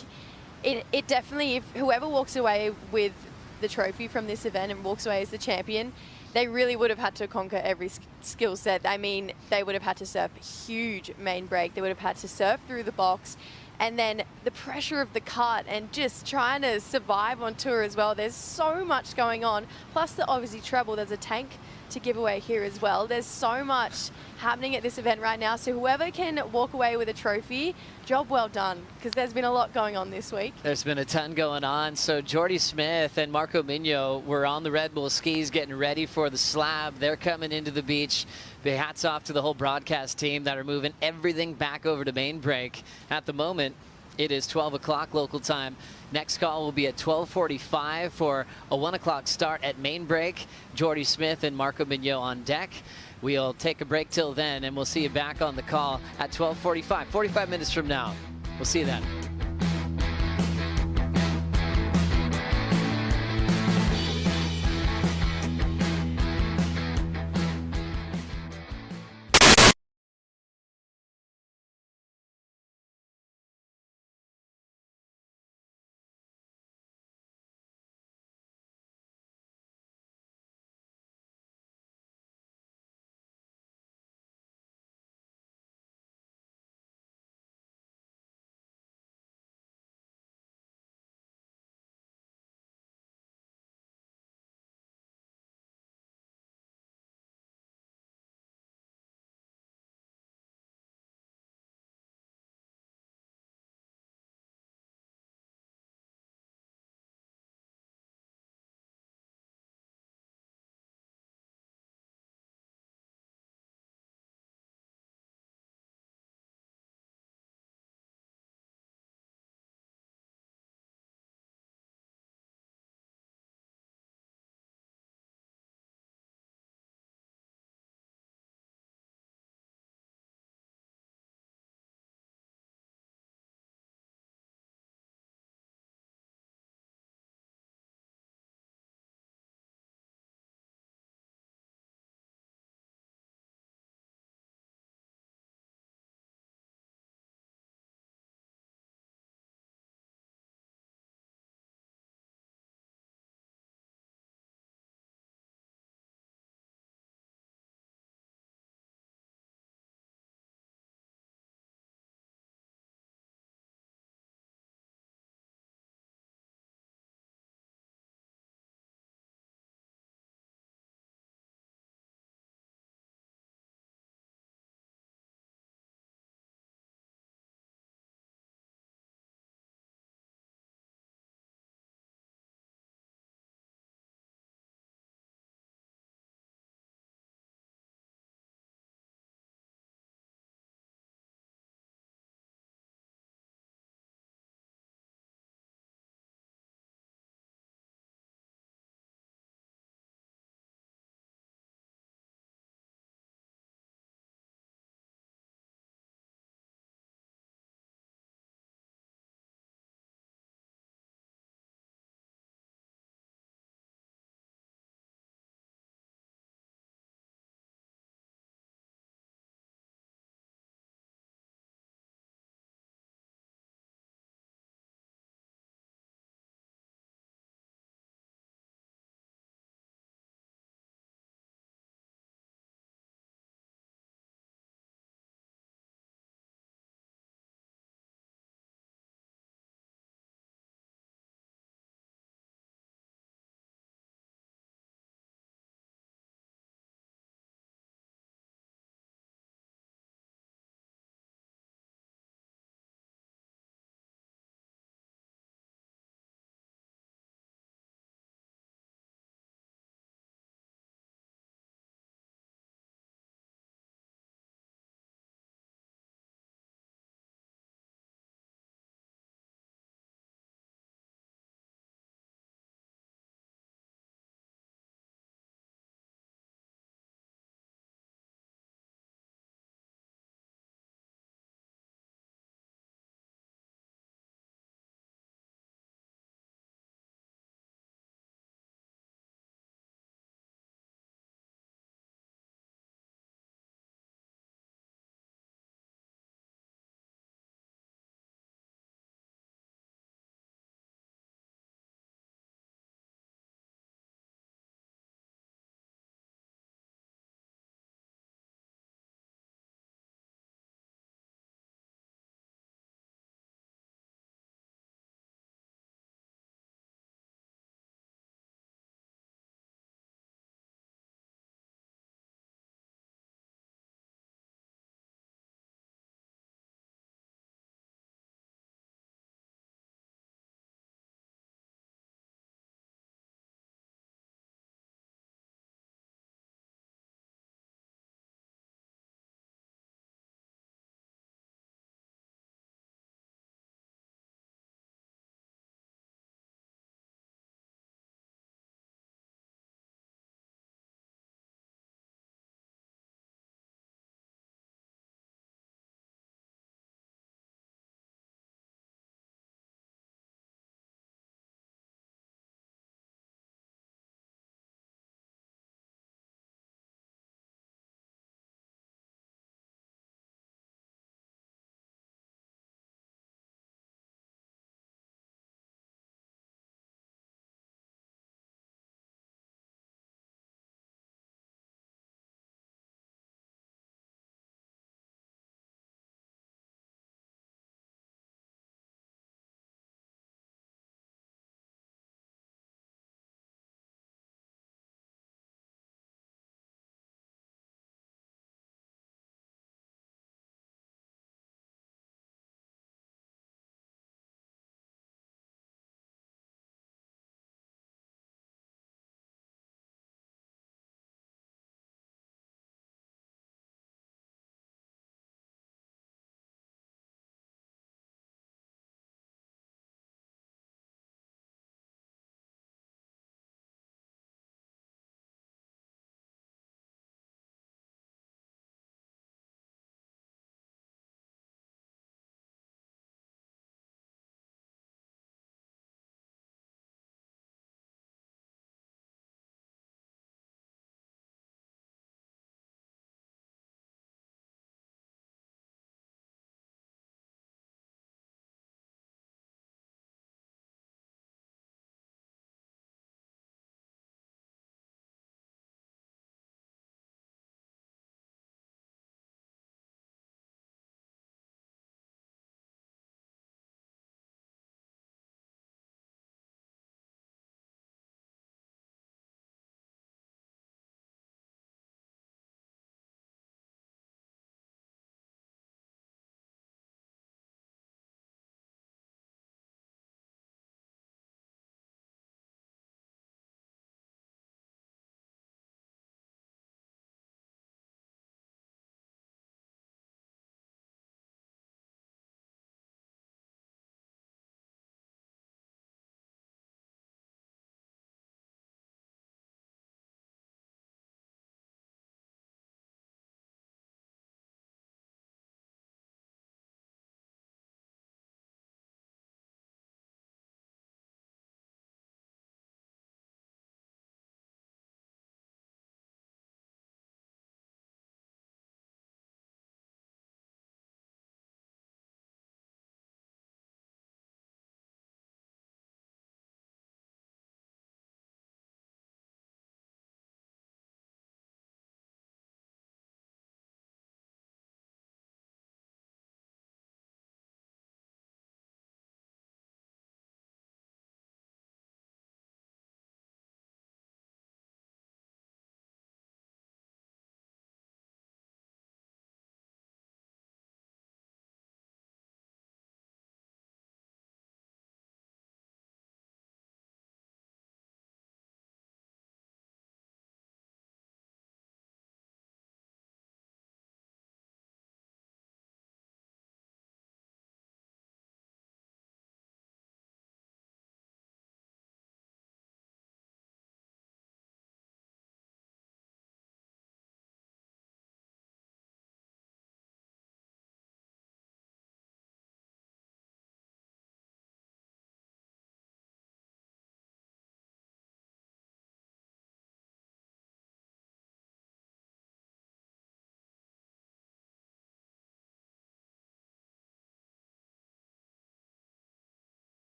it definitely, if whoever walks away with the trophy from this event and walks away as the champion, they really would have had to conquer every skill set. I mean, they would have had to surf huge main break. They would have had to surf through the box. And then the pressure of the cut and just trying to survive on tour as well. There's so much going on. Plus the obviously treble, there's a tank to give away here as well. There's so much happening at this event right now. So whoever can walk away with a trophy, job well done, because there's been a lot going on this week. There's been a ton going on. So Jordy Smith and Marco Migno were on the Red Bull skis getting ready for the slab. They're coming into the beach. Big hats off to the whole broadcast team that are moving everything back over to main break. At the moment, it is 12 o'clock local time. Next call will be at 12:45 for a 1 o'clock start at main break. Jordy Smith and Marco Migno on deck. We'll take a break till then, and we'll see you back on the call at 12:45, 45 minutes from now. We'll see you then.